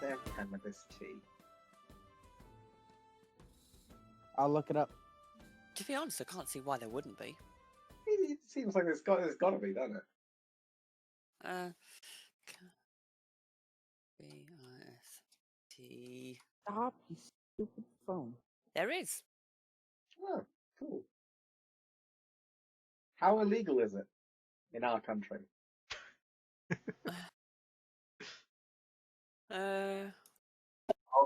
there cannabis tea? I'll look it up. To be honest, I can't see why there wouldn't be. It seems like there's got to be, doesn't it? B-I-S-T. Stop, you stupid phone. There is. Oh, cool. How illegal is it in our country?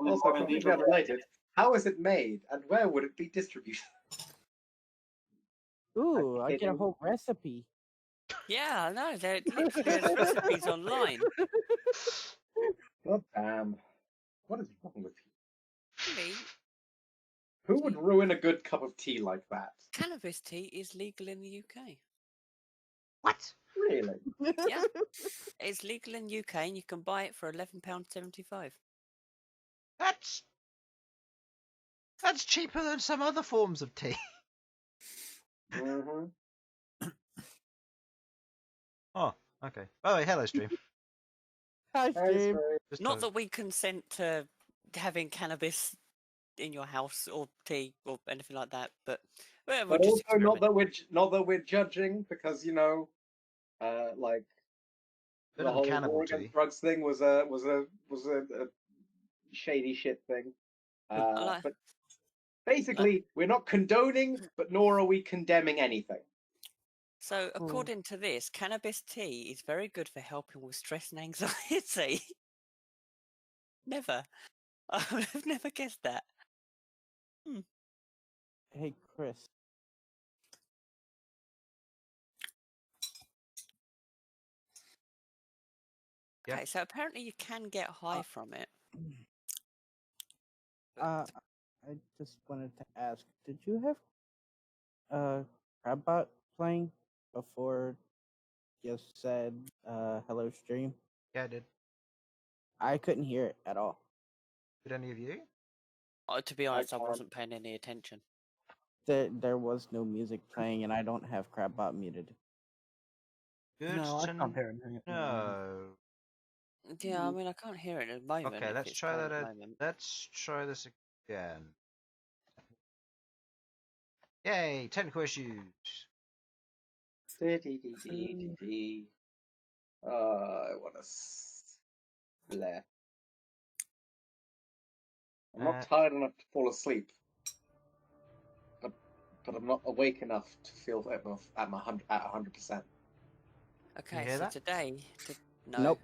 Also, completely unrelated, how is it made, and where would it be distributed? Ooh, I get a whole recipe. Yeah, no, there literally there's recipes online. God damn. What is wrong with you? Me, Who would ruin a good cup of tea like that? cannabis tea is legal in the UK. What? Really? Yeah, it's legal in the UK, and you can buy it for £11.75. That's cheaper than some other forms of tea. Mm-hmm. Oh, okay. Oh, wait, hello, stream. Hi, Steve. Not that we consent to having cannabis in your house or tea or anything like that, but we're But just also not that we're judging, because like Bit the of a whole cannibal war tea. against drugs thing was a shady shit thing. But basically, we're not condoning, but nor are we condemning anything. So, according to this, cannabis tea is very good for helping with stress and anxiety. Never. I've never guessed that. Hey, Chris. Yeah. Okay, so apparently you can get high from it. I just wanted to ask, did you have Crabbot playing before you said hello stream? Yeah, I did. I couldn't hear it at all. Did any of you? To be honest, I wasn't paying any attention. There was no music playing, and I don't have Crabbot muted. Good No, I to can't hear anything. No. Yeah, I mean, I can't hear it at the moment. Okay, if let's it's try playing that. at the moment. Let's try this again. Yay! Technical issues. I want to splat. I'm not tired enough to fall asleep, but I'm not awake enough to feel at 100%. Okay, hear so that? today, Nope.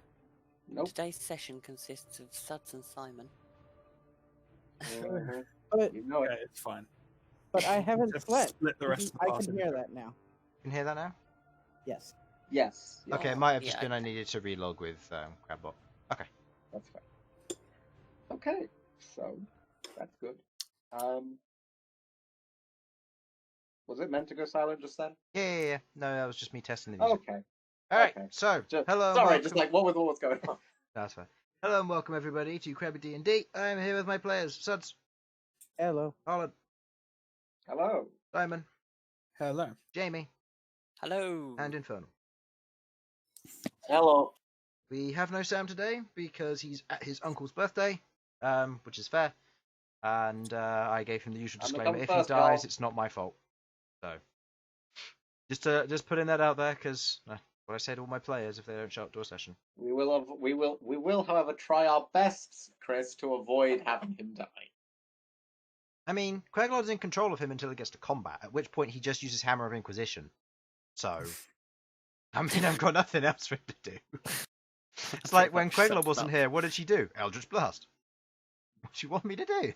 Today's session consists of Sudz and Simon. But You know it. Okay, it's fine. but I haven't Just slept. split the rest of the I party. can hear that now. You can hear that now? Yes. Yes. Okay, it might have just been I needed to relog with Crabbot. Okay. That's fine. Okay, so that's good. Was it meant to go silent just then? Yeah. No, that was just me testing the music. Okay. Alright, okay. so, Just, hello. Sorry, welcome. just like what was going on? That's fine. Hello and welcome everybody to Crabby D&D. I'm here with my players, Sudz, Hello. Harlan, Hello. Simon, Hello. Jamie, Hello. and Infernal. Hello. We have no Sam today because he's at his uncle's birthday, which is fair. And I gave him the usual disclaimer: if he dies, it's not my fault. So, just putting that out there, because what I say to all my players if they don't show up to a session. We will, however, try our best, Chris, to avoid having him die. I mean, Queglod's in control of him until he gets to combat, at which point he just uses Hammer of Inquisition. So, I mean, I've got nothing else for him to do. It's like when Queglod wasn't here, what did she do? Eldritch Blast. What do you want me to do?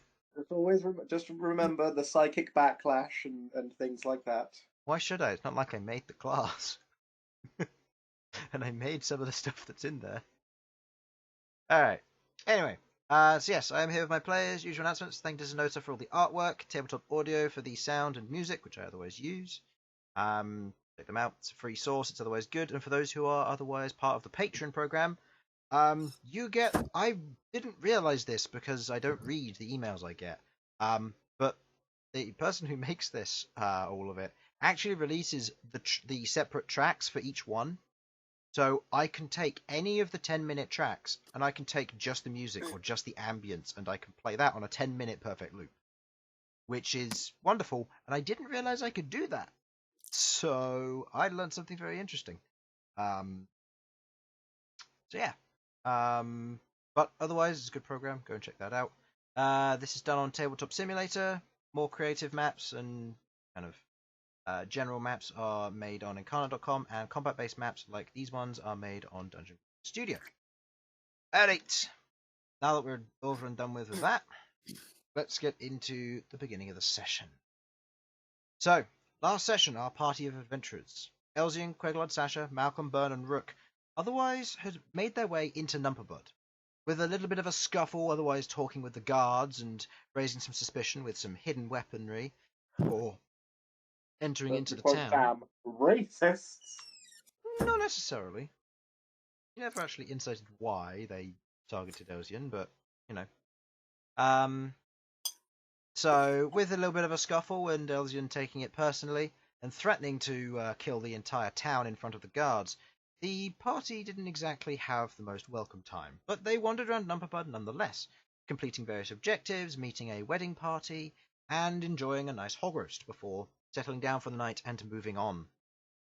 Just remember the psychic backlash and things like that. Why should I? It's not like I made the class. And I made some of the stuff that's in there. Alright. Anyway. So yes, I am here with my players. Usual announcements. Thank Disanosa for all the artwork. Tabletop audio for the sound and music, which I otherwise use. Check them out. It's a free source. It's otherwise good. And for those who are otherwise part of the Patreon program, you get... I didn't realise this because I don't read the emails I get. But the person who makes this, all of it, actually releases the separate tracks for each one. So I can take any of the 10-minute tracks, and I can take just the music or just the ambience, and I can play that on a 10-minute perfect loop, which is wonderful. And I didn't realize I could do that. So I learned something very interesting. So yeah. But otherwise, it's a good program. Go and check that out. This is done on Tabletop Simulator. More creative maps and kind of general maps are made on Incarnate.com, and combat-based maps like these ones are made on Dungeon Studio. Alright, now that we're over and done with that, let's get into the beginning of the session. So, last session, our party of adventurers, Elsyan, Queglod, Sasha, Malcom, Bern, and Rook, otherwise had made their way into Numperbud, with a little bit of a scuffle, otherwise talking with the guards and raising some suspicion with some hidden weaponry, or entering into the town. Damn racists. Not necessarily. You never actually incited why they targeted Elsyan, but you know. So with a little bit of a scuffle and Elsyan taking it personally and threatening to kill the entire town in front of the guards, the party didn't exactly have the most welcome time. But they wandered around Numperbud nonetheless, completing various objectives, meeting a wedding party, and enjoying a nice hog roast before settling down for the night and moving on.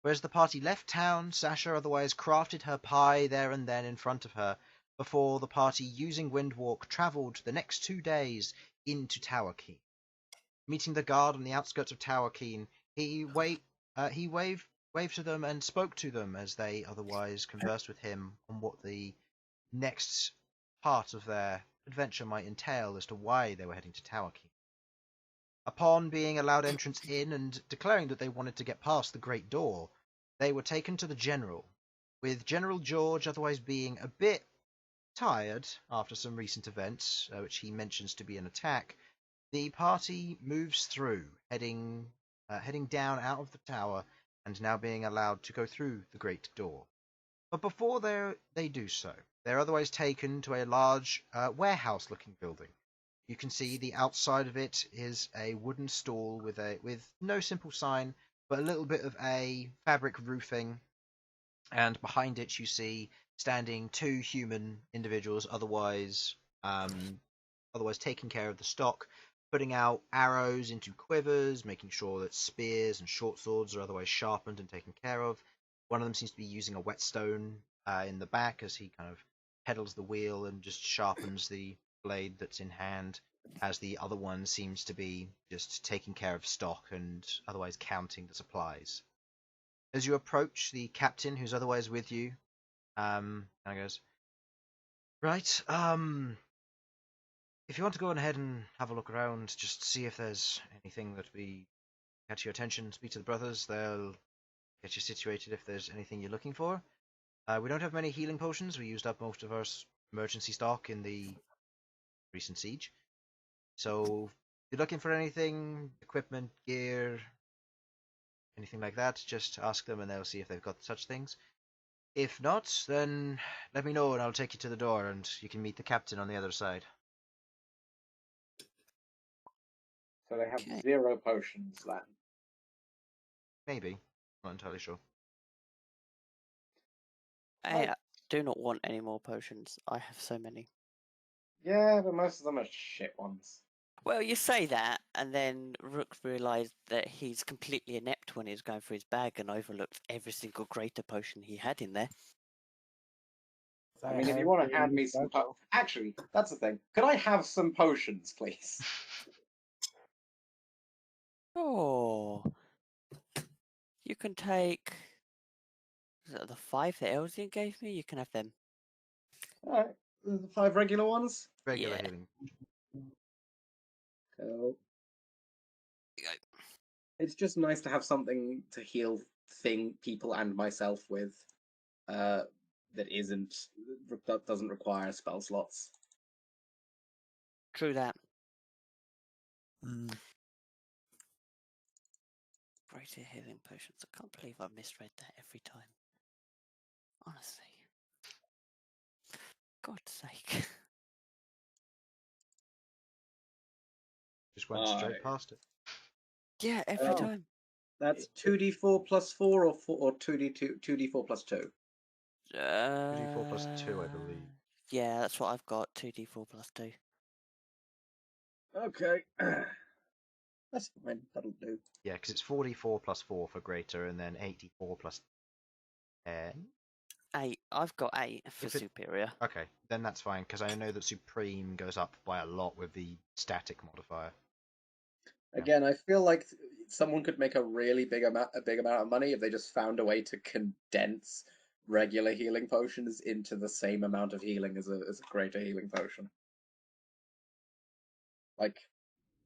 Whereas the party left town, Sasha otherwise crafted her pie there and then in front of her, before the party, using Windwalk, travelled the next 2 days into Tower Keen. Meeting the guard on the outskirts of Tower Keen, he waved to them and spoke to them as they otherwise conversed with him on what the next part of their adventure might entail as to why they were heading to Tower Keen. Upon being allowed entrance in and declaring that they wanted to get past the Great Door, they were taken to the General, with General George otherwise being a bit tired after some recent events, which he mentions to be an attack. The party moves through, heading down out of the tower, and now being allowed to go through the Great Door. But before they do so, they're otherwise taken to a large warehouse-looking building. You can see the outside of it is a wooden stall with no simple sign, but a little bit of a fabric roofing, and behind it you see standing 2 human individuals, otherwise taking care of the stock, putting out arrows into quivers, making sure that spears and short swords are otherwise sharpened and taken care of. One of them seems to be using a whetstone in the back as he kind of pedals the wheel and just sharpens the blade that's in hand, as the other one seems to be just taking care of stock and otherwise counting the supplies. As you approach the captain, who's otherwise with you, kind of goes, right, if you want to go ahead and have a look around, just see if there's anything that we catch your attention, speak to the brothers, they'll get you situated if there's anything you're looking for. We don't have many healing potions, we used up most of our emergency stock in the recent siege. So, if you're looking for anything, equipment, gear, anything like that, just ask them and they'll see if they've got such things. If not, then let me know and I'll take you to the door and you can meet the captain on the other side. So they have Okay. 0 potions then. Maybe. Not entirely sure. I do not want any more potions. I have so many. Yeah, but most of them are shit ones. Well, you say that, and then Rook realised that he's completely inept when he was going through his bag and overlooked every single greater potion he had in there. I mean, if you want to hand me some actually, that's the thing. Could I have some potions, please? Oh, you can take. Is that the 5 that Elsyan gave me? You can have them. Alright, the 5 regular ones. Regular Yeah. healing. Cool. There you go. It's just nice to have something to heal people and myself with, that doesn't require spell slots. True that. Mm. Greater healing potions. I can't believe I misread that every time. Honestly. God's sake. Just went straight past it. Yeah, every Oh. time. That's 2d4 plus 4 or 2d4 plus 2? 2d4 plus 2, I believe. Yeah, that's what I've got. 2d4 plus 2. Okay. That's fine. That'll do. Yeah, because it's 4d4 plus 4 for greater, and then 8d4 plus 10. 8. I've got 8 for If it- superior. Okay, then that's fine, because I know that Supreme goes up by a lot with the static modifier. Yeah. Again, I feel like someone could make a really big amount of money if they just found a way to condense regular healing potions into the same amount of healing as a greater healing potion. Like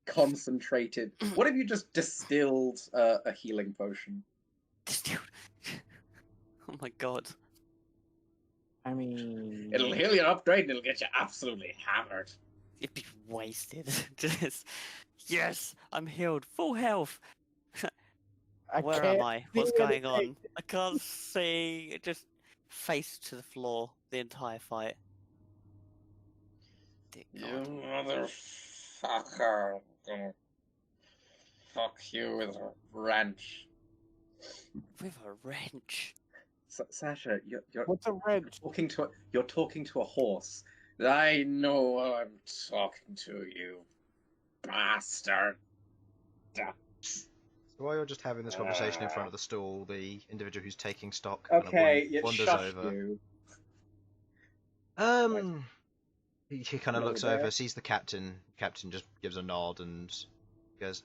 concentrated. What if you just distilled a healing potion? Distilled. Oh my god. I mean, It'll heal you upgrade and it'll get you absolutely hammered. You'd be wasted. Just, yes, I'm healed. Full health. Where am I? What's see going anything. on? I can't see. Just face to the floor the entire fight. Dear God. You motherfucker. I'm gonna fuck you with a wrench. With a wrench. Sasha, you're What's a wrench? you're talking to a horse. I know I'm talking to you, bastard. So while you're just having this conversation in front of the stall, the individual who's taking stock kind Okay, of you wanders shush over. you. He kind of Hello looks there. over, sees the captain. Captain just gives a nod and goes,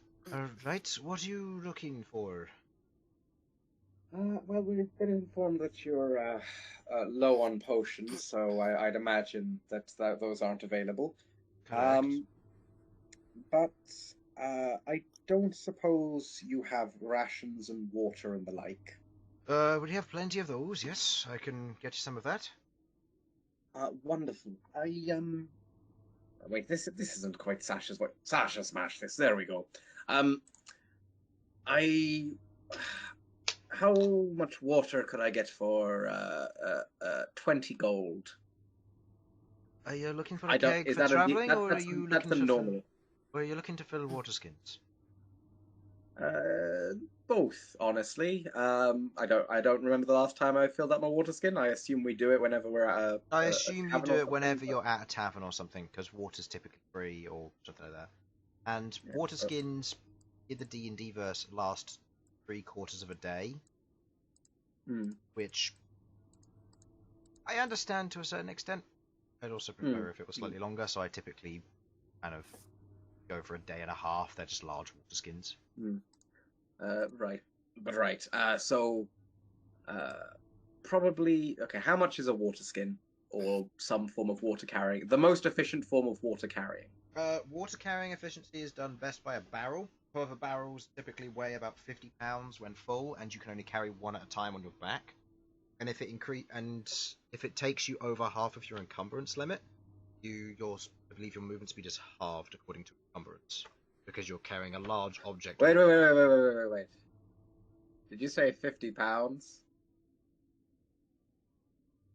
"Right, what are you looking for?" Well, we've been informed that you're low on potions, so I'd imagine that those aren't available. Correct. But I don't suppose you have rations and water and the like. We have plenty of those. Yes, I can get you some of that. Wonderful. Wait, this isn't quite Sasha's voice. Sasha Smashfist. There we go. How much water could I get for 20 gold? Are you looking for I a don't. keg Is for that traveling, a, or are that's, you that's looking a to normal? fill? Or are you looking to fill water skins? Both, honestly. I don't remember the last time I filled up my water skin. I assume we do it whenever we're at a. I a assume you tavern do or it something, whenever but- you're at a tavern or something, because water's typically free or something like that. And Yeah, water so- skins in the D&D verse last 3/4 of a day, Hmm. which I understand to a certain extent. I'd also prefer if it was slightly longer, so I typically kind of go for a day and a half. They're just large water skins. Right. So, probably okay. How much is a water skin or some form of water carrying? The most efficient form of water carrying. Water carrying efficiency is done best by a barrel. However, barrels typically weigh about 50 pounds when full, and you can only carry one at a time on your back. And if it takes you over half of your encumbrance limit, I believe your movement speed is halved according to encumbrance, because you're carrying a large object. Wait. Did you say 50 pounds?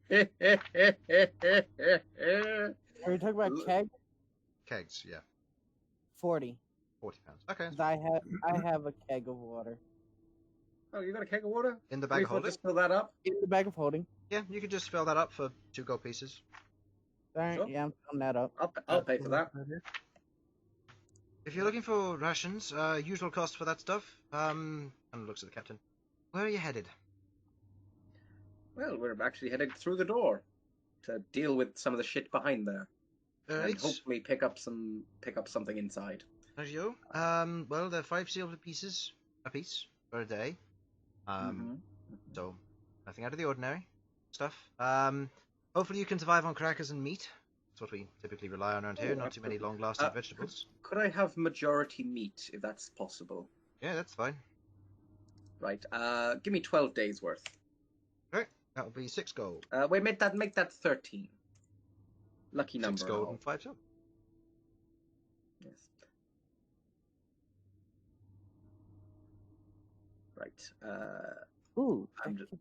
Are you talking about keg? Kegs, yeah, 40. 40 pounds. Okay, 'Cause I have a keg of water Oh, you got a keg of water? in the bag We of thought holding. just fill that up. in the bag of holding. Yeah, you can just fill that up for 2 gold pieces. Alright, Sure. yeah, I'm filling that up. I'll pay for that. If you're looking for rations, usual cost for that stuff. And looks at the captain. Where are you headed? Well, we're actually headed through the door to deal with some of the shit behind there, and Alright. hopefully pick up something inside. There you go. Well, they're 5 silver pieces a piece for a day. So nothing out of the ordinary stuff. Hopefully you can survive on crackers and meat. That's what we typically rely on around here. Not too many long-lasting vegetables. Could I have majority meat if that's possible? Yeah, that's fine. Right. Give me 12 days worth. Right, that will be 6 gold. Wait, make that 13. Lucky 6 number. gold all. and 5 silver. Yes. Right. Ooh, I'm just-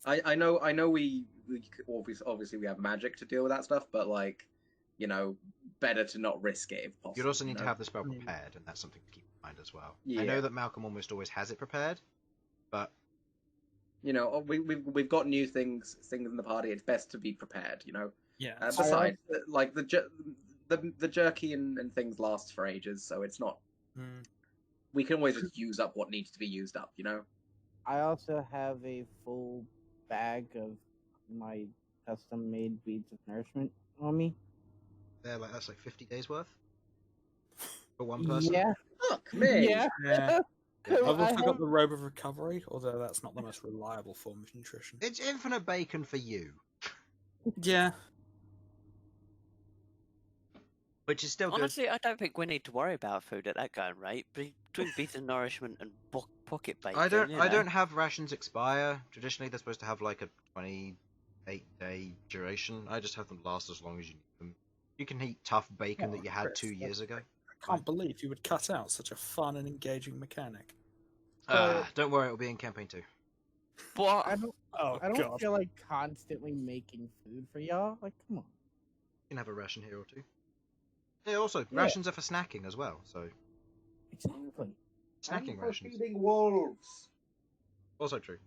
I know we obviously we have magic to deal with that stuff, but like, better to not risk it if possible. You'd also need to know? have the spell Mm. prepared, and that's something to keep in mind as well. I Yeah. know that Malcom almost always has it prepared, but You know, we've got new things in the party. It's best to be prepared. You know. Yeah. Besides, like the jerky and things last for ages, so it's not. We can always just use up what needs to be used up. You know. I also have a full bag of my custom-made beads of nourishment on me. That's like 50 days worth for one person. Yeah. Fuck me. Yeah. Yeah. I've also I got have- the robe of recovery, although that's not the most reliable form of nutrition. It's infinite bacon for you, Yeah. which is still good. Honestly, I don't think we need to worry about food at that going rate. Between beads of nourishment and pocket bacon, I don't you know. have rations expire. Traditionally, they're supposed to have like a 28-day duration. I just have them last as long as you need them. You can eat tough bacon that you had Chris, 2 years ago. I can't believe you would cut out such a fun and engaging mechanic. Don't worry, it'll be in campaign 2. What? I don't Oh, I don't God. feel like constantly making food for y'all. Like, come on. You can have a ration here or two. Yeah, also, rations are for snacking as well, so Exactly. snacking And for rations. feeding wolves. Also true.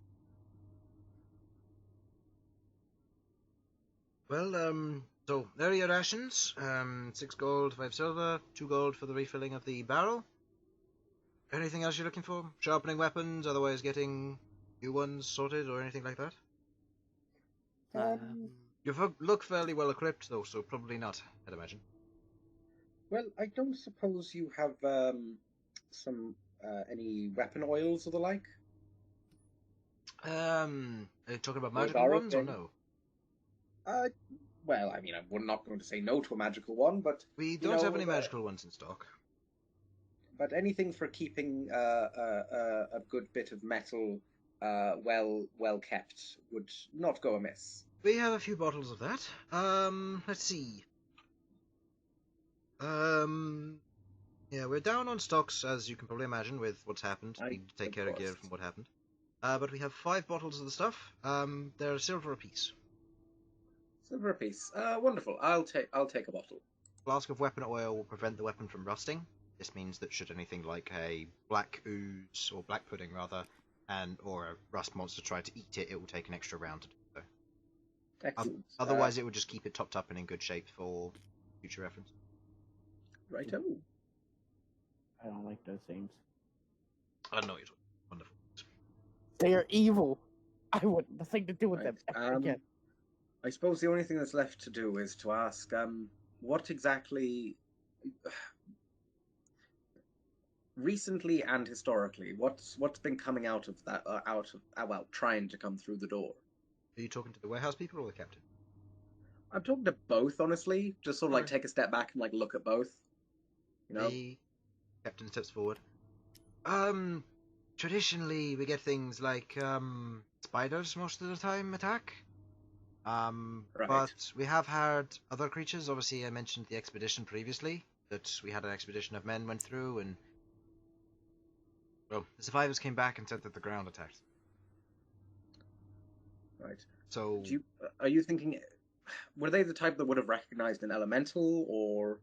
Well, so there are your rations. 6 gold, 5 silver, 2 gold for the refilling of the barrel. Anything else you're looking for? Sharpening weapons, otherwise getting new ones sorted, or anything like that? You look fairly well equipped, though, so probably not, I'd imagine. Well, I don't suppose you have some any weapon oils or the like. Are you talking about Or magical borrow ones, or thing. no? Well, I mean, I'm not going to say no to a magical one, but We you don't have know, any magical ones in stock. but anything for keeping a good bit of metal well kept would not go amiss. We have a few bottles of that. Let's see. Yeah, we're down on stocks, as you can probably imagine, with what's happened. We need to take of care of gear course. from what happened. But we have 5 bottles of the stuff. They're silver apiece. Silver apiece. Wonderful. I'll take a bottle. Flask of weapon oil will prevent the weapon from rusting. This means that should anything like a black ooze, or black pudding rather, or a rust monster try to eat it, it will take an extra round to do so. Excellent. Otherwise, it would just keep it topped up and in good shape for future reference. Righto. I don't like those things. I know you're talking. Wonderful. They are evil. I want nothing to do with Right, them ever again. I suppose the only thing that's left to do is to ask, what exactly, recently and historically, what's been coming out of that, trying to come through the door? Are you talking to the warehouse people or the captain? I'm talking to both, honestly. Just sort of like Alright. take a step back and like look at both. You know. The captain steps forward. Traditionally we get things like spiders most of the time attack. Right. But we have had other creatures. Obviously, I mentioned the expedition previously. That we had an expedition of men went through, and well, the survivors came back and said that the ground attacked. Right. So Are you thinking? Were they the type that would have recognized an elemental, or?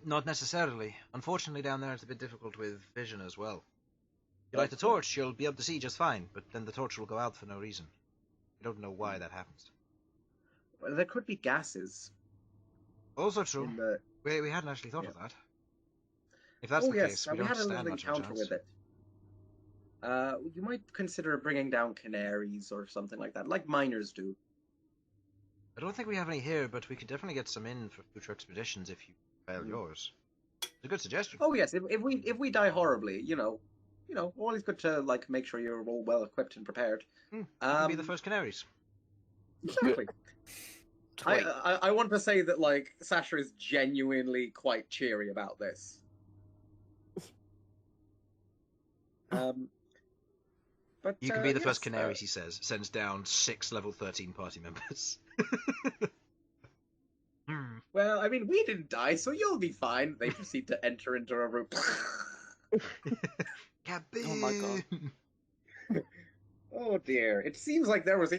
not necessarily. Unfortunately, down there it's a bit difficult with vision as well. You light the torch, you'll be able to see just fine, but then the torch will go out for no reason. You don't know why that happens. Well, there could be gases. Also true. In the... We hadn't actually thought of that. If that's oh the yes, case, and we we don't had a stand little much of a encounter chance. with it. You might consider bringing down canaries or something like that, like miners do. I don't think we have any here, but we could definitely get some in for future expeditions if you fail yours. It's a good suggestion. Oh yes, if we die horribly, you know, always good to like make sure you're all well equipped and prepared. You can be the first canaries. Exactly. Wait, I want to say that like Sasha is genuinely quite cheery about this. But You can be the yes, first canaries, he says. Sends down 6 level 13 party members. Well, I mean, we didn't die, so you'll be fine. They proceed to enter into a room. Kaboom! Oh my God. Oh dear! It seems like there was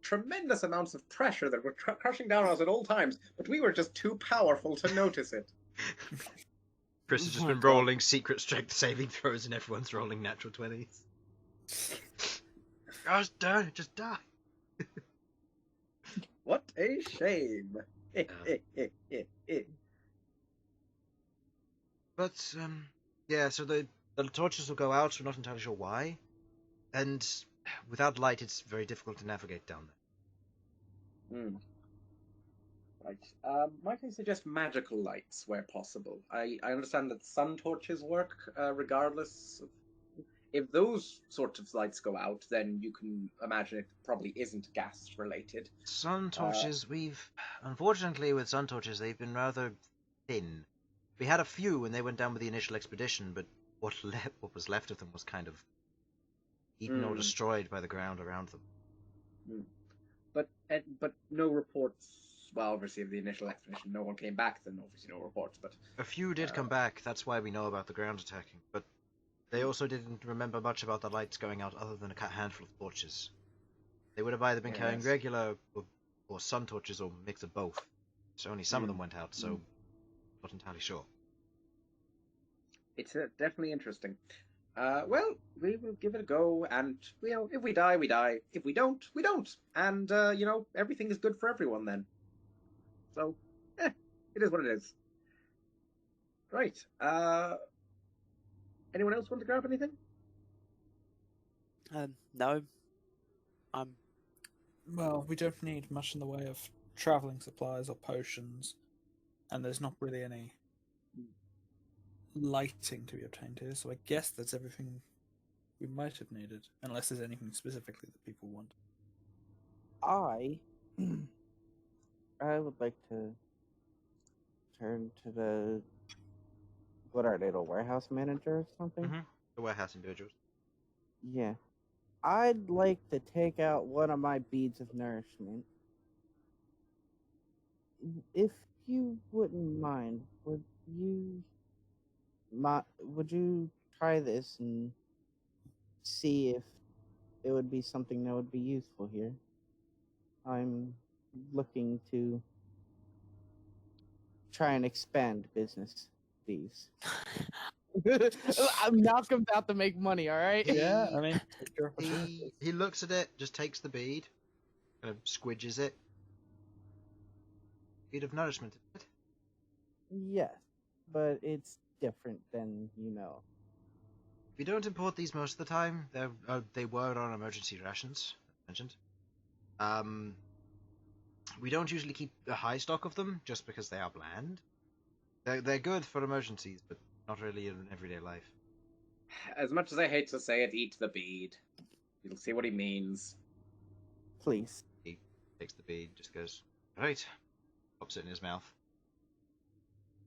tremendous amounts of pressure that were crushing down on us at all times, but we were just too powerful to notice it. Chris has just Oh been my God. rolling secret strength saving throws and everyone's rolling natural 20s. Gosh darn it, just die. What a shame. But, yeah, so the torches will go out, we're not entirely sure why. And without light, it's very difficult to navigate down there. Right. Might I suggest magical lights where possible? I understand that sun torches work regardless of... If those sorts of lights go out, then you can imagine it probably isn't gas related. Sun torches, unfortunately with sun torches, they've been rather thin. We had a few when they went down with the initial expedition, but what was left of them was kind of eaten or destroyed by the ground around them. But no reports. Well, obviously, of the initial expedition, no one came back. Then obviously, no reports. But a few did come back. That's why we know about the ground attacking. But they also didn't remember much about the lights going out, other than a handful of torches. They would have either been carrying regular or sun torches, or a mix of both. So only some of them went out. So not entirely sure. It's definitely interesting. Well, we will give it a go, and if we die, we die. If we don't, we don't. And everything is good for everyone then. So, it is what it is. Right. Anyone else want to grab anything? No. Well, we don't need much in the way of travelling supplies or potions, and there's not really any lighting to be obtained here, so I guess that's everything we might have needed, unless there's anything specifically that people want. I would like to turn to the... What are they, the warehouse manager or something? The warehouse individuals. Yeah. I'd like to take out one of my beads of nourishment. If you wouldn't mind, would you try this and see if it would be something that would be useful here? I'm looking to try and expand business these. I'm Malcom about to make money, alright? Yeah, I mean, he looks at it, just takes the bead, kind of squidges it. Bead of nourishment, isn't it? Yes, but it's different than, We don't import these most of the time. They were on emergency rations, as mentioned. We don't usually keep a high stock of them, just because they are bland. They're good for emergencies, but not really in everyday life. As much as I hate to say it, eat the bead. You'll see what he means. Please. He takes the bead, just goes, right, pops it in his mouth.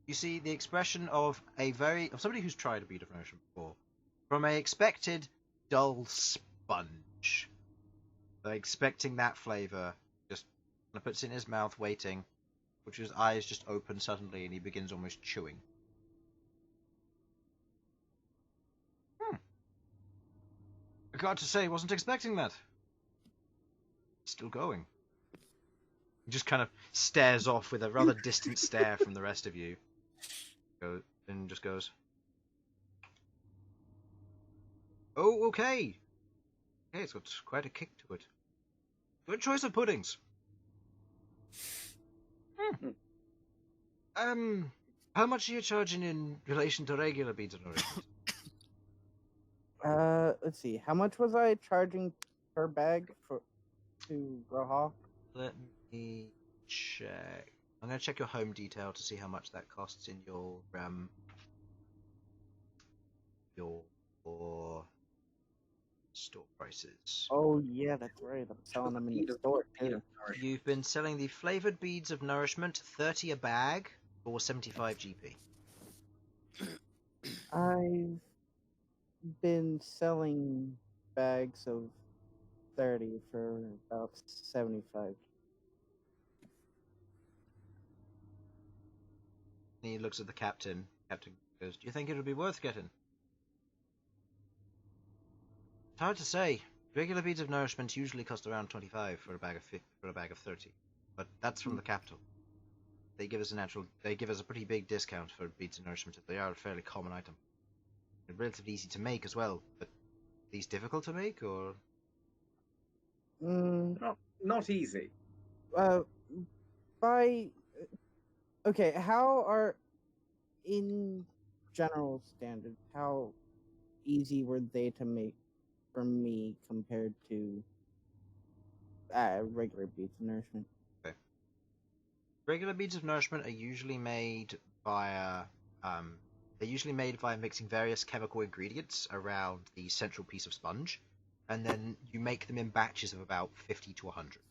You see the expression of somebody who's tried a bead of nourishment before, from a expected dull sponge. They're expecting that flavour, just puts it in his mouth, waiting, which his eyes just open suddenly, and he begins almost chewing. I got to say, wasn't expecting that. Still going. He just kind of stares off with a rather distant stare from the rest of you. And just goes, oh, okay. Okay, it's got quite a kick to it. Good choice of puddings. How much are you charging in relation to regular beads of nourishment? Let's see. How much was I charging per bag to Rohawk? Let me check. I'm going to check your home detail to see how much that costs in your store prices. Oh yeah, that's right. I'm selling them in the store too. You've been selling the flavored beads of nourishment, 30 a bag, for 75 GP. I've been selling bags of 30 for about 75. He looks at the captain. Captain goes, "Do you think it would be worth getting?" It's hard to say. Regular beads of nourishment usually cost around 25 for a bag of 30, but that's from the capital. They give us a pretty big discount for beads of nourishment. They are a fairly common item. They're relatively easy to make as well, but are these difficult to make, or? Mm, Not easy. by okay, how are in general standards? How easy were they to make for me compared to regular beads of nourishment? Regular beads of nourishment are usually made via they're usually made via mixing various chemical ingredients around the central piece of sponge, and then you make them in batches of about 50 to 100.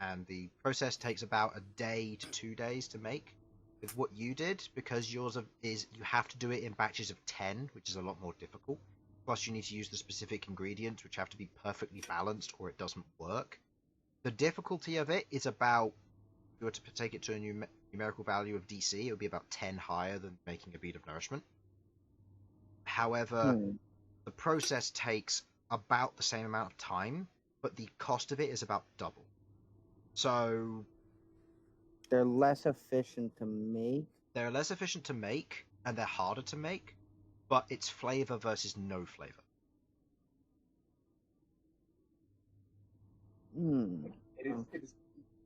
And the process takes about a day to 2 days to make. With what you did, because yours is you have to do it in batches of 10, which is a lot more difficult. Plus, you need to use the specific ingredients, which have to be perfectly balanced, or it doesn't work. The difficulty of it is about, if you were to take it to a numerical value of DC, it would be about 10 higher than making a bead of nourishment. However, the process takes about the same amount of time, but the cost of it is about double. So they're less efficient to make. They're less efficient to make, and they're harder to make, but it's flavor versus no flavor. It is,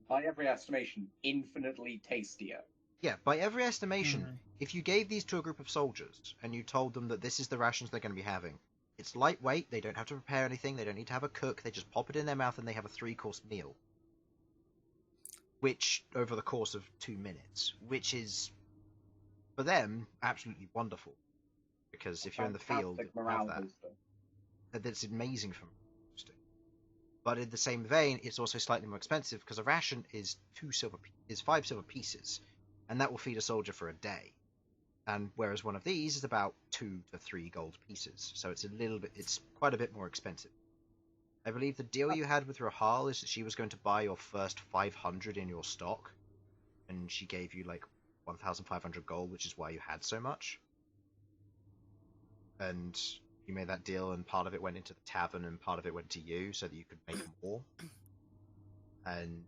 by every estimation, infinitely tastier. Yeah, by every estimation, if you gave these to a group of soldiers and you told them that this is the rations they're going to be having, it's lightweight, they don't have to prepare anything, they don't need to have a cook, they just pop it in their mouth and they have a 3-course meal. Which, over the course of 2 minutes, which is, for them, absolutely wonderful. Because if you're in the field, have that. That's amazing for me. But in the same vein, it's also slightly more expensive because a ration is 5 silver pieces, and that will feed a soldier for a day. And whereas one of these is about 2 to 3 gold pieces, so it's quite a bit more expensive. I believe the deal you had with Rahal is that she was going to buy your first 500 in your stock, and she gave you like 1,500 gold, which is why you had so much. And you made that deal, and part of it went into the tavern, and part of it went to you, so that you could make more. And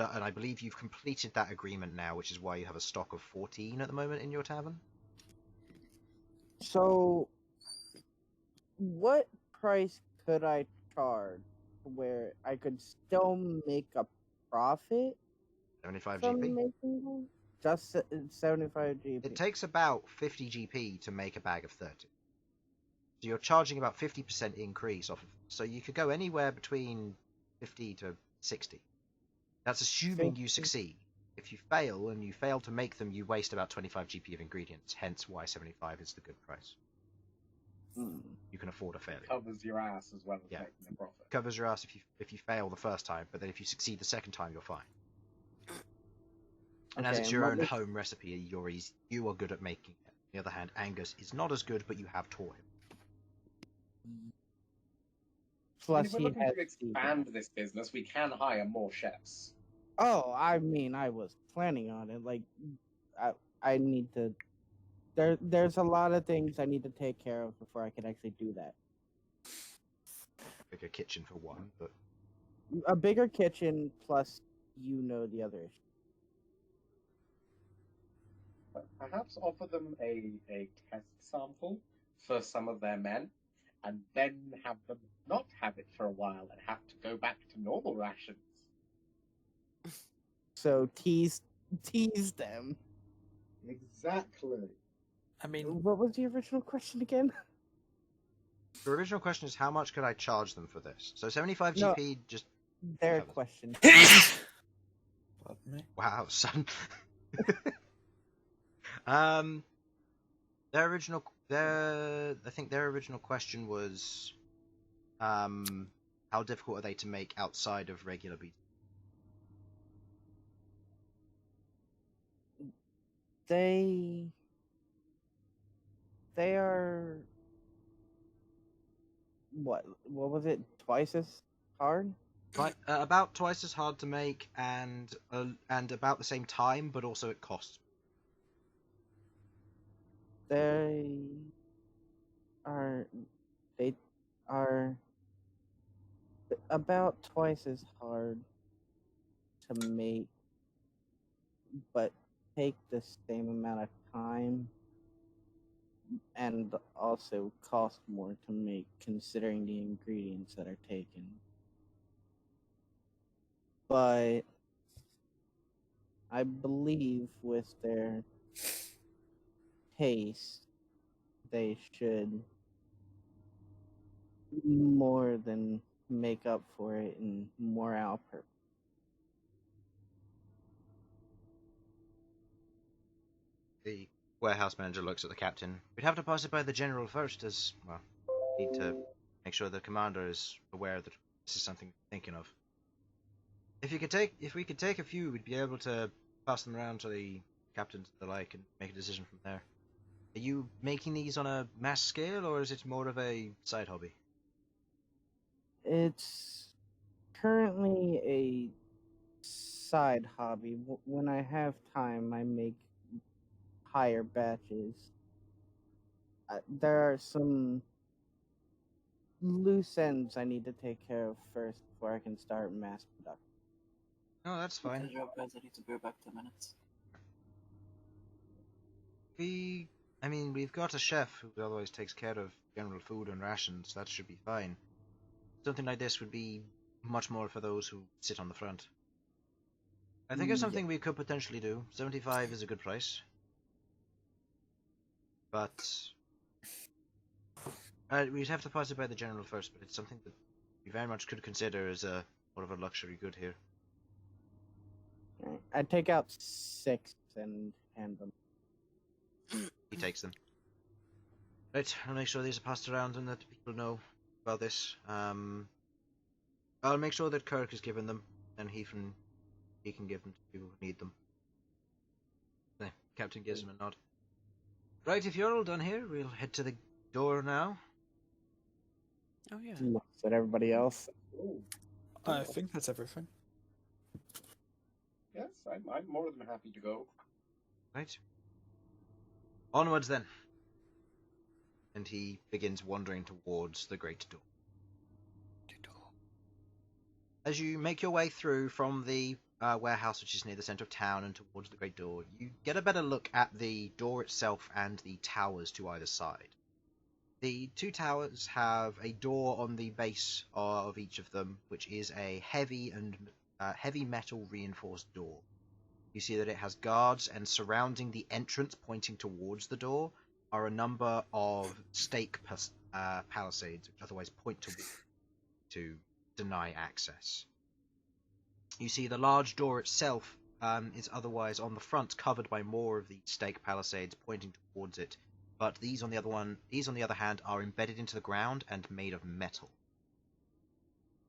I believe you've completed that agreement now, which is why you have a stock of 14 at the moment in your tavern. So, what price could I charge where I could still make a profit? 75 from GP. Making them? Just 75 GP. It takes about 50 GP to make a bag of 30. So you're charging about 50% increase off of. So you could go anywhere between 50 to 60. That's assuming you succeed. If you fail and you fail to make them, you waste about 25 GP of ingredients. Hence why 75 is the good price. You can afford a failure. Covers your ass as well as making a profit. Covers your ass if you fail the first time, but then if you succeed the second time, you're fine. And as it's your own home recipe, you are good at making it. On the other hand, Angus is not as good, but you have taught him. Plus, if we're looking to expand this business, we can hire more chefs. Oh, I mean, I was planning on it. Like, I need to. There's a lot of things I need to take care of before I can actually do that. Bigger kitchen for one, but a bigger kitchen plus the other issue. Perhaps offer them a test sample for some of their men, and then have them not have it for a while and have to go back to normal rations. So tease them. Exactly. I mean, what was the original question again? The original question is how much could I charge them for this? So 75 GP, just their question. Pardon me. Wow, son. I think their original question was, how difficult are they to make outside of regular beats? They are what was it? Twice as hard? About twice as hard to make, and about the same time, but also it costs. They are about twice as hard to make, but take the same amount of time. and also cost more to make considering the ingredients that are taken. But I believe with their taste, they should more than make up for it in morale purposes. The warehouse manager looks at the captain. We'd have to pass it by the general first, as well. Need to make sure the commander is aware that this is something we're thinking of. If we could take a few, we'd be able to pass them around to the captains and the like, and make a decision from there. Are you making these on a mass scale, or is it more of a side hobby? It's currently a side hobby. When I have time, I make higher batches. There are some loose ends I need to take care of first before I can start mass production. No, that's fine. Good job, guys. I need to be back 10 minutes. We've got a chef who otherwise takes care of general food and rations. That should be fine. Something like this would be much more for those who sit on the front. I think it's something we could potentially do. 75 is a good price. But we'd have to pass it by the general first, but it's something that we very much could consider as a more of a luxury good here. I take out 6 and hand them. He takes them. Right, I'll make sure these are passed around and that people know about this. I'll make sure that Kirk is given them, and he can give them to people who need them. The captain gives him a nod. Right, if you're all done here, we'll head to the door now. Oh yeah. Looks at everybody else. I think that's everything. Yes, I'm more than happy to go. Right. Onwards then. And he begins wandering towards the great door. As you make your way through from the warehouse, which is near the centre of town, and towards the great door, you get a better look at the door itself and the towers to either side. The two towers have a door on the base of each of them, which is a heavy metal reinforced door. You see that it has guards, and surrounding the entrance pointing towards the door are a number of stake palisades, which otherwise point to deny access. You see the large door itself is otherwise on the front covered by more of the stake palisades pointing towards it, but these on the other hand are embedded into the ground and made of metal.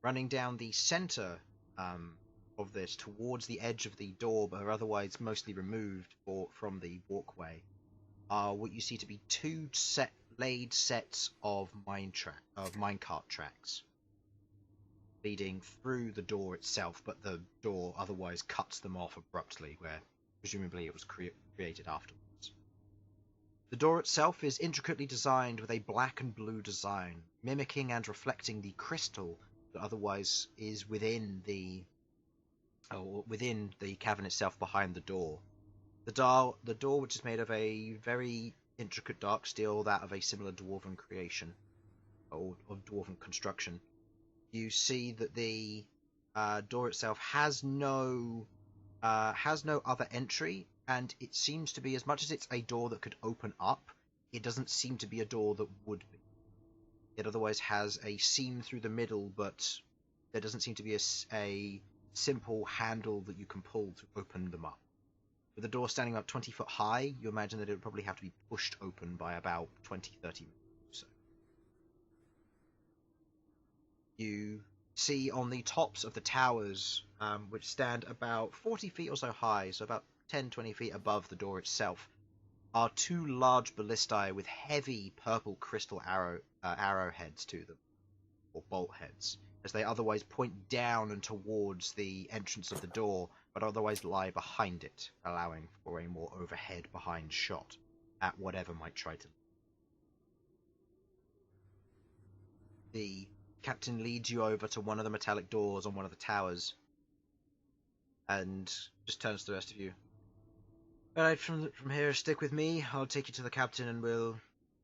Running down the center of this towards the edge of the door, but are otherwise mostly removed from the walkway, are what you see to be two laid sets of minecart tracks leading through the door itself, but the door otherwise cuts them off abruptly, where presumably it was created afterwards. The door itself is intricately designed with a black and blue design, mimicking and reflecting the crystal that otherwise is within the cavern itself behind the door. The door, which is made of a very intricate dark steel, that of a similar dwarven creation, or of dwarven construction. You see that the door itself has no other entry, and it seems to be, as much as it's a door that could open up, it doesn't seem to be a door that would be. It otherwise has a seam through the middle, but there doesn't seem to be a simple handle that you can pull to open them up. With the door standing up 20 foot high, you imagine that it would probably have to be pushed open by about 20-30 minutes or so. You see on the tops of the towers, which stand about 40 feet or so high, so about 10-20 feet above the door itself, are two large ballistae with heavy purple crystal arrowheads to them, or bolt heads, as they otherwise point down and towards the entrance of the door, but otherwise lie behind it, allowing for a more overhead behind shot at whatever might try to. The captain leads you over to one of the metallic doors on one of the towers, and just turns to the rest of you. Alright, from here, stick with me. I'll take you to the captain, and we'll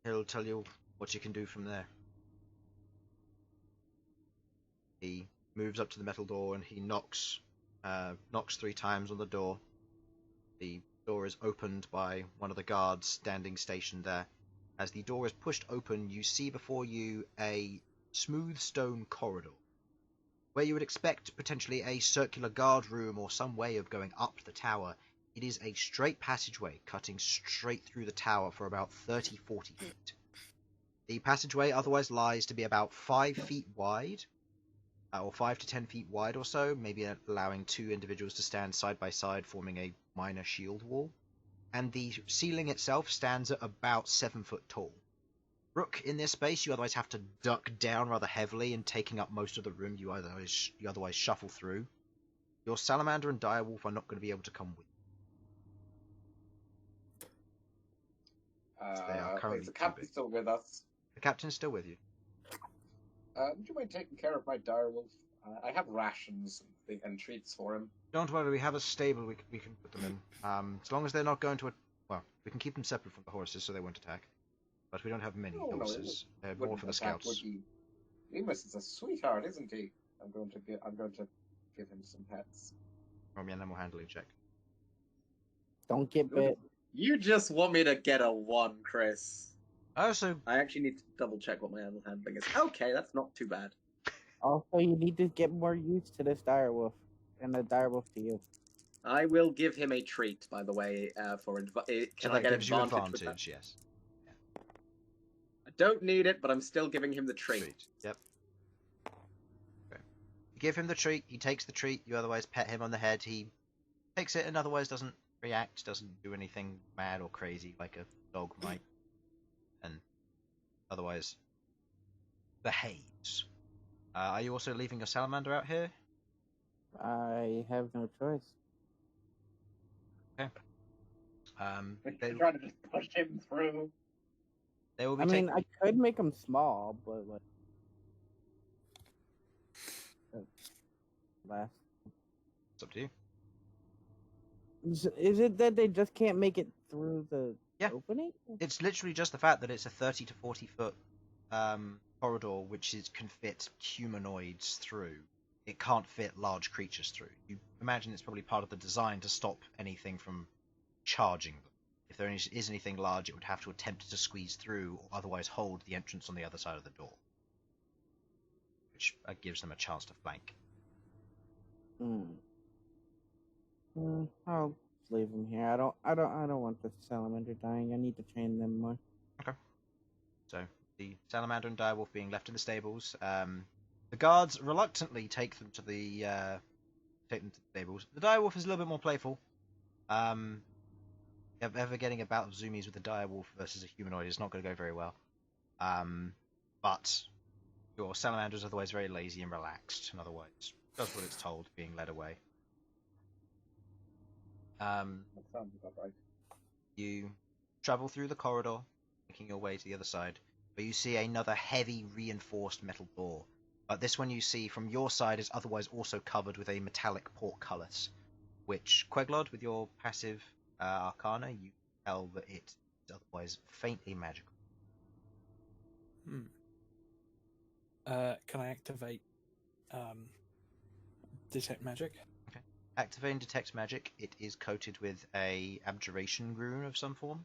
he'll tell you what you can do from there. He moves up to the metal door and he knocks 3 times on the door. The door is opened by one of the guards standing stationed there. As the door is pushed open, you see before you a smooth stone corridor, where you would expect potentially a circular guard room or some way of going up the tower. It is a straight passageway cutting straight through the tower for about 30-40 feet. The passageway otherwise lies to be about 5 feet wide, or 5 to 10 feet wide or so, maybe allowing 2 individuals to stand side by side, forming a minor shield wall. And the ceiling itself stands at about 7 foot tall. Rook, in this space, you otherwise have to duck down rather heavily, and taking up most of the room, you otherwise shuffle through. Your salamander and direwolf are not going to be able to come with you. They are currently is the captain still with us? The captain's still with you. Would you mind taking care of my direwolf? I have rations and treats for him. Don't worry, we have a stable we can put them in. As long as they're not going to we can keep them separate from the horses so they won't attack. But we don't have many horses. They're more for the scouts. Remus is a sweetheart, isn't he? I'm going to give him some pets. Roll me an animal handling check. Don't get bit. You just want me to get a 1, Chris. Also, I actually need to double check what my animal handling is. Okay, that's not too bad. Also, you need to get more used to this direwolf, and the direwolf to you. I will give him a treat, by the way, can I get gives you advantage with that? advantage, yes. I don't need it, but I'm still giving him the treat. Yep. Okay. You give him the treat, he takes the treat, you otherwise pet him on the head, he takes it and otherwise doesn't react, doesn't do anything mad or crazy like a dog might, and otherwise behaves. Are you also leaving your salamander out here? I have no choice. Okay. You're trying to just push him through. They will be I mean, I could make them small, but like, last. It's up to you. Is it that they just can't make it through the opening? It's literally just the fact that it's a 30 to 40 foot corridor which can fit humanoids through. It can't fit large creatures through. You imagine it's probably part of the design to stop anything from charging them. If there is anything large, it would have to attempt to squeeze through or otherwise hold the entrance on the other side of the door, which gives them a chance to flank. I'll leave them here. I don't want the salamander dying. I need to train them more. Okay. So the salamander and direwolf being left in the stables. The guards reluctantly take them to the stables. The direwolf is a little bit more playful. Ever getting a bout of zoomies with a direwolf versus a humanoid is not going to go very well. But your salamander is otherwise very lazy and relaxed, and otherwise does what it's told, being led away. That sounds about right. You travel through the corridor, making your way to the other side, where you see another heavy reinforced metal door. But this one you see from your side is otherwise also covered with a metallic portcullis, which, Queglod, with your passive arcana, you tell that it is otherwise faintly magical. Can I activate detect magic? Okay. Activating detect magic, it is coated with a abjuration rune of some form.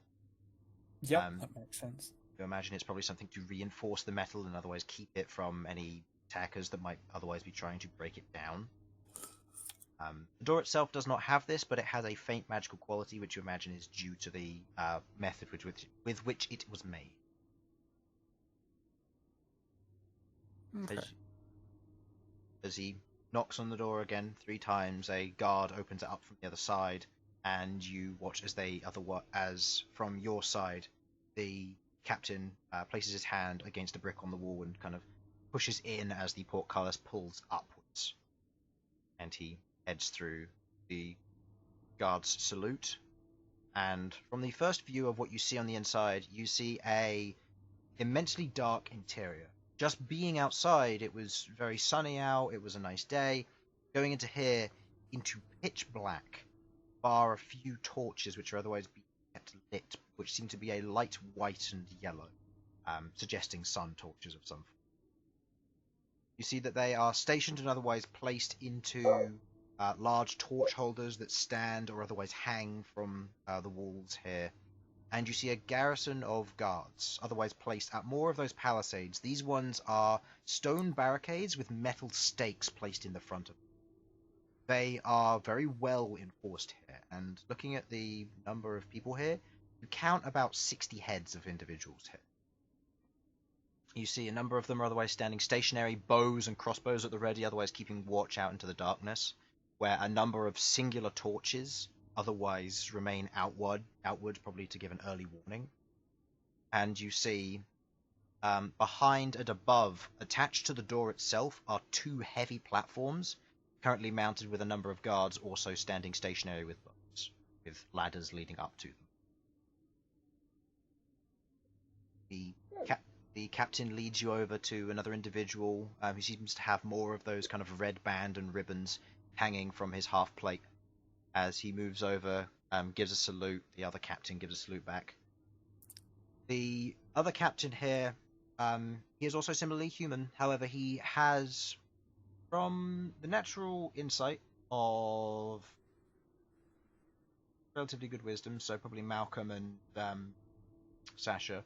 Yep, that makes sense. You imagine it's probably something to reinforce the metal and otherwise keep it from any attackers that might otherwise be trying to break it down. The door itself does not have this, but it has a faint magical quality, which you imagine is due to the method with which it was made. Okay. As he knocks on the door again 3 times, a guard opens it up from the other side, and you watch as from your side, the captain places his hand against a brick on the wall and kind of pushes in as the portcullis pulls upwards, and he heads through. The guards salute, and from the first view of what you see on the inside, you see a immensely dark interior. Just being outside, it was very sunny out, it was a nice day. Going into here, into pitch black, bar a few torches which are otherwise being kept lit, which seem to be a light white and yellow. suggesting sun torches of some form. You see that they are stationed and otherwise placed into large torch holders that stand or otherwise hang from the walls here. And you see a garrison of guards, otherwise placed at more of those palisades. These ones are stone barricades with metal stakes placed in the front of them. They are very well enforced here, and looking at the number of people here, you count about 60 heads of individuals here. You see a number of them are otherwise standing stationary, bows and crossbows at the ready, otherwise keeping watch out into the darkness, where a number of singular torches otherwise remain outward, probably to give an early warning. And you see, behind and above, attached to the door itself, are 2 heavy platforms, currently mounted with a number of guards also standing stationary with bows, with ladders leading up to them. The captain leads you over to another individual who seems to have more of those kind of red band and ribbons hanging from his half plate. As he moves over, gives a salute, the other captain gives a salute back. The other captain here, he is also similarly human, however he has, from the natural insight of relatively good wisdom, so probably Malcom and Sasha,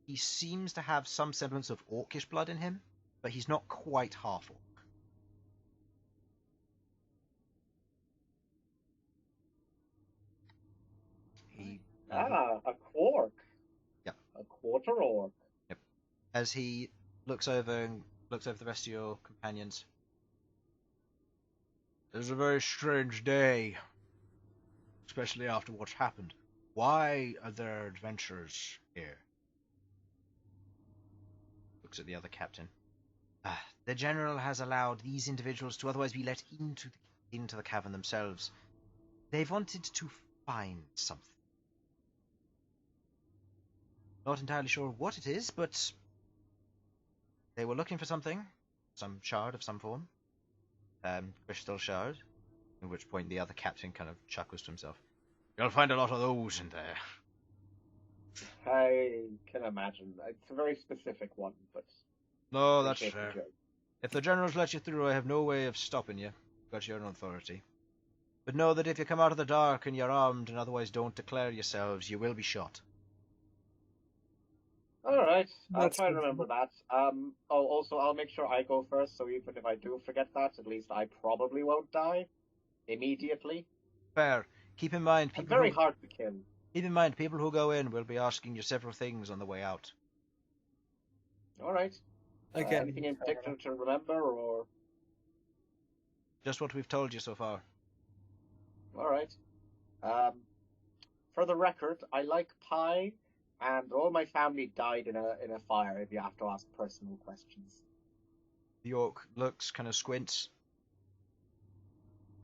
he seems to have some semblance of orcish blood in him, but he's not quite half orc. A quark. Yep. A quarter orc. Yep. As he looks over the rest of your companions. It was a very strange day, especially after what's happened. Why are there adventurers here? Looks at the other captain. The general has allowed these individuals to otherwise be let into the cavern themselves. They wanted to find something. Not entirely sure what it is, but they were looking for something. Some shard of some form. Crystal shard. At which point the other captain kind of chuckles to himself. You'll find a lot of those in there. I can imagine. It's a very specific one, but... No, that's fair. If the generals let you through, I have no way of stopping you. You've got your own authority. But know that if you come out of the dark and you're armed and otherwise don't declare yourselves, you will be shot. Alright, I'll try to remember that. Also, I'll make sure I go first, so even if I do forget that, at least I probably won't die immediately. Fair. Keep in mind, I'm very hard to kill. Keep in mind, people who go in will be asking you several things on the way out. Alright. Again, anything in particular to remember, or...? Just what we've told you so far. Alright. For the record, I like pie, and all my family died in a fire, if you have to ask personal questions. The orc looks, kind of squints.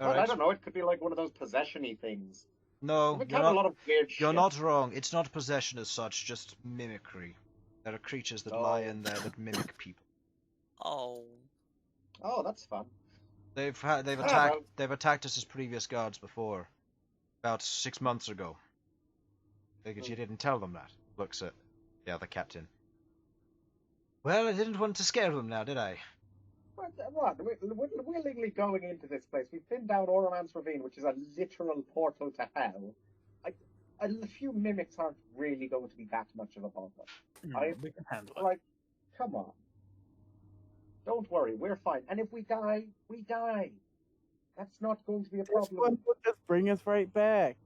Well, I don't know, it could be like one of those possession-y things. No, We've got a lot of weird shit. You're not wrong. It's not possession as such, just mimicry. There are creatures that lie in there that mimic people. Oh. Oh, that's fun. They've attacked us as previous guards before. About 6 months ago. Figured you didn't tell them that. Looks at the other captain. Well, I didn't want to scare them now, did I? What? We're willingly going into this place. We've been down Oroman's Ravine, which is a literal portal to hell. A few mimics aren't really going to be that much of a bother. We can handle it. Like, come on. Don't worry, we're fine. And if we die, we die. That's not going to be a problem. This one will just bring us right back.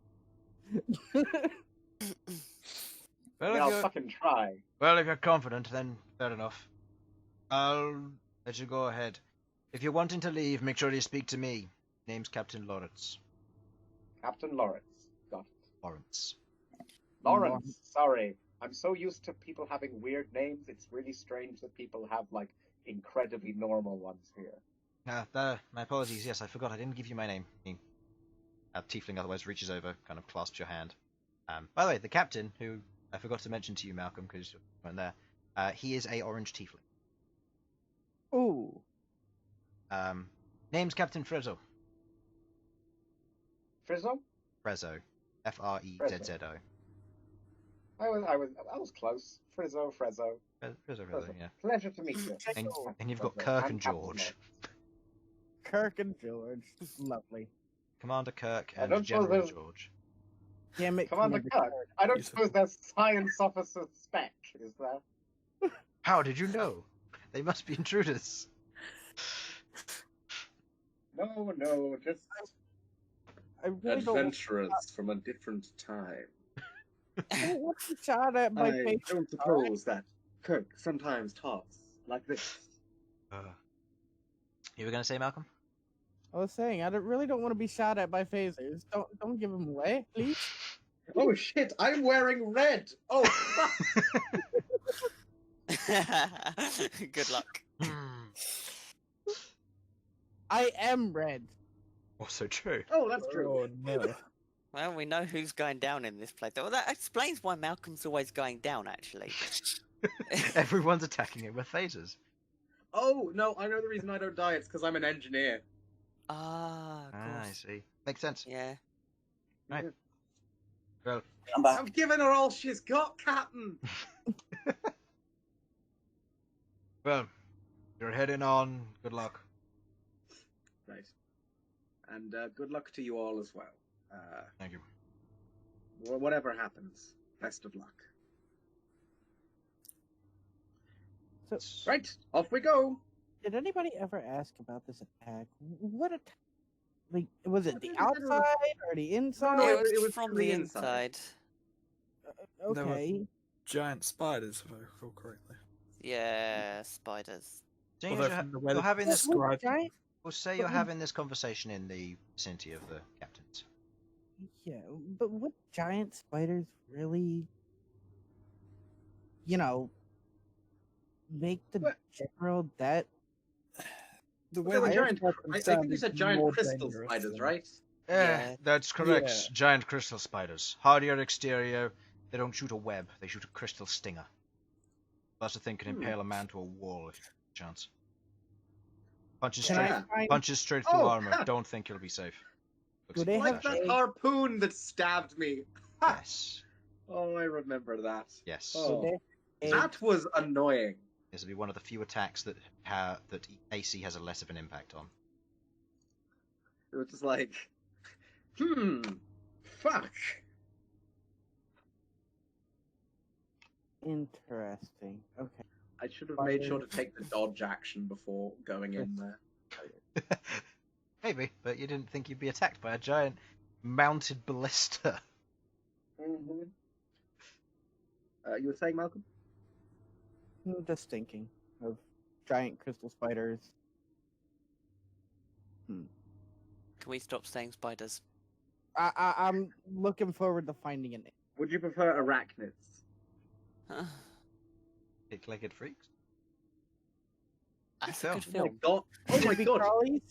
Well, I'll fucking try. Well, if you're confident, then fair enough. I'll let you go ahead. If you're wanting to leave, make sure you speak to me. Name's Captain Lawrence. Captain Lawrence. Got it. Lawrence. Lawrence, sorry. I'm so used to people having weird names, it's really strange that people have, like, incredibly normal ones here. My apologies, yes, I forgot, I didn't give you my name. Tiefling otherwise reaches over, kind of clasps your hand. By the way, the captain, who I forgot to mention to you, Malcom, because you weren't there, he is a orange Tiefling. Ooh. Name's Captain Frezzo. Frizzo? Frezzo. Frezzo. I was close. Frezzo. Yeah. Pleasure to meet you. And you've got Frezzo. Kirk I'm and George. Kirk and George. Lovely. Commander Kirk I and don't suppose General there's- George. Damn it, Commander Kirk. I don't Beautiful. suppose there's science officer spec, is there? How did you know? They must be intruders. No, just I really don't adventurers from a different time. want to be shot at by I face. don't suppose that Kirk sometimes talks like this. You were going to say, Malcolm? I was saying, really don't want to be shot at by phasers. Don't give them away, please. Oh shit! I'm wearing red. Oh fuck! Good luck. I am red. Also true. Oh, that's true. Oh no. Well, we know who's going down in this place. Well, that explains why Malcolm's always going down, actually. Everyone's attacking him with phasers. Oh no! I know the reason I don't die. It's because I'm an engineer. Ah, of I course. see. Makes sense. Yeah. Right. Well, I'm back. I'm giving her all she's got, Captain. well, you're heading on. Good luck. Right. And good luck to you all as well. Thank you. Whatever happens, best of luck. So, Right, off we go. did anybody ever ask about this attack? What attack? Like, was it the I don't know. outside or the inside? No, it it was was from from the the inside. inside. There were- Okay. Giant spiders, if I recall correctly. Yeah, spiders. Seeing as Although you're, from the way you're that having this, What described- giant? we'll say you're but- having this conversation in the vicinity of the captains. Yeah, but would giant spiders really, make the What? general that? The They were that giant. was I think concerned you is said giant more crystal dangerous spiders, than- right? Yeah. That's correct. Yeah. Giant crystal spiders. Hardier exterior. They don't shoot a web. They shoot a crystal stinger. That's the thing can impale a man to a wall if you have a chance. Punches Can straight. Yeah. I find? Punches straight through Oh, armor. ha. Don't think you'll be safe. Looks Do they Like have Sasha. that harpoon that stabbed me. Ha! Yes. Oh, I remember that. Yes. Oh. Would they? That was annoying. This will be one of the few attacks that that AC has a less of an impact on. It was just like, fuck. Interesting. Okay. I should have made sure to take the dodge action before going in there. Maybe, but you didn't think you'd be attacked by a giant mounted ballista. Mm-hmm. You were saying, Malcolm? I'm just thinking of giant crystal spiders. Can we stop saying spiders? I'm looking forward to finding a name. Would you prefer arachnids? Huh? Pig-legged freaks. That's film. a good Oh my film. god! Oh my Creepy god! crawlies?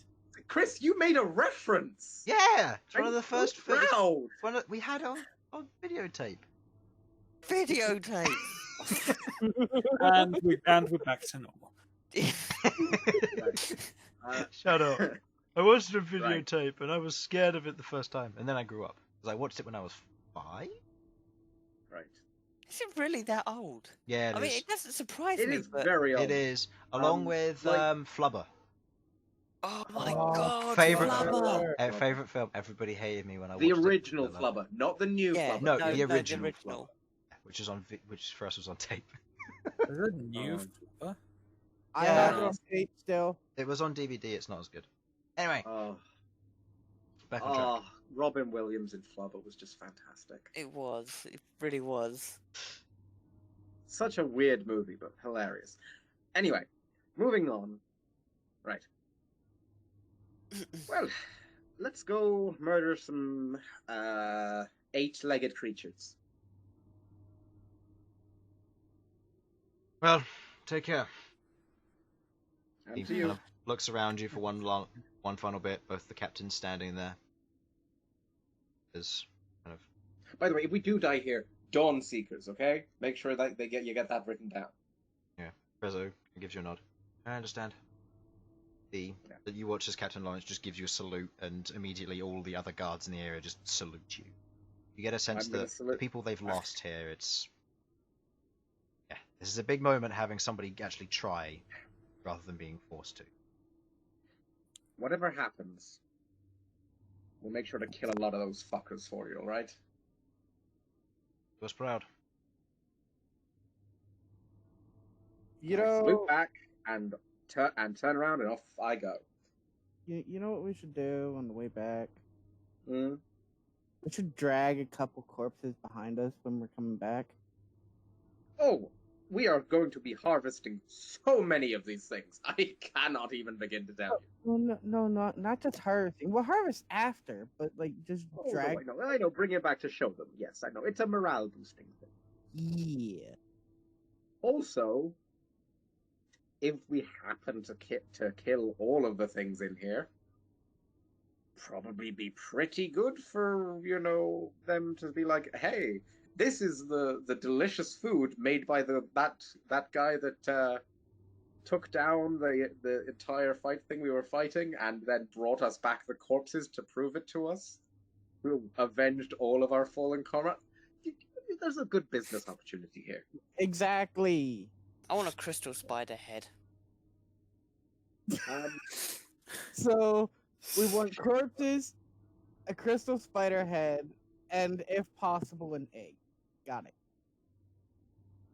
Chris, you made a reference. Yeah, it's one of the I'm first. so proud. It's one of, we had on videotape. Videotape! and we're back to normal. Shut up. I watched it on Right. videotape and I was scared of it the first time, and then I grew up because I watched it when I was 5. Right. Is it really that old? Yeah, I mean, it doesn't surprise It me, is but... very old. It is, along with like- Flubber. Oh my Oh, god, favourite Flubber! Favorite film. Everybody hated me when I The watched it. original Flubber. Flubber, not the new Yeah, Flubber. No, no, the no, original. Which is which for us was on tape. Is it new? Um, I Yeah. have it on tape still. It was on DVD. It's not as good. Anyway, Oh, back on track. Robin Williams in Flubber was just fantastic. It was. It really was. Such a weird movie, but hilarious. Anyway, moving on. Right. Well, let's go murder some 8-legged creatures. Well, take care. And He to you. kind of looks around you for one final bit. Both the captains standing there. Is kind of By the way, if we do die here, Dawn Seekers, okay? Make sure that you get that written down. Prezzo gives you a nod. I understand. That you watch as Captain Lawrence just gives you a salute, and immediately all the other guards in the area just salute you. You get a sense I'm gonna that the salute- people they've lost here, it's This is a big moment having somebody actually try, rather than being forced to. Whatever happens, we'll make sure to kill a lot of those fuckers for you, alright? Was proud. You Loop know, back and turn around and off I go. you know what we should do on the way back? Mm. We should drag a couple corpses behind us when we're coming back. Oh, we are going to be harvesting so many of these things. I cannot even begin to tell you. Well, no, not just harvesting. We'll harvest after, but like just Oh, drag. no, I know. Bring it back to show them. Yes, I know. It's a morale boosting thing. Yeah. Also, if we happen to kill all of the things in here, probably be pretty good for, them to be like, hey, this is the delicious food made by that guy that took down the entire fight thing we were fighting and then brought us back the corpses to prove it to us, who avenged all of our fallen comrades. There's a good business opportunity here. Exactly. I want a crystal spider head. So we want corpses, a crystal spider head, and if possible, an egg. Got it.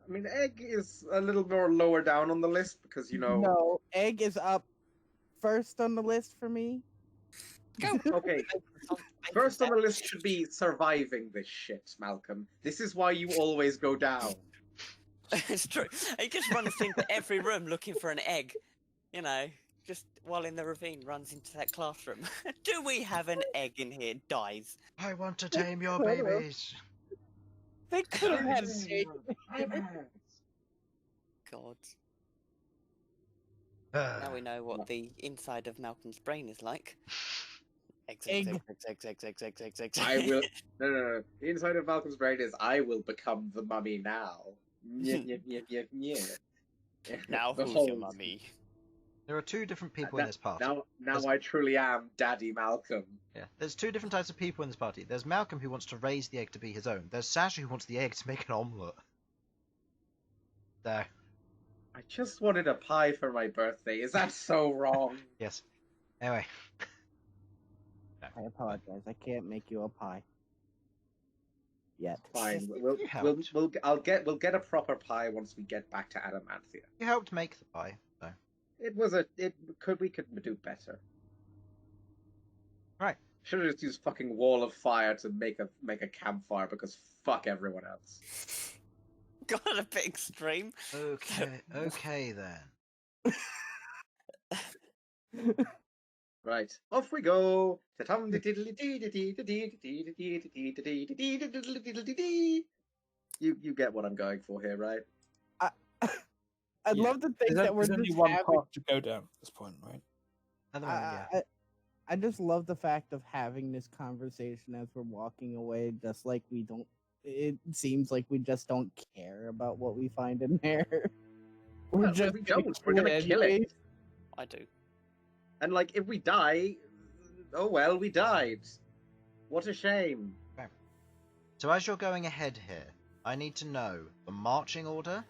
I mean, egg is a little more lower down on the list because, No, egg is up first on the list for me. Go. Okay, first on the list should be surviving this shit, Malcolm. This is why you always go down. It's true. He just runs into every room looking for an egg. Just while in the ravine, runs into that classroom. Do we have an egg in here? Dies. I want to tame your babies. They could have had an egg. God. Now we know what the inside of Malcolm's brain is like. Eggs. I will. No. The inside of Malcolm's brain is I will become the mummy now. Yeah. Now The who's whole- your mummy? There are two different people in this party. Now I truly am Daddy Malcolm. Yeah, there's two different types of people in this party. There's Malcolm who wants to raise the egg to be his own. There's Sasha who wants the egg to make an omelette. There. I just wanted a pie for my birthday. Is that so wrong? Yes. Anyway. I apologize. I can't make you a pie. Yet. Fine. You helped. We'll get a proper pie once we get back to Adamanthia. You helped make the pie, so. We could do better. Right. Should have just used fucking wall of fire to make a campfire because fuck everyone else. Got a bit extreme. Okay then. Right, off we go. You get what I'm going for here, right? I'd love to think that we're There's only just one having. path to go down at this point, right? At the moment, yeah. I just love the fact of having this conversation as we're walking away, just like we don't. It seems like we just don't care about what we find in there. Well, we don't. We're gonna kill it. I do. And like, if we die, oh well, we died. What a shame. So as you're going ahead here, I need to know the marching order.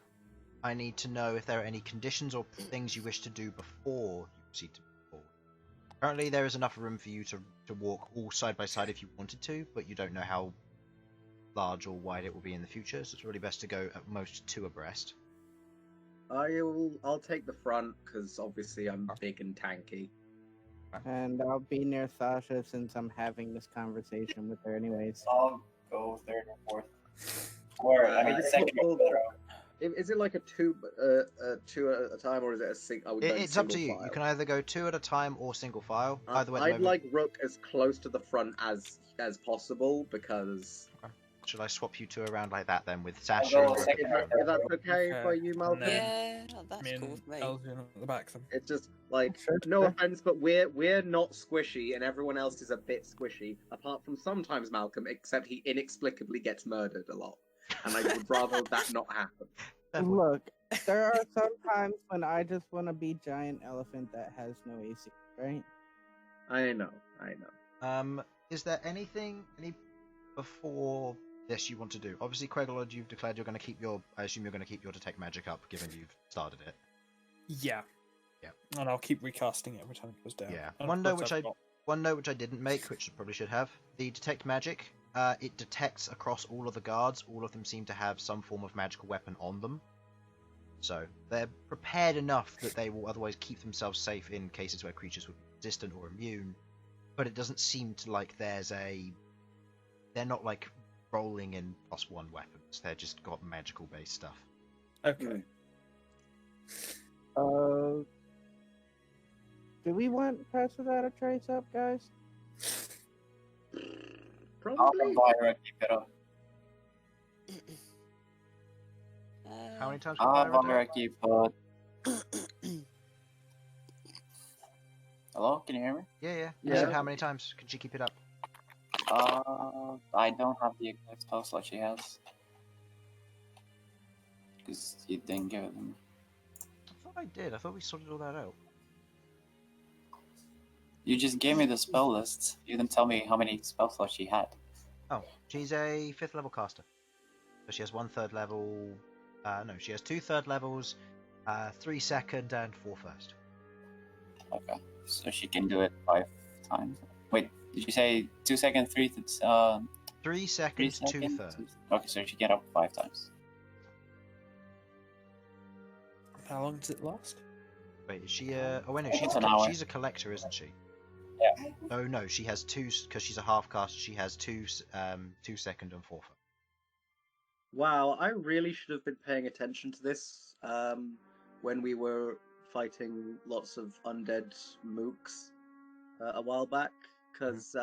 I need to know if there are any conditions or things you wish to do before you proceed to move forward. Currently, there is enough room for you to walk all side by side if you wanted to, but you don't know how large or wide it will be in the future, so it's really best to go at most 2 abreast. I'll take the front because obviously I'm big and tanky. And I'll be near Sasha since I'm having this conversation with her anyways. I'll go third or fourth. Or, second or third. Is it like a two at a time, or is it a single? It's up to you. You can either go 2 at a time or single file. Either way, I'd like Rook as close to the front as possible because. Should I swap you 2 around like that then with Sasha? I'll go and Rook second at the or front? Is that okay for you, Malcolm? Yeah, that's Me cool and with me. Elsyan at the back then. It's just like Sure, no sure. offense, but we're not squishy, and everyone else is a bit squishy. Apart from sometimes Malcolm, except he inexplicably gets murdered a lot, and I would rather that not happen. Look, there are some times when I just want to be giant elephant that has no AC, right? I know. Is there any before this you want to do. Obviously, Queglod, you've declared you're going to keep your. I assume you're going to keep your detect magic up, given you've started it. Yeah. Yeah. And I'll keep recasting it every time it goes down. Yeah. And One of note course which I've got- One note which I didn't make, which I probably should have. The detect magic. It detects across all of the guards. All of them seem to have some form of magical weapon on them. So they're prepared enough that they will otherwise keep themselves safe in cases where creatures would be resistant or immune. But it doesn't seem to like there's a. They're not like rolling in +1 weapons. They're just got magical based stuff. Okay. Do we want Pass Without a Trace up, guys? I'll Probably. Elvira keep it up. How many times? I'll can Byron do Elvira it? keep Hello, can you hear me? Yeah. Yeah. So how many times can she keep it up? I don't have the exact spell slot she has. Because you didn't give it to me. I thought I did. I thought we sorted all that out. You just gave me the spell list. You didn't tell me how many spell slots she had. Oh, she's a 5th level caster. So she has 1 3rd level. No, she has 2 3rd levels, 3 2nd, and 4 1st. Okay, so she can do it 5 times. Wait, did you say 2 seconds, 3 3 3 seconds, 2 seconds? 3rd. Okay, so she can up 5 times. How long does it last? Wait, is she a. Oh, wait, no, It's she's an hour. she's a collector, isn't she? Yeah. Oh, no, she has 2, because she's a half caster, she has 2 2nd and 4th. Wow, I really should have been paying attention to this when we were fighting lots of undead mooks a while back, because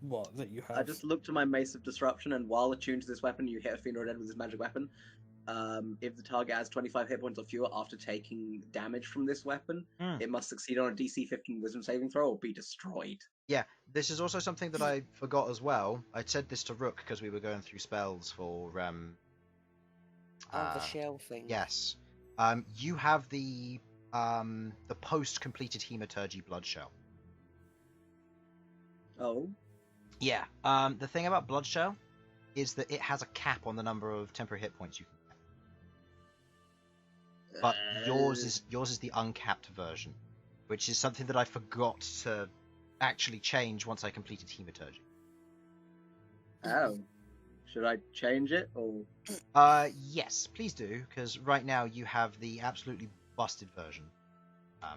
What, that you have? I just looked at my Mace of Disruption, and while attuned to this weapon, you hit a fiend or dead with this magic weapon. If the target has 25 hit points or fewer after taking damage from this weapon, it must succeed on a DC 15 Wisdom saving throw or be destroyed. Yeah, this is also something that I forgot as well. I said this to Rook because we were going through spells for the shell thing. Yes. You have the post completed Hematurgy blood shell. Oh. Yeah. The thing about blood shell is that it has a cap on the number of temporary hit points you can get. But yours is the uncapped version, which is something that I forgot to actually change once I completed Hematurgy. Oh. Should I change it, or...? Yes, please do, because right now you have the absolutely busted version. I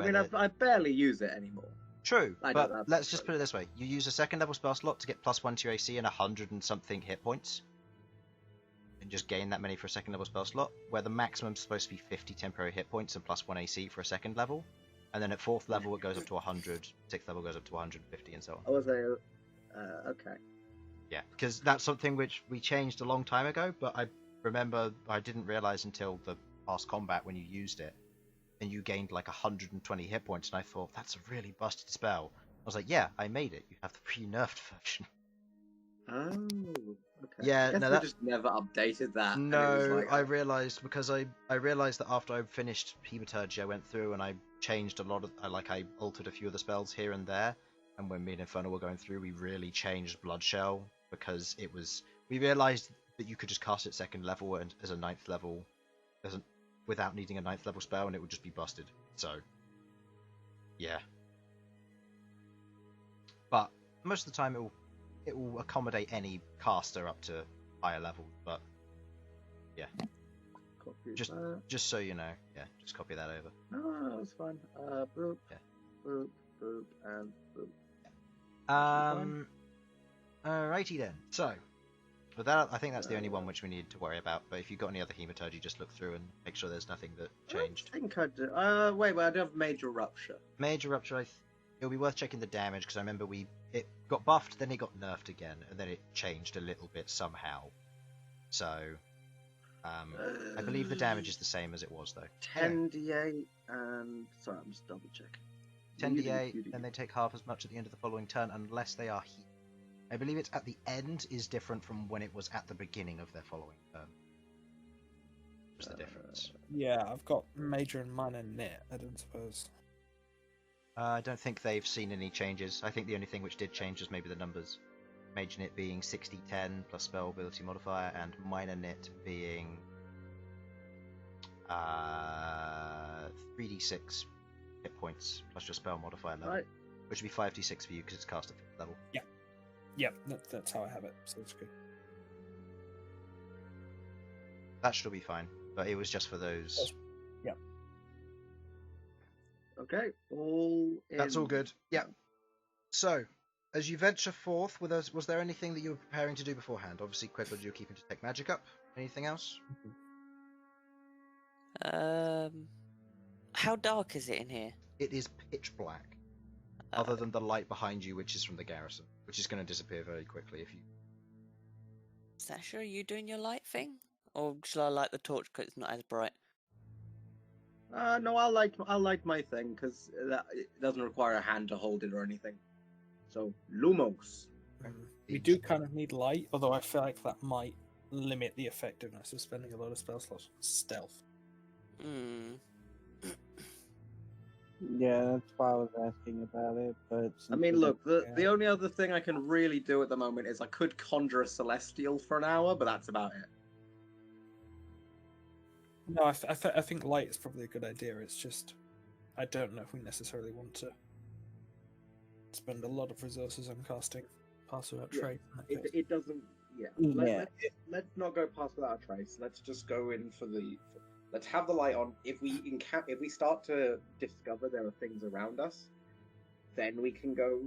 mean, I barely use it anymore. True, I know but that's let's just true. put it this way. You use a 2nd level spell slot to get +1 to your AC and 100 and something hit points. And just gain that many for a 2nd level spell slot, where the maximum is supposed to be 50 temporary hit points and +1 AC for a 2nd level. And then at 4th level it goes up to 100, 6th level goes up to 150 and so on. I was a... okay. Yeah, because that's something which we changed a long time ago, but I remember I didn't realise until the past combat when you used it, and you gained like 120 hit points, and I thought, that's a really busted spell. I was like, yeah, I made it. You have the pre-nerfed version. Oh, okay. Yeah, I guess no, we that- just never updated that. and it was No, like, I realised, because I realised that after I finished Hematurgy, I went through and I changed a lot of, I altered a few of the spells here and there, and when me and Infernal were going through, we really changed Blood Shell, because we realised that you could just cast it 2nd level and as a 9th level, without needing a 9th level spell, and it would just be busted. So, yeah. But most of the time, it will accommodate any caster up to higher level. But yeah, copy just that. just so you know, yeah, just copy that over. No, that's fine. Boop, Yeah. boop, boop, and boop. Alrighty then. So, with that, I think that's the only one which we need to worry about. But if you've got any other Hematurgy, just look through and make sure there's nothing that changed. I think I do. Wait, I do have Major Rupture. Major Rupture, it'll be worth checking the damage, because I remember it got buffed, then it got nerfed again, and then it changed a little bit somehow. So, I believe the damage is the same as it was, though. 10d8 and... Sorry, I'm just double checking. 10d8, then they take half as much at the end of the following turn, unless they are healed. I believe it's at the end is different from when it was at the beginning of their following turn. What's the difference? Yeah, I've got major and minor knit, I don't suppose. I don't think they've seen any changes. I think the only thing which did change was maybe the numbers. Major Nit being 60-10 plus spell ability modifier, and Minor Nit being 3d6 hit points plus your spell modifier level, Right. which would be 5d6 for you because it's cast at 5th level. Yeah, that's how I have it, so it's good. That should be fine, but it was just for those. Yeah. Okay, all That's all in. good. Yeah. So, as you venture forth with us, was there anything that you were preparing to do beforehand? Obviously, Queglod, you're keeping to take magic up. Anything else? How dark is it in here? It is pitch black, Uh, other than the light behind you, which is from the garrison, which is going to disappear very quickly if you. Sasha, are you doing your light thing? Or shall I light the torch because it's not as bright? No, I'll light my thing because it doesn't require a hand to hold it or anything. So Lumos. We do kind of need light, although I feel like that might limit the effectiveness of spending a lot of spell slots on stealth. Hmm. Yeah, that's why I was asking about it. But I mean, look, the Yeah. only other thing I can really do at the moment is I could conjure a celestial for an hour, but that's about it. No, I think light is probably a good idea. It's just, I don't know if we necessarily want to spend a lot of resources on casting Pass Without Yeah, Trace. in that case. It doesn't. Yeah. Yeah. Let's not go past without a trace. Let's just go in for the. Let's have the light on. If we start to discover there are things around us, then we can go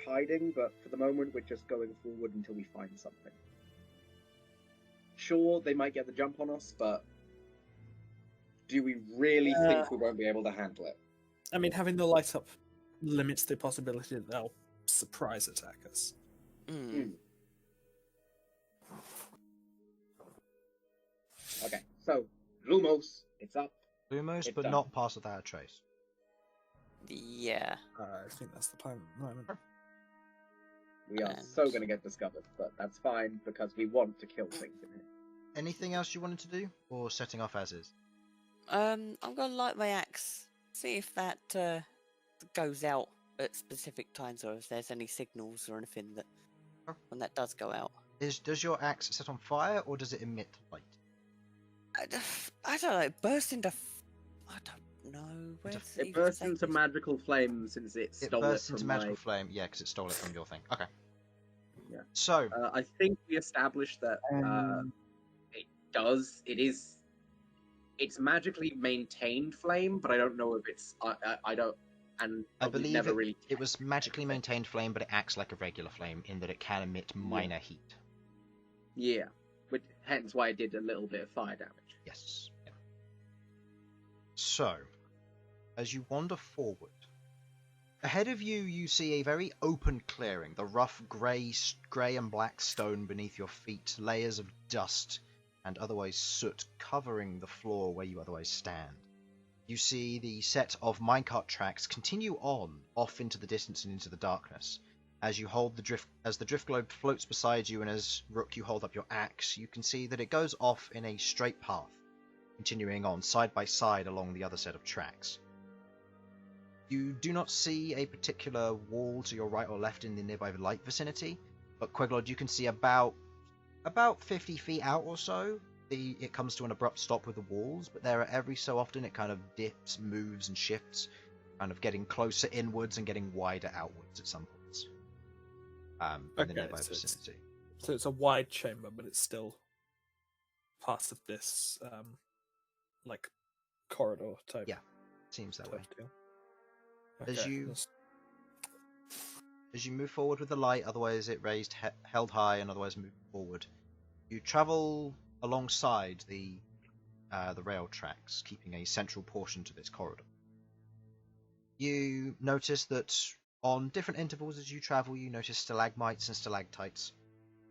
hiding. But for the moment, we're just going forward until we find something. Sure, they might get the jump on us, but do we really think we won't be able to handle it? I mean, having the light up limits the possibility that they'll surprise attack us. Hmm. Okay, so Lumos, it's up. Lumos, It's but done. not Pass Without a Trace. Yeah. I think that's the plan at the moment. We are And- so going to get discovered, but that's fine because we want to kill things in here. Anything else you wanted to do, or setting off as is? I'm gonna light my axe. See if that goes out at specific times, or if there's any signals or anything that when that does go out. Does your axe set on fire, or does it emit light? I don't know. It bursts into. I don't know. Where's It even bursts saying into this? magical flame since it It stole bursts it from into magical my... flame, yeah, because it stole it from your thing. Okay. Yeah. So, I think we established that it's magically maintained flame, but I don't know if it's I don't, and I we've believe never really it was magically maintained flame, but it acts like a regular flame in that it can emit minor heat. Yeah, which hence why it did a little bit of fire damage. Yes. Yeah. So, as you wander forward, ahead of you, you see a very open clearing. The rough grey and black stone beneath your feet, layers of dust and otherwise soot covering the floor where you otherwise stand. You see the set of minecart tracks continue on off into the distance and into the darkness. As you hold the drift globe floats beside you, and as Rook you hold up your axe, you can see that it goes off in a straight path, continuing on side by side along the other set of tracks. You do not see a particular wall to your right or left in the nearby light vicinity, but Queglod, you can see about 50 feet out or so, it comes to an abrupt stop with the walls, but there are every so often it kind of dips, moves, and shifts, kind of getting closer inwards and getting wider outwards at some points. In the nearby vicinity. So it's a wide chamber, but it's still part of this, like, corridor type. Yeah, seems that way. Deal. As Okay, you- let's- As you move forward with the light, otherwise it held high, and otherwise moving forward, you travel alongside the rail tracks, keeping a central portion to this corridor. You notice that on different intervals as you travel, you notice stalagmites and stalactites,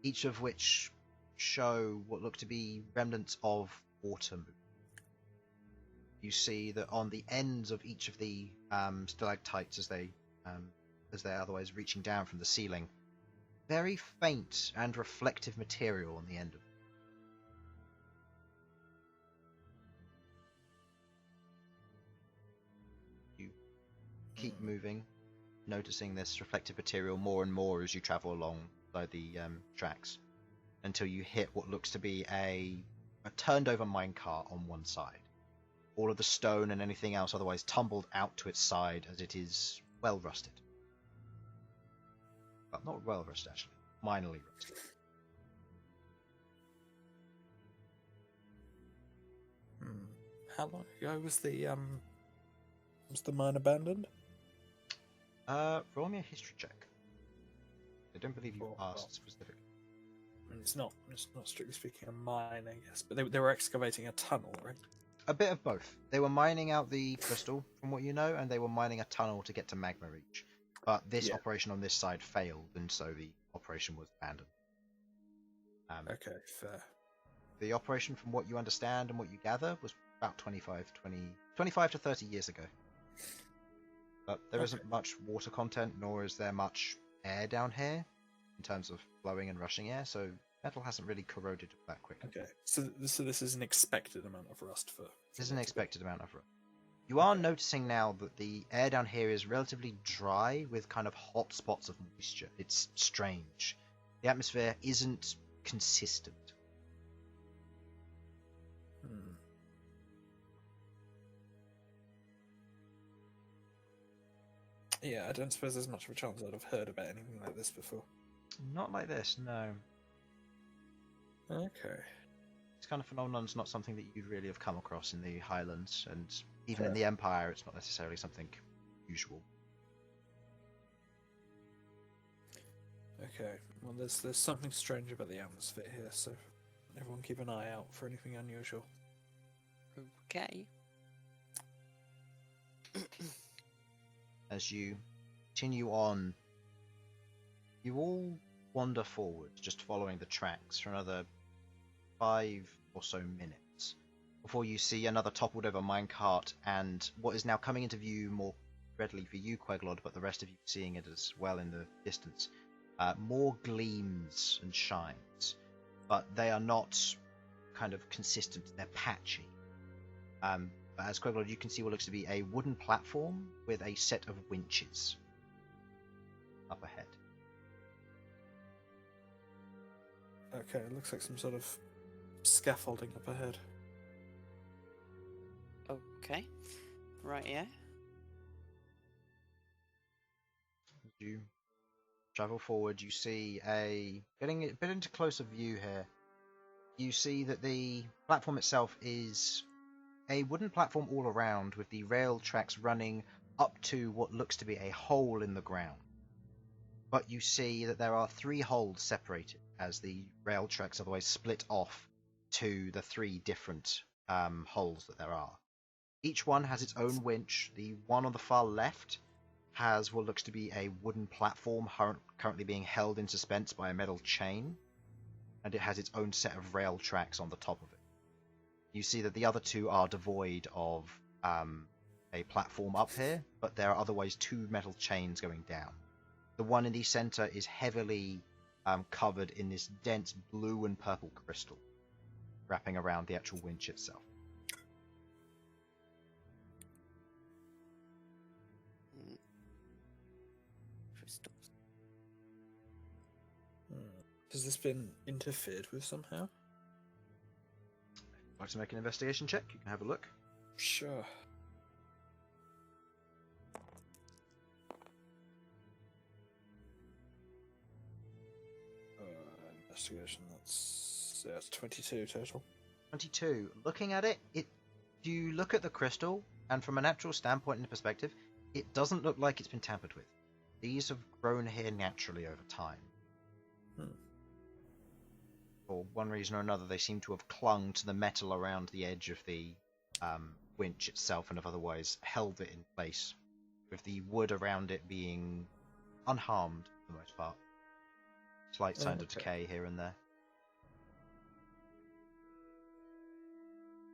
each of which show what look to be remnants of water movement. You see that on the ends of each of the stalactites, as they're otherwise reaching down from the ceiling, very faint and reflective material on the end of it. You keep moving. noticing this reflective material more and more as you travel along by the tracks, until you hit what looks to be a turned over minecart on one side. All of the stone and anything else otherwise tumbled out to its side as it is well rusted. Well, not well rusted actually, minorly rusted. How long ago was the mine abandoned? Roll me a history check. I don't believe you Oh, asked well. specifically. I mean, it's not strictly speaking a mine, I guess, but they were excavating a tunnel, right? A bit of both. They were mining out the crystal, from what you know, and they were mining a tunnel to get to Magma Reach. But this Yeah. operation on this side failed, and so the operation was abandoned. Okay, fair. The operation, from what you understand and what you gather, was about 25 to 30 years ago. But there Okay. isn't much water content, nor is there much air down here, in terms of flowing and rushing air, so metal hasn't really corroded that quickly. Okay, so this is an expected amount of rust for. This is an expected amount of rust. You are noticing now that the air down here is relatively dry with kind of hot spots of moisture. It's strange. The atmosphere isn't consistent. Yeah, I don't suppose there's much of a chance I'd have heard about anything like this before. Not like this, no. Okay. This kind of phenomenon's not something that you'd really have come across in the Highlands, and even in Fair. the Empire, it's not necessarily something usual. Okay. Well, there's something strange about the atmosphere here, so everyone keep an eye out for anything unusual. Okay. As you continue on, you all wander forward, just following the tracks for another 5 or so minutes, before you see another toppled over minecart and what is now coming into view more readily for you, Queglod, but the rest of you seeing it as well in the distance. More gleams and shines, but they are not kind of consistent, they're patchy. But as Queglod, you can see what looks to be a wooden platform with a set of winches up ahead. Okay, it looks like some sort of scaffolding up ahead. Okay. Right, yeah. As you travel forward, you see getting a bit into closer view here, you see that the platform itself is a wooden platform all around, with the rail tracks running up to what looks to be a hole in the ground. But you see that there are 3 holes separated, as the rail tracks otherwise split off to the 3 different holes that there are. Each one has its own winch. The one on the far left has what looks to be a wooden platform currently being held in suspense by a metal chain, and it has its own set of rail tracks on the top of it. You see that the other 2 are devoid of a platform up here, but there are otherwise 2 metal chains going down. The one in the center is heavily covered in this dense blue and purple crystal, wrapping around the actual winch itself. Crystals. Has this been interfered with somehow? Like to make an investigation check? You can have a look. Sure. Investigation, that's 22 total. 22. Looking at it, you look at the crystal, and from a natural standpoint and perspective, it doesn't look like it's been tampered with. These have grown here naturally over time. For one reason or another, they seem to have clung to the metal around the edge of the winch itself and have otherwise held it in place, with the wood around it being unharmed for the most part. Slight signs of decay here and there.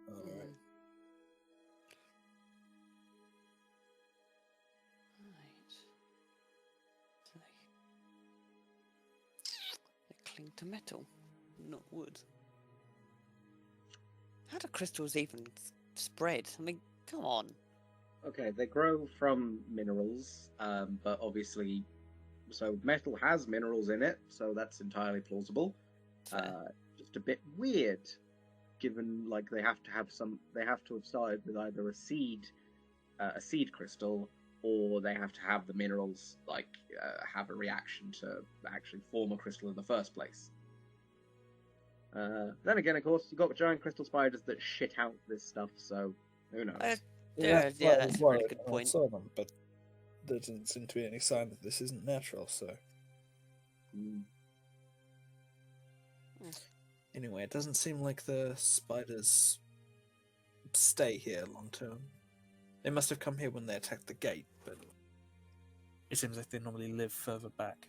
Alright. Right. So they cling to metal, not wood. How do crystals even spread? I mean, come on. Okay, they grow from minerals, but obviously, so metal has minerals in it, so that's entirely plausible. Fair. Just a bit weird, given like they have to have started with either a seed crystal, or they have to have the minerals have a reaction to actually form a crystal in the first place. Then again, of course, you've got giant crystal spiders that shit out this stuff, so who knows? Yeah, that's a really good I point. saw them, but there doesn't seem to be any sign that this isn't natural, so... Mm. Anyway, it doesn't seem like the spiders stay here long term. They must have come here when they attacked the gate, but it seems like they normally live further back.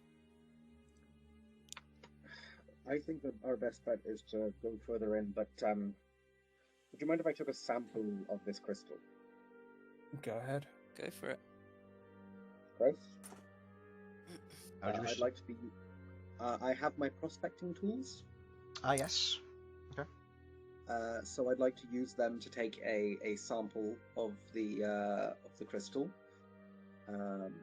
I think that our best bet is to go further in, but would you mind if I took a sample of this crystal? Go ahead. Go for it. Gross. How would you wish? I'd like to be. I have my prospecting tools, Ah, yes. so I'd like to use them to take a sample of the crystal, and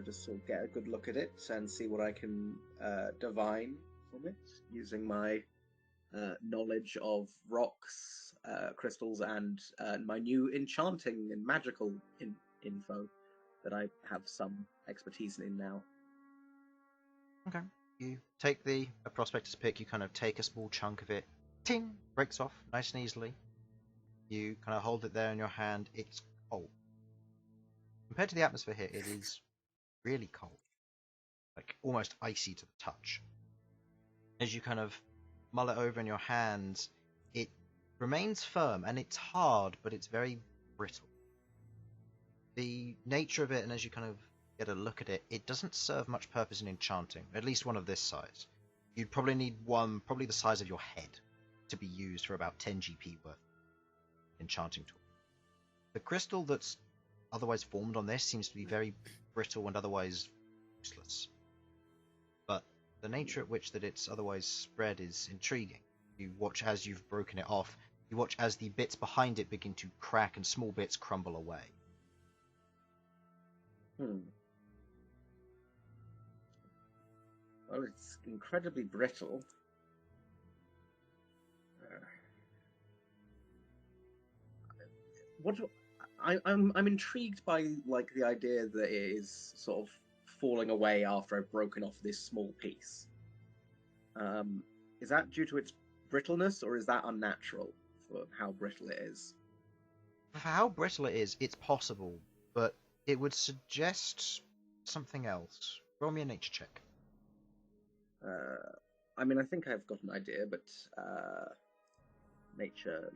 just sort of get a good look at it and see what I can divine from it using my knowledge of rocks, crystals, and my new enchanting and magical info that I have some expertise in now. Okay. You take a prospector's pick, you kind of take a small chunk of it, ting, breaks off nice and easily. You kind of hold it there in your hand. It's cold. Compared to the atmosphere here, it is really cold. Like almost icy to the touch. As you kind of mull it over in your hands, it remains firm and it's hard, but it's very brittle. The nature of it, and as you kind of get a look at it, it doesn't serve much purpose in enchanting, at least one of this size. You'd probably need one, probably the size of your head, to be used for about 10 GP worth of enchanting tool. The crystal that's otherwise formed on this seems to be very brittle and otherwise useless. But the nature at which that it's otherwise spread is intriguing. You watch as you've broken it off, you watch as the bits behind it begin to crack and small bits crumble away. Well, it's incredibly brittle. I'm intrigued by the idea that it is sort of falling away after I've broken off this small piece. Is that due to its brittleness, or is that unnatural for how brittle it is? For how brittle it is, it's possible, but it would suggest something else. Roll me a nature check. I mean, I think I've got an idea, but nature,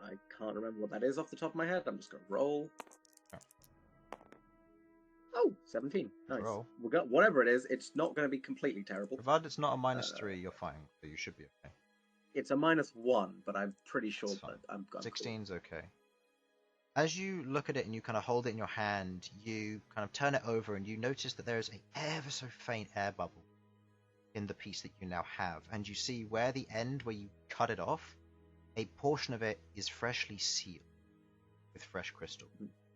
I can't remember what that is off the top of my head. I'm just going to roll. Oh, 17. Nice. Roll. We'll go, whatever it is, it's not going to be completely terrible. Provided it's not a -3, you're fine, so you should be okay. It's a -1, but I'm pretty sure That's that fine. I'm 16's okay. As you look at it and you kind of hold it in your hand, you kind of turn it over and you notice that there is a ever so faint air bubble in the piece that you now have, and you see where the end where you cut it off, a portion of it is freshly sealed with fresh crystal.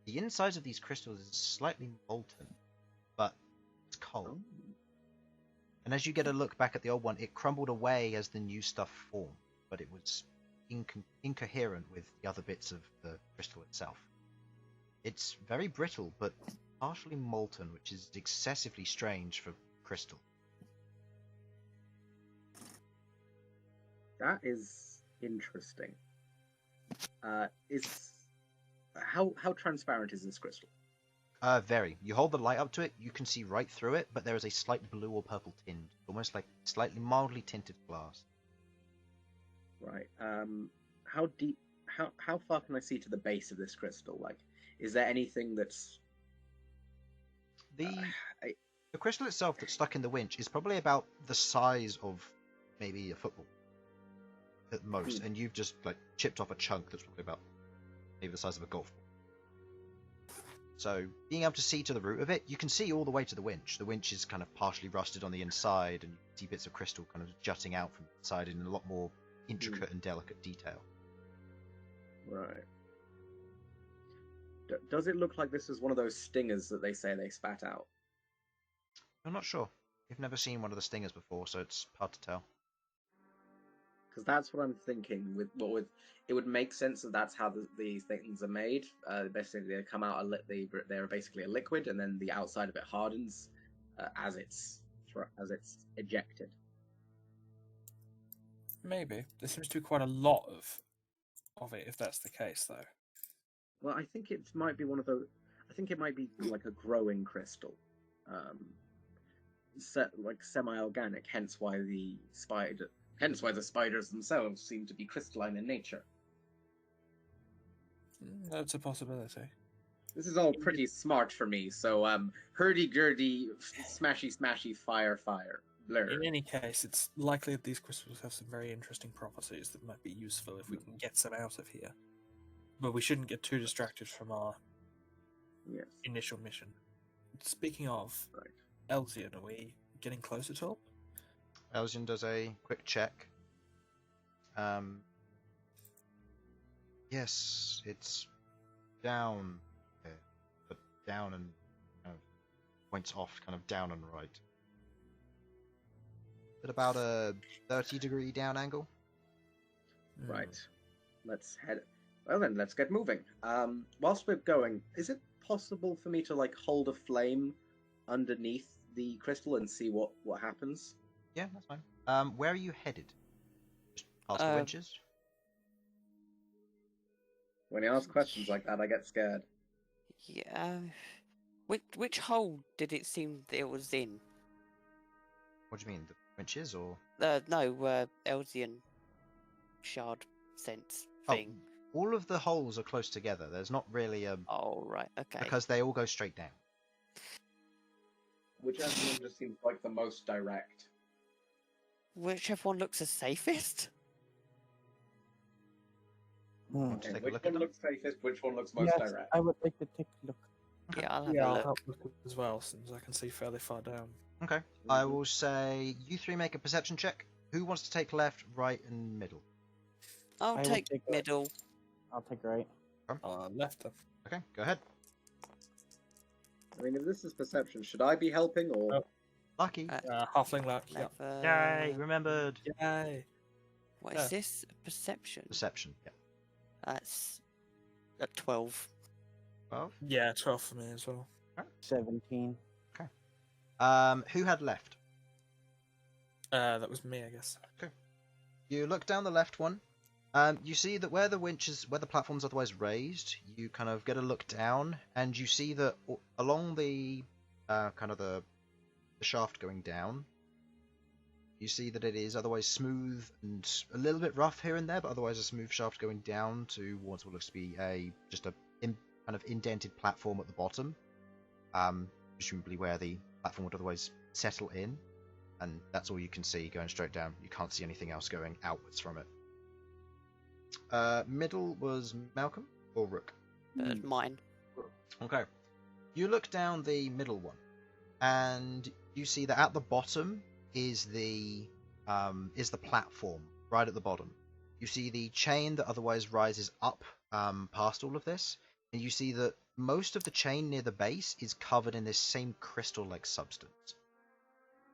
The insides of these crystals is slightly molten, but it's cold. And as you get a look back at the old one, it crumbled away as the new stuff formed, but it was incoherent with the other bits of the crystal itself. It's very brittle, but partially molten, which is excessively strange for crystal. That is interesting. How transparent is this crystal? Very. You hold the light up to it, you can see right through it, but there is a slight blue or purple tinge, almost like slightly mildly tinted glass. Right. How deep? How far can I see to the base of this crystal? Like, is there anything that's The crystal itself that's stuck in the winch is probably about the size of maybe a football at most, and you've just like chipped off a chunk that's probably about maybe the size of a golf ball. So being able to see to the root of it, you can see all the way to the winch. The winch is kind of partially rusted on the inside, and you can see bits of crystal kind of jutting out from the side in a lot more intricate and delicate detail. right? Does it look like this is one of those stingers that they say they spat out? I'm not sure. You've never seen one of the stingers before, so it's hard to tell. Because that's what I'm thinking. With it would make sense that that's how these things are made. Basically, they come out they're basically a liquid, and then the outside of it hardens as it's ejected. Maybe. There seems to be quite a lot of it, if that's the case, though. Well, I think it might be one of those. I think it might be like a growing crystal, like semi-organic. Hence why the spiders themselves seem to be crystalline in nature. That's a possibility. This is all pretty smart for me. So hurdy-gurdy, smashy, fire, blur. In any case, it's likely that these crystals have some very interesting properties that might be useful if we can get some out of here. But we shouldn't get too distracted from our initial mission. Speaking of, Elsyan, are we getting close at all? Elsyan does a quick check. Yes, it's down here, but down and kind of points off, kind of down and right. At about a 30-degree down angle. Right. Let's head. Well then, let's get moving. Whilst we're going, is it possible for me to like hold a flame underneath the crystal and see what happens? Yeah, that's fine. Where are you headed? Just past the winches? When you ask questions like that, I get scared. Yeah. Which hole did it seem that it was in? What do you mean, the winches or? No, Elsyan shard sense thing. Oh, all of the holes are close together. There's not really a. Oh, right, okay. Because they all go straight down. Whichever one just seems like the most direct. Whichever one looks the safest? Want to take a Which look at one them? looks safest? Which one looks most Yes, direct? I would like to take a look. Yeah, I'll have Yeah, a I'll look. help look as well, since I can see fairly far down. Okay. I will say you three make a perception check. Who wants to take left, right, and middle? I'll I will take take a- middle. I'll take right. Left then. Okay, go ahead. I mean, if this is perception, should I be helping or? Oh. Lucky. Halfling luck, yeah. Yay, remembered. Yay! What is this? Perception? Perception, yeah. That's at 12. 12. Yeah, 12 for me as well. 17. Who had left? That was me, I guess. You look down the left one. You see that where the platform's otherwise raised, you kind of get a look down, and you see that along the kind of the shaft going down, you see that it is otherwise smooth and a little bit rough here and there, but otherwise a smooth shaft going down towards what looks to be just a kind of indented platform at the bottom, presumably where the platform would otherwise settle in, and that's all you can see going straight down. You can't see anything else going outwards from it. Middle was Malcom or Rook? Mine. Okay. You look down the middle one, and you see that at the bottom is the platform right at the bottom. You see the chain that otherwise rises up past all of this, and you see that most of the chain near the base is covered in this same crystal-like substance.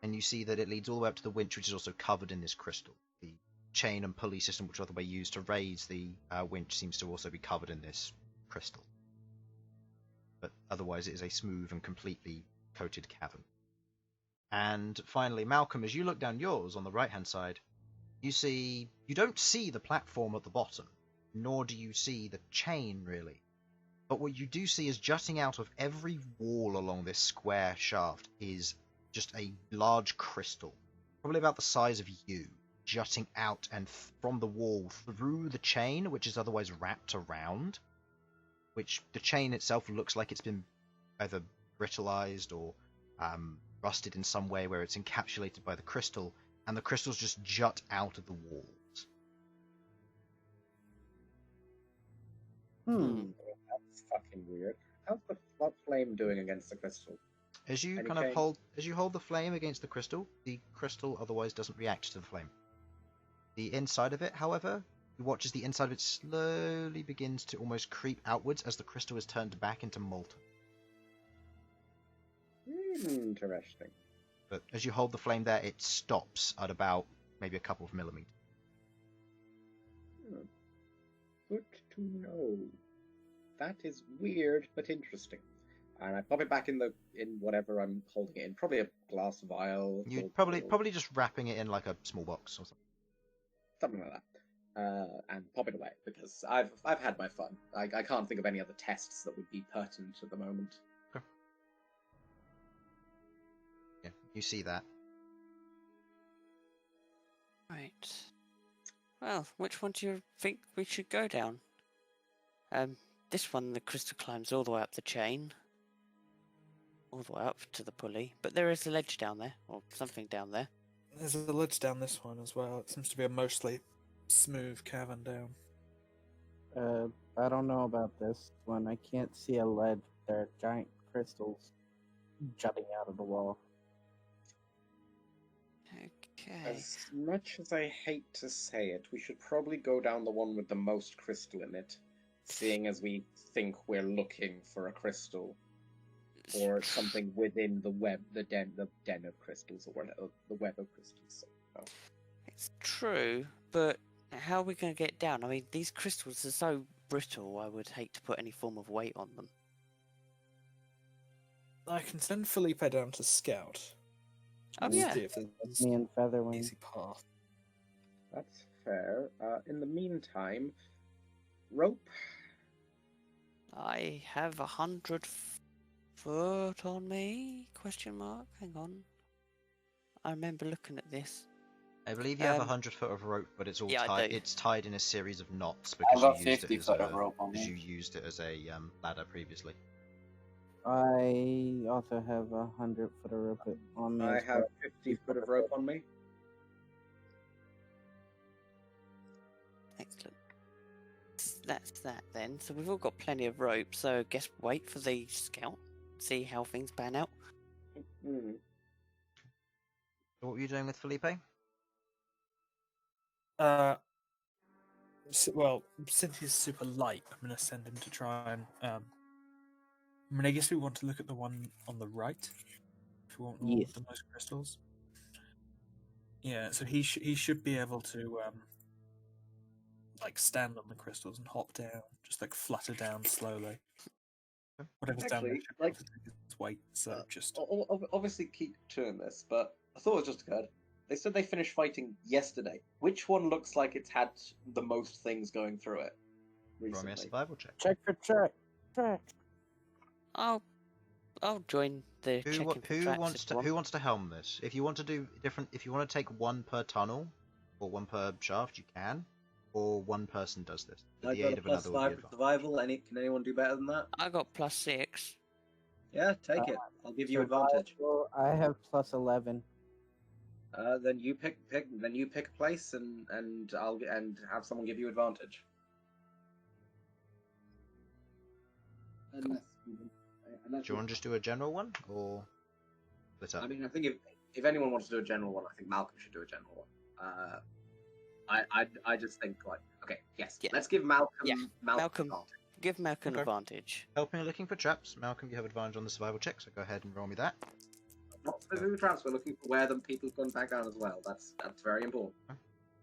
And you see that it leads all the way up to the winch, which is also covered in this crystal. The chain and pulley system, which otherwise used to raise the winch, seems to also be covered in this crystal. But otherwise, it is a smooth and completely coated cavern. And finally, Malcom, as you look down yours on the right-hand side, you don't see the platform at the bottom, nor do you see the chain, really. But what you do see is jutting out of every wall along this square shaft is just a large crystal, probably about the size of you, jutting out and from the wall through the chain, which is otherwise wrapped around, which the chain itself looks like it's been either brittleized or rusted in some way where it's encapsulated by the crystal, and the crystals just jut out of the walls. That's fucking weird. How's the flame doing against the crystal? As you hold the flame against the crystal otherwise doesn't react to the flame. The inside of it, however, You watch as the inside of it slowly begins to almost creep outwards as the crystal is turned back into molten. Interesting. But as you hold the flame there, it stops at about maybe a couple of millimeters. Good to know. That is weird but interesting. And I pop it back in whatever I'm holding it in. Probably a glass vial. You or probably just wrapping it in like a small box or something. something like that. And pop it away because I've had my fun. I can't think of any other tests that would be pertinent at the moment. Okay. Yeah, you see that. Right. Well, which one do you think we should go down? This one, the crystal climbs all the way up the chain. All the way up to the pulley. But there is a ledge down there, or something down there. There's a ledge down this one as well. It seems to be a mostly smooth cavern down. I don't know about this one. I can't see a ledge. There are giant crystals jutting out of the wall. Okay. As much as I hate to say it, we should probably go down the one with the most crystal in it, seeing as we think we're looking for a crystal. Or something within the den of crystals, or the web of crystals. So. It's true, but how are we going to get down? I mean, these crystals are so brittle, I would hate to put any form of weight on them. I can send Felipe down to scout. Oh, and yeah. see if there's Me and an Featherwing. easy path. That's fair. In the meantime, rope. I have 100 foot on me? Question mark. Hang on. I remember looking at this. I believe you have 100 foot of rope, but it's all yeah, I tied. do. It's tied in a series of knots I've got because you used 50 it as foot of rope on because me. you used it as a ladder previously. I also have 100 foot of rope on me. I as have well. 50 foot of rope on me. Excellent. That's that then. So we've all got plenty of rope, so I guess wait for the scout. See how things pan out. Mm. So what were you doing with Felipe? Well, since he's super light, I'm going to send him to try and. I mean, I guess we want to look at the one on the right. If we want the one with the most crystals. Yeah, so he should be able to like stand on the crystals and hop down, just like flutter down slowly. Whatever's down there Actually, should be able to take its weight. So just Obviously keep doing this, but a thought just occurred. They said they finished fighting yesterday. Which one looks like it's had the most things going through it Roll me recently? a survival check. Check for track. I'll join the Who checking for tracks if you want. who wants to helm this? If you want to do different, if you want to take one per tunnel or one per shaft, you can. Or one person does this. With I the got aid a of another plus would 5 be for advantage. survival. Can anyone do better than that? I got +6. Yeah, take it. I'll give you advantage. Well, I have plus 11. Then you pick a place, and have someone give you advantage. Unless Do you want to just do a general one or split up? I mean, I think if anyone wants to do a general one, I think Malcom should do a general one. I just think like, okay, yes, Yeah. let's give Malcom. Yeah, Malcom. Malcom. Give Malcolm Okay. advantage. Helping and looking for traps. Malcolm, you have advantage on the survival check, so go ahead and roll me that. Not specifically traps. We're looking for where the people's gone back down as well. That's very important.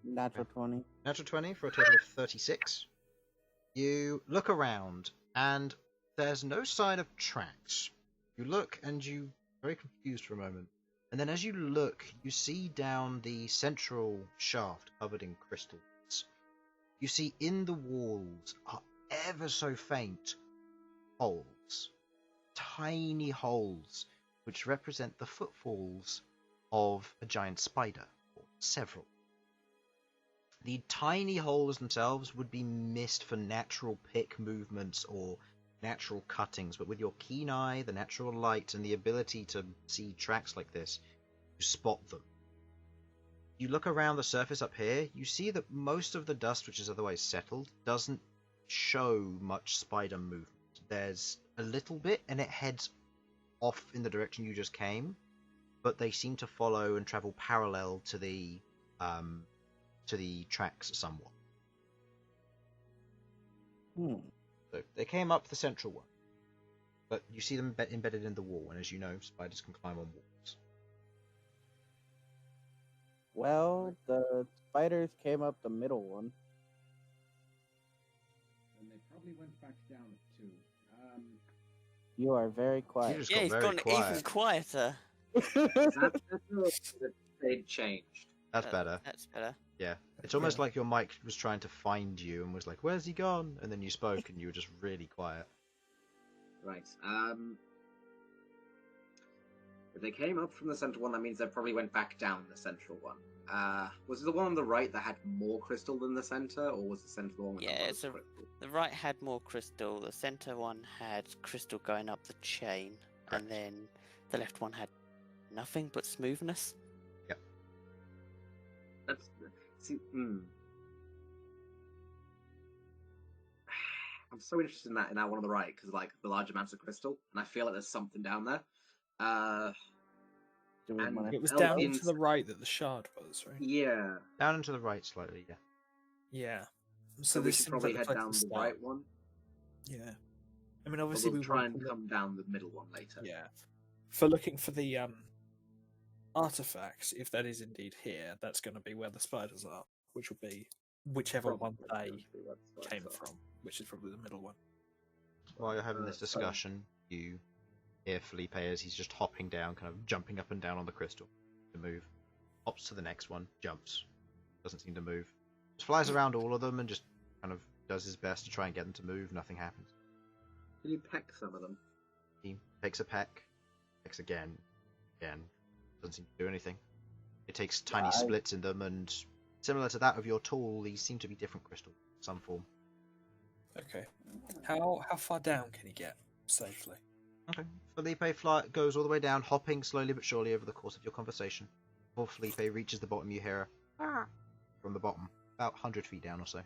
Natural 20. Natural 20 for a total of 36. You look around, and there's no sign of tracks. You look, and you're very confused for a moment. And then as you look, you see down the central shaft covered in crystals. You see in the walls are ever so faint holes. Tiny holes, which represent the footfalls of a giant spider, or several. The tiny holes themselves would be missed for natural pick movements or natural cuttings, but with your keen eye, the natural light, and the ability to see tracks like this, you spot them. You look around the surface up here, you see that most of the dust, which is otherwise settled, doesn't show much spider movement. There's a little bit, and it heads off in the direction you just came, but they seem to follow and travel parallel to the tracks somewhat. So they came up the central one, but you see them embedded in the wall, and as you know, spiders can climb on walls. Well, the spiders came up the middle one. And they probably went back down it too. You are very You quiet. just Yeah, got he's very gone quiet. even quieter. They'd changed. That's better. That's better. Yeah, it's almost like your mic was trying to find you and was like, "Where's he gone?" And then you spoke, and you were just really quiet. Right. If they came up from the central one, that means they probably went back down the central one. Was it the one on the right that had more crystal than the center, or was the center the one with Yeah, the it's most crystal? The right had more crystal. The center one had crystal going up the chain, Correct. and then the left one had nothing but smoothness. That's see. I'm so interested in that one on the right because like the large amounts of crystal, and I feel like there's something down there. Do we And wanna- It was down Elsyan's- to the right that the shard was, right? Yeah. Down and to the right slightly, yeah. Yeah. So we this should seems probably like head place down to the start. right one. Yeah. I mean, Or obviously we'll we try want and to come down the middle one later. Yeah. For looking for the artifacts, if that is indeed here, that's going to be where the spiders are, which will be whichever one Probably they going to be where the spiders came are. from, which is probably the middle one. While you're having this So- discussion, you hear Felipe as he's just hopping down, kind of jumping up and down on the crystal to move. Hops to the next one, jumps, doesn't seem to move. Just flies around all of them and just kind of does his best to try and get them to move. Nothing happens. Can you peck some of them? He takes a peck, pecks again. Doesn't seem to do anything. It takes tiny splits in them, and similar to that of your tool, these seem to be different crystals in some form. Okay. How far down can he get safely? Okay. Felipe goes all the way down, hopping slowly but surely over the course of your conversation. Before Felipe reaches the bottom, you hear a from the bottom, about 100 feet down or so.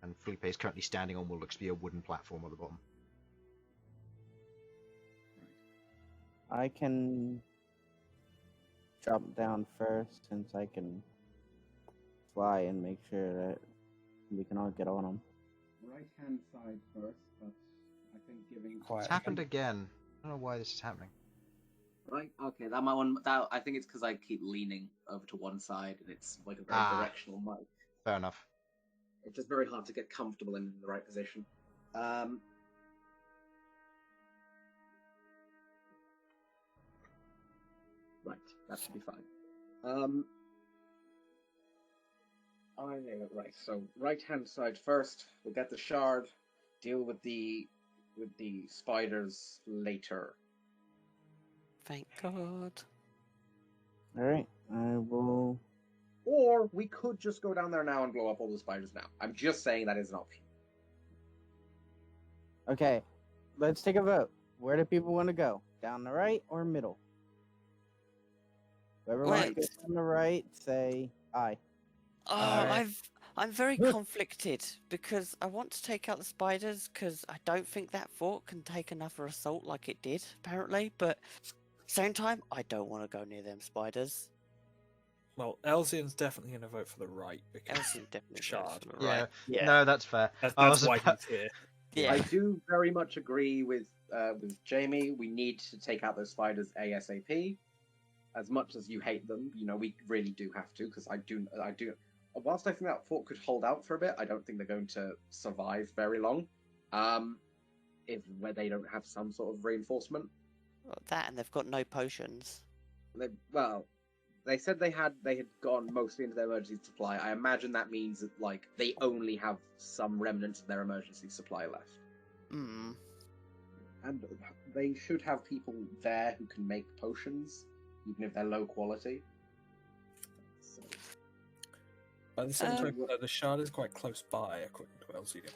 And Felipe is currently standing on what looks to be a wooden platform at the bottom. I can jump down first since I can fly and make sure that we can all get on them. Right hand side first, but I think giving. Quiet. It's happened again. I don't know why this is happening. Right. Okay. That might one. That I think it's because I keep leaning over to one side, and it's like a very directional mic. Fair enough. It's just very hard to get comfortable in the right position. Right, that should be fine. Right, so right hand side first. We'll get the shard. Deal with the spiders later. Thank God. Alright, I will. Or we could just go down there now and blow up all the spiders now. I'm just saying that is an option. Okay, let's take a vote. Where do people want to go? Down the right or middle? Whoever wants to go Wait. down the right, say aye. Oh, Alright. I'm very conflicted because I want to take out the spiders because I don't think that fort can take another assault like it did apparently. But same time, I don't want to go near them spiders. Well, Elsyan's definitely going to vote for the right because Elsie definitely Shard. goes to the right. Yeah. No, that's fair. that's I was why about- he's here. Yeah. I do very much agree with Jamie. We need to take out those spiders ASAP. As much as you hate them, you know, we really do have to, because I do. Whilst I think that fort could hold out for a bit, I don't think they're going to survive very long. Where they don't have some sort of reinforcement. Well, that and they've got no potions. They said they had gone mostly into their emergency supply. I imagine that means that like they only have some remnants of their emergency supply left. Hmm. And they should have people there who can make potions, even if they're low quality. So, By the same Um, token, though, the shard is quite close by, according to Elsyan.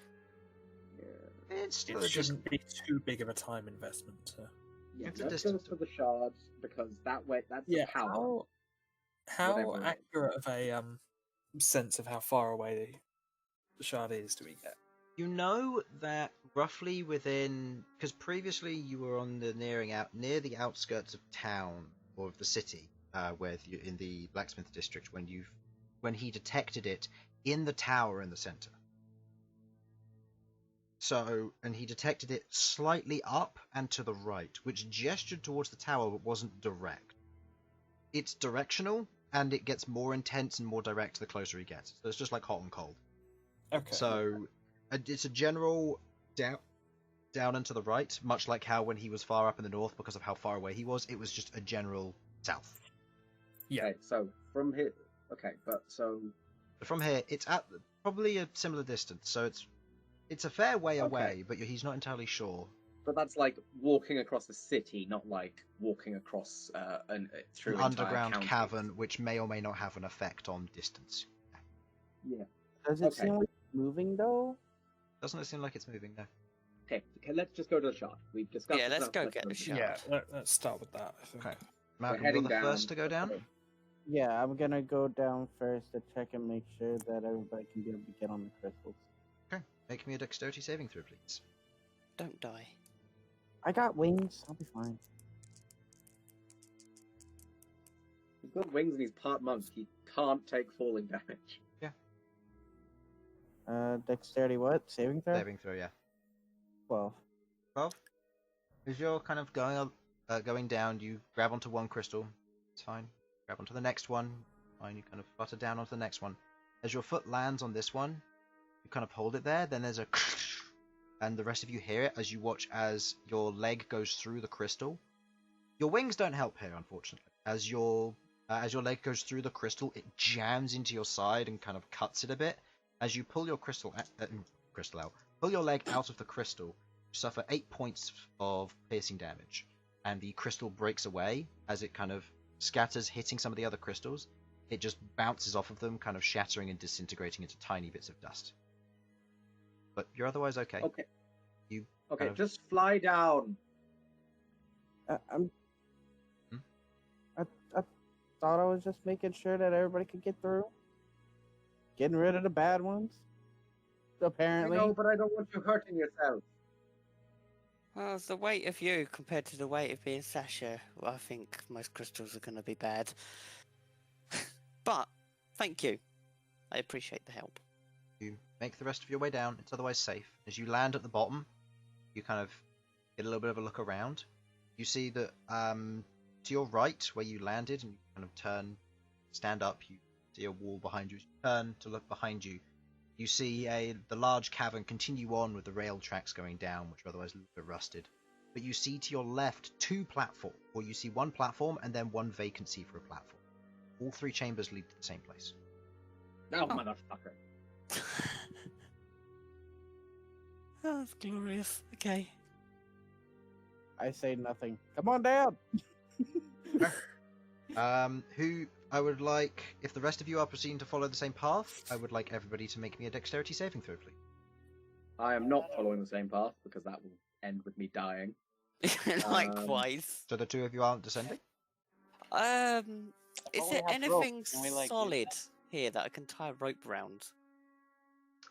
yeah. It's still It just shouldn't be too big of a time investment. Yeah, It's a let's go distance. for the shards, because that way, that's Yeah, the power. how Whatever it is. accurate of a sense of how far away the shard is do we get? You know that roughly within, because previously you were on the near the outskirts of town or of the city, where you in the blacksmith district when he detected it in the tower in the center. And he detected it slightly up and to the right, which gestured towards the tower but wasn't direct. It's directional, and it gets more intense and more direct the closer he gets. So it's just like hot and cold. Okay. So it's a general down and to the right, much like how when he was far up in the north, because of how far away he was, it was just a general south. Yeah. Okay, so from here. Okay, but so. From here, it's at probably a similar distance, so it's a fair way away, but he's not entirely sure. But that's like walking across the city, not like walking across through An underground counties. cavern, which may or may not have an effect on distance. Yeah. Does it seem like it's moving though? Doesn't it seem like it's moving though? Okay, let's just go to the shot. We've discussed. Yeah, this let's enough, go get go the to shot. Yeah, let's start with that. I think. Okay. Malcom, heading you're the down. first to go down? Yeah, I'm gonna go down first to check and make sure that everybody can be able to get on the crystals. Okay. Make me a dexterity saving throw, please. Don't die. I got wings. I'll be fine. He's got wings and he's part monk. He can't take falling damage. Dexterity what? Saving throw? Saving throw, yeah. 12. 12. As you're kind of going down, you grab onto one crystal. It's fine. Grab onto the next one. Fine. You kind of flutter down onto the next one. As your foot lands on this one, you kind of hold it there. Then there's a and the rest of you hear it as you watch as your leg goes through the crystal. Your wings don't help here, unfortunately. As your leg goes through the crystal, it jams into your side and kind of cuts it a bit. As you pull your pull your leg out of the crystal, you suffer 8 points of piercing damage, and the crystal breaks away as it kind of scatters, hitting some of the other crystals. It just bounces off of them, kind of shattering and disintegrating into tiny bits of dust. But you're otherwise okay. Okay. You Okay, kind of- just fly down. I thought I was just making sure that everybody could get through. Getting rid of the bad ones. Apparently. No, but I don't want you hurting yourself. Well, the weight of you compared to the weight of being Sasha, well, I think most crystals are going to be bad. But, thank you. I appreciate the help. You make the rest of your way down. It's otherwise safe. As you land at the bottom, you kind of get a little bit of a look around. You see that to your right, where you landed, and you kind of stand up, you see a wall behind you. As you turn to look behind you, you see the large cavern continue on with the rail tracks going down, which are otherwise a little bit rusted. But you see to your left 2 platforms, or you see 1 platform and then 1 vacancy for a platform. All 3 chambers lead to the same place. No, motherfucker. Oh, that's glorious. Okay. I say nothing. Come on down! Who I would like, if the rest of you are proceeding to follow the same path, I would like everybody to make me a dexterity saving throw, please. I am not following the same path because that will end with me dying. Likewise. So the 2 of you aren't descending? Is Oh, there we have anything rope. Can we, like, solid here that I can tie a rope round?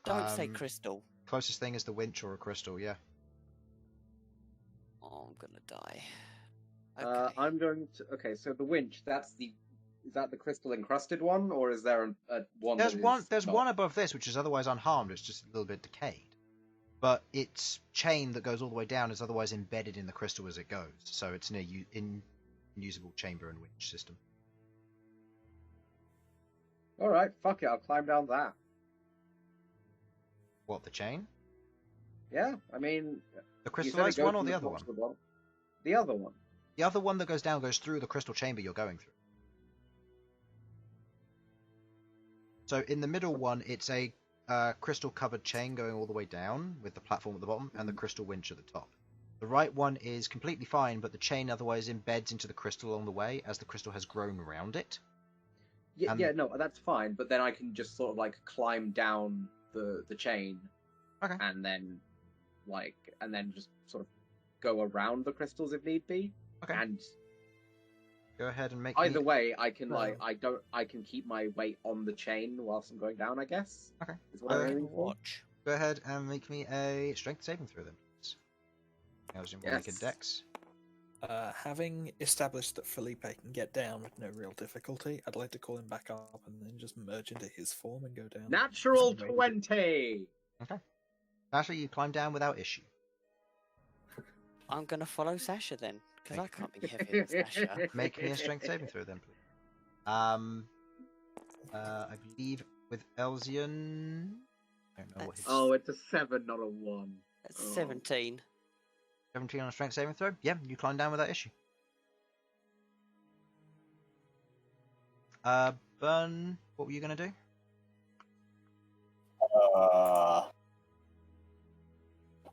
Don't say crystal. Closest thing is the winch or a crystal, yeah. Oh, I'm gonna die. Okay. I'm going to. Okay, so the winch. Is that the crystal encrusted one, or is there a one? There's that one. is There's not? one above this, which is otherwise unharmed. It's just a little bit decayed. But its chain that goes all the way down is otherwise embedded in the crystal as it goes. So it's in unusable chamber and winch system. All right, fuck it. I'll climb down that. What, the chain? Yeah, I mean, The you said it crystallized goes one or from the other top one? to the bottom. The other one. The other one that goes down goes through the crystal chamber you're going through. So in the middle one, it's a crystal-covered chain going all the way down with the platform at the bottom and the crystal winch at the top. The right one is completely fine, but the chain otherwise embeds into the crystal along the way as the crystal has grown around it. Yeah, no, that's fine. But then I can just sort of like climb down the chain, Okay. and then just sort of go around the crystals if need be. Okay. And Go ahead and make either me... way, I can Well- I can keep my weight on the chain whilst I'm going down. I guess. Okay. Is what I'm Okay. aiming for. Watch. Go ahead and make me a strength saving throw then, please. Elsyan will make a Yes. dex. Having established that Felipe can get down with no real difficulty, I'd like to call him back up and then just merge into his form and go down. Natural Some way. 20. Okay. Sasha, you climb down without issue. I'm gonna follow Sasha then, because I Okay. can't be heavier than Sasha. Make me a strength saving throw then, please. I believe with Elsyan. I don't know what his Oh, it's a 7, not a 1. That's Oh. 17. 17 on a strength saving throw. Yeah, you climb down without issue. Bern, what were you gonna do?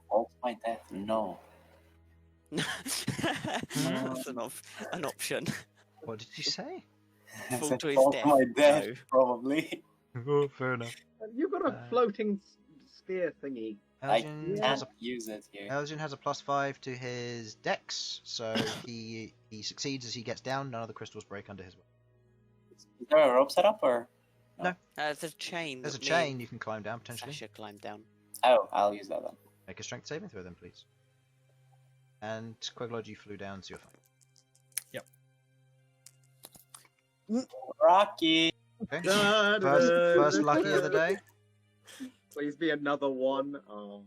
Hold my death. No. That's an option. What did you say? Fall to his Hold death. my death, No. probably. Oh, fair enough. You've got a floating spear thingy. I Elgin can't use it here. has a +5 to his dex, so he succeeds as he gets down. None of the crystals break under his weight. Is there a rope set up or? There's a chain. There's a that me chain and you can climb down potentially. Sasha climbed down. Oh, I'll use that then. Make a strength saving throw then, please. And Queglod, you flew down, so you're fine. Rocky. Okay. Da, da, First da, lucky da, of the day. Please be another 1. Oh.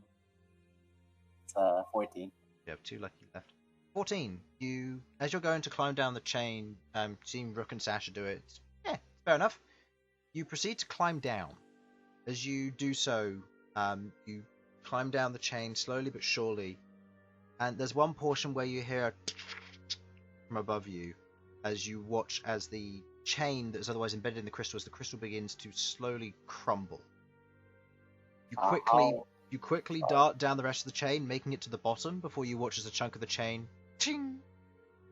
It's 14. You have 2 lucky left. 14. You, as you're going to climb down the chain, seeing Rook and Sasha do it. Yeah, fair enough. You proceed to climb down. As you do so, you climb down the chain slowly but surely, and there's one portion where you hear a from above you, as you watch as the chain that is otherwise embedded in the crystal begins to slowly crumble. You quickly dart down the rest of the chain, making it to the bottom before you watch as a chunk of the chain ching,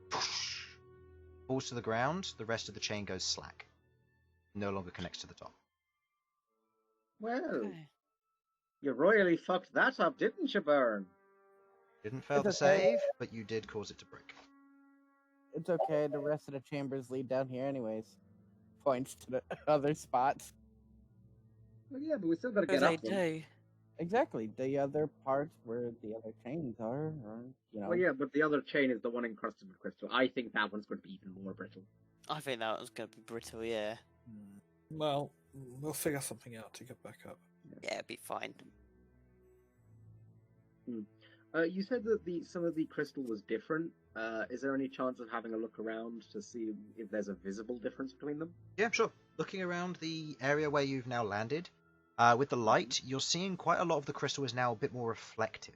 poosh, falls to the ground. The rest of the chain goes slack. No longer connects to the top. Well, Okay. you royally fucked that up, didn't you, Bern? Didn't fail the It's okay. save, but you did cause it to break. It's okay. The rest of the chambers lead down here, anyways. Points to the other spots. Well, yeah, but we still gotta What get do up they them. do? Exactly. The other parts where the other chains are, or, you know. Well, yeah, but the other chain is the one encrusted with crystal. I think that one's going to be even more brittle. I think that one's gonna be brittle, yeah. Well, we'll figure something out to get back up. Yeah, it'd be fine. You said that some of the crystal was different. Is there any chance of having a look around to see if there's a visible difference between them? Yeah, sure. Looking around the area where you've now landed, with the light, you're seeing quite a lot of the crystal is now a bit more reflective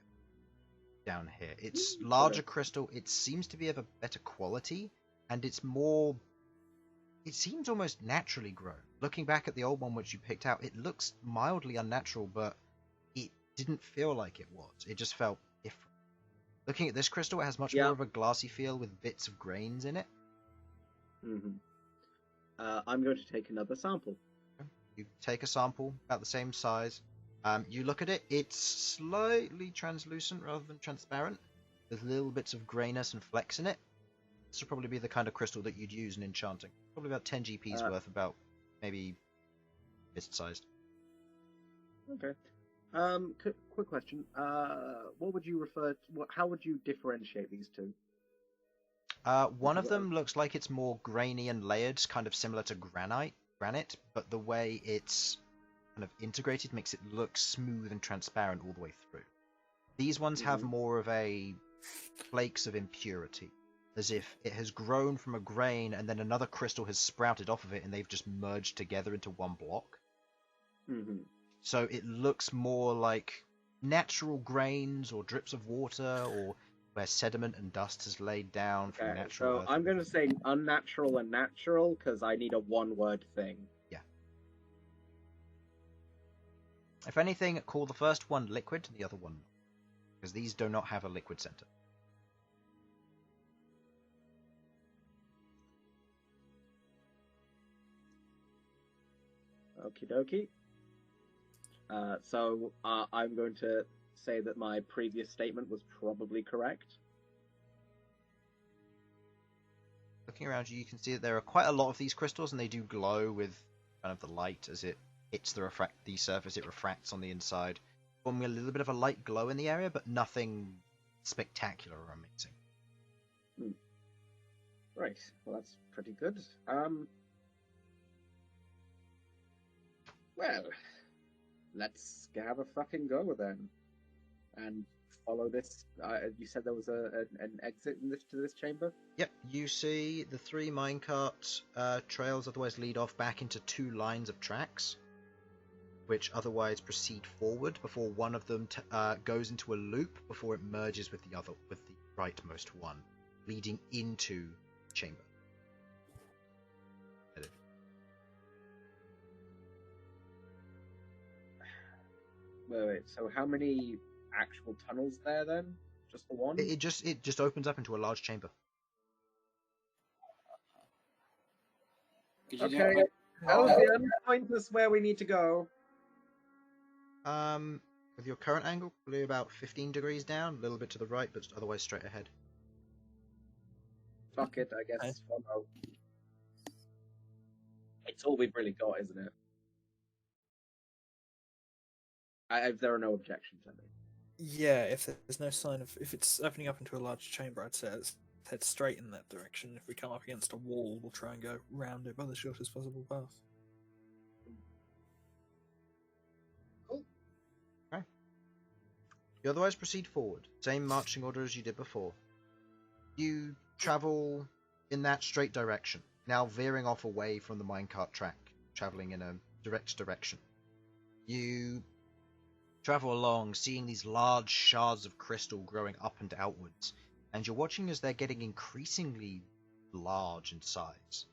down here. It's larger crystal, it seems to be of a better quality, and it's more... It seems almost naturally grown. Looking back at the old one which you picked out, it looks mildly unnatural, but it didn't feel like it was. It just felt different. Looking at this crystal, it has much more of a glassy feel with bits of grains in it. I'm going to take another sample. You take a sample about the same size. You look at it, it's slightly translucent rather than transparent. There's little bits of grayness and flecks in it. This would probably be the kind of crystal that you'd use in enchanting. Probably about 10 GP's worth, about maybe fist-sized. Okay. Quick question. What would you how would you differentiate these two? One of them looks like it's more grainy and layered, kind of similar to granite, but the way it's kind of integrated makes it look smooth and transparent all the way through. These ones have more of a flakes of impurity, as if it has grown from a grain and then another crystal has sprouted off of it and they've just merged together into one block. So it looks more like natural grains or drips of water, or where sediment and dust has laid down from natural earth. I'm going to say unnatural and natural because I need a one-word thing. Yeah. If anything, call the first one liquid and the other one, because these do not have a liquid center. Okie dokie. So I'm going to say that my previous statement was probably correct. Looking around you, you can see that there are quite a lot of these crystals, and they do glow with kind of the light as it hits the surface. It refracts on the inside, forming a little bit of a light glow in the area, but nothing spectacular or amazing. Right. Well, that's pretty good. Well, let's have a fucking go then. and follow this. You said there was an exit to this chamber? Yep, you see the 3 minecart trails otherwise lead off back into 2 lines of tracks, which otherwise proceed forward before one of them goes into a loop before it merges with the rightmost one, leading into the chamber. Wait, so how many actual tunnels there then? Just the one? It just opens up into a large chamber. Could you do Okay, it Elsyan, point us where we need to go. With your current angle, probably about 15 degrees down, a little bit to the right, but otherwise straight ahead. Fuck it, I guess. Follow. It's all we've really got, isn't it? If there are no objections, I mean. Yeah, if there's no sign of... If it's opening up into a large chamber, I'd say let's head straight in that direction. If we come up against a wall, we'll try and go round it by the shortest possible path. You otherwise proceed forward, same marching order as you did before. You travel in that straight direction, now veering off away from the minecart track, travelling in a direct direction. You travel along, seeing these large shards of crystal growing up and outwards, and you're watching as they're getting increasingly large in size.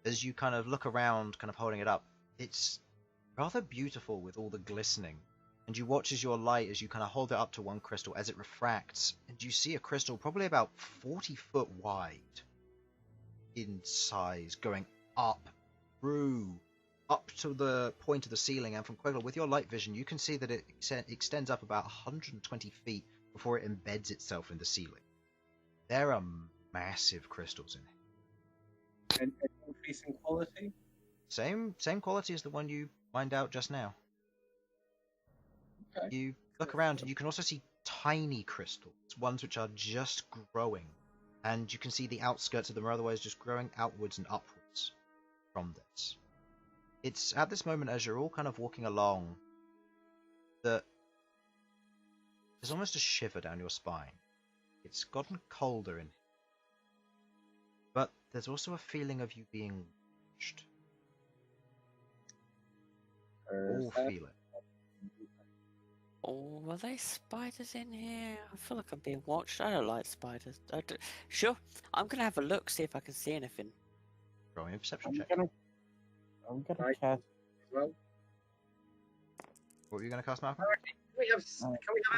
As you kind of look around, kind of holding it up, it's rather beautiful with all the glistening. And you watch as your light, as you kind of hold it up to one crystal, as it refracts, and you see a crystal probably about 40 foot wide in size, going up to the point of the ceiling. And from Queglod, with your light vision, you can see that it extends up about 120 feet before it embeds itself in the ceiling. There are massive crystals in it. And increasing quality? Same quality as the one you mined out just now. Okay. You look around and you can also see tiny crystals, ones which are just growing, and you can see the outskirts of them are otherwise just growing outwards and upwards from this. It's at this moment, as you're all kind of walking along, that there's almost a shiver down your spine. It's gotten colder in here, but there's also a feeling of you being watched. All feel it. Oh, are there spiders in here? I feel like I'm being watched. I don't like spiders. Sure, I'm gonna have a look, see if I can see anything. Roll me a perception I'm check. gonna Right. cast. Well, What were you going to cast, Malcolm? can we have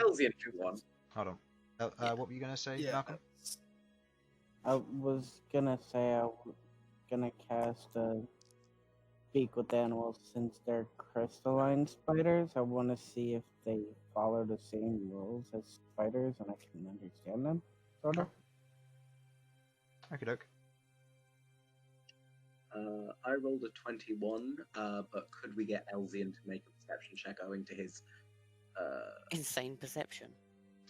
Elsyan do one? Hold on. What were you going to say, Yeah. Malcolm? I was gonna say I was gonna cast a speak with animals since they're crystalline spiders. I want to see if they follow the same rules as spiders and I can understand them, sort of. Okie doke. I rolled a 21, but could we get Elsyan to make a perception check owing to his Insane perception.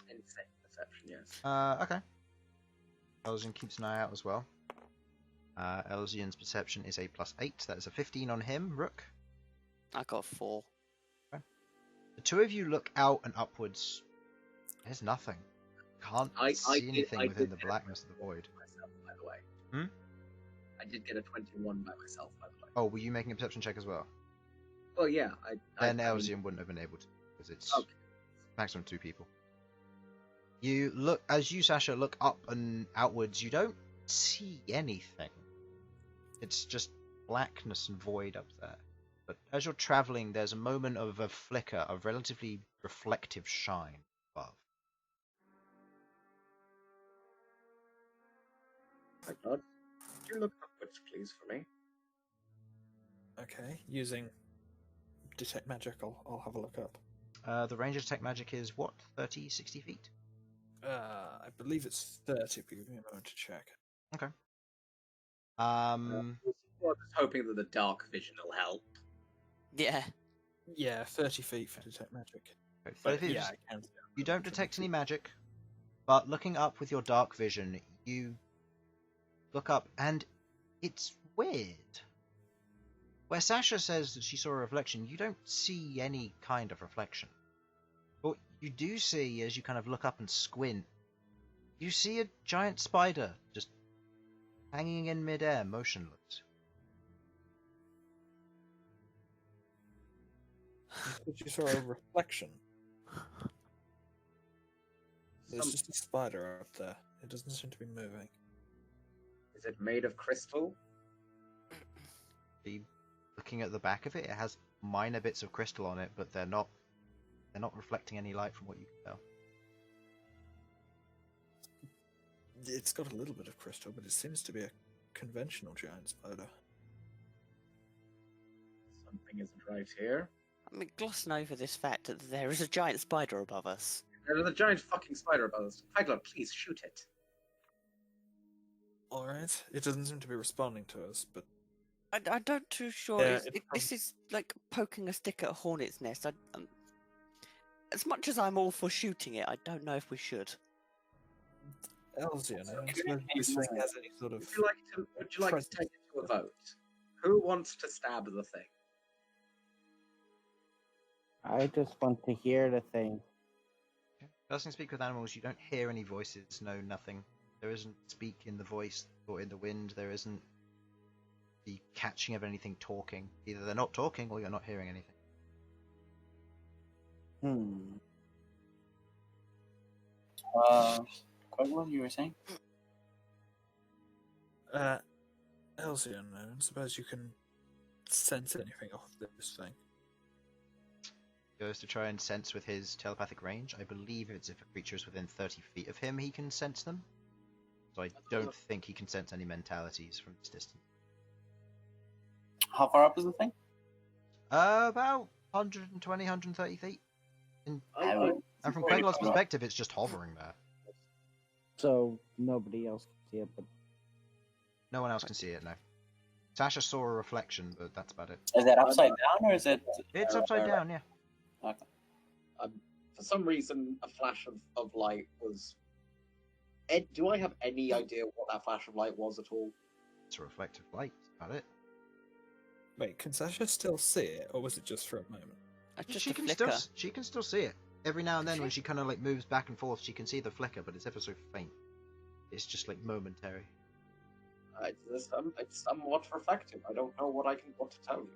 insane perception? Yes. Okay. Elsyan keeps an eye out as well. Elsyan's perception is a +8. That is a 15 on him, Rook. I got 4. The two of you look out and upwards. There's nothing. Can't see anything within the blackness of the void. Myself, by the way. Hmm? I did get a 21 by myself, by the way. Oh, were you making a perception check as well? Well, yeah. Then Elsyan wouldn't have been able to, because it's Okay. maximum 2 people. You look, as you, Sasha, look up and outwards, you don't see anything. It's just blackness and void up there. But as you're travelling, there's a moment of a flicker of relatively reflective shine above. My God. Could you look upwards, please, for me? Okay, using detect magic, I'll have a look up. The range of detect magic is what? 30, 60 feet? I believe it's 30, but give me a moment to check. Okay. I was hoping that the dark vision will help. Yeah. Yeah, 30 feet for detect magic. But But if it's, yeah, I can see it. you don't detect any magic, but looking up with your dark vision, you look up and it's weird. Where Sasha says that she saw a reflection, you don't see any kind of reflection. But you do see, as you kind of look up and squint, you see a giant spider just hanging in midair, motionless. You saw a reflection. There's just a spider up there. It doesn't seem to be moving. Is it made of crystal? Looking at the back of it, it has minor bits of crystal on it, but they're not reflecting any light from what you can tell. It's got a little bit of crystal, but it seems to be a conventional giant spider. Something isn't right here. I mean, glossing over this fact that there is a giant spider above us. There's a giant fucking spider above us. Queglod, please shoot it. Alright. It doesn't seem to be responding to us, but I'm not too sure. Yeah, This is like poking a stick at a hornet's nest. As much as I'm all for shooting it, I don't know if we should. Elsyan, I don't suppose this thing has any sort of... Would you like to take it to a vote? Who wants to stab the thing? I just want to hear the thing. Doesn't speak with animals. You don't hear any voices. No, nothing. There isn't speak in the voice or in the wind. There isn't the catching of anything talking. Either they're not talking or you're not hearing anything. Queglod, you were saying? Elsyan, I don't suppose you can sense anything off this thing. Goes to try and sense with his telepathic range. I believe it's if a creature is within 30 feet of him, he can sense them. So I don't think he can sense any mentalities from this distance. How far up is the thing? About 120, 130 feet. And from Queglod's perspective, it's just hovering there. So nobody else can see it, but No one else can see it, no. Sasha saw a reflection, but that's about it. Is that upside down or is it? It's upside down, yeah. Okay. For some reason, a flash of light was... Ed, do I have any idea what that flash of light was at all? It's a reflective light, that's about it. Wait, can Sasha still see it, or was it just for a moment? Just She a can flicker. still see it. Every now and then when she kind of like moves back and forth, she can see the flicker, but it's ever so faint. It's just like momentary. It's somewhat reflective. I don't know what to tell you.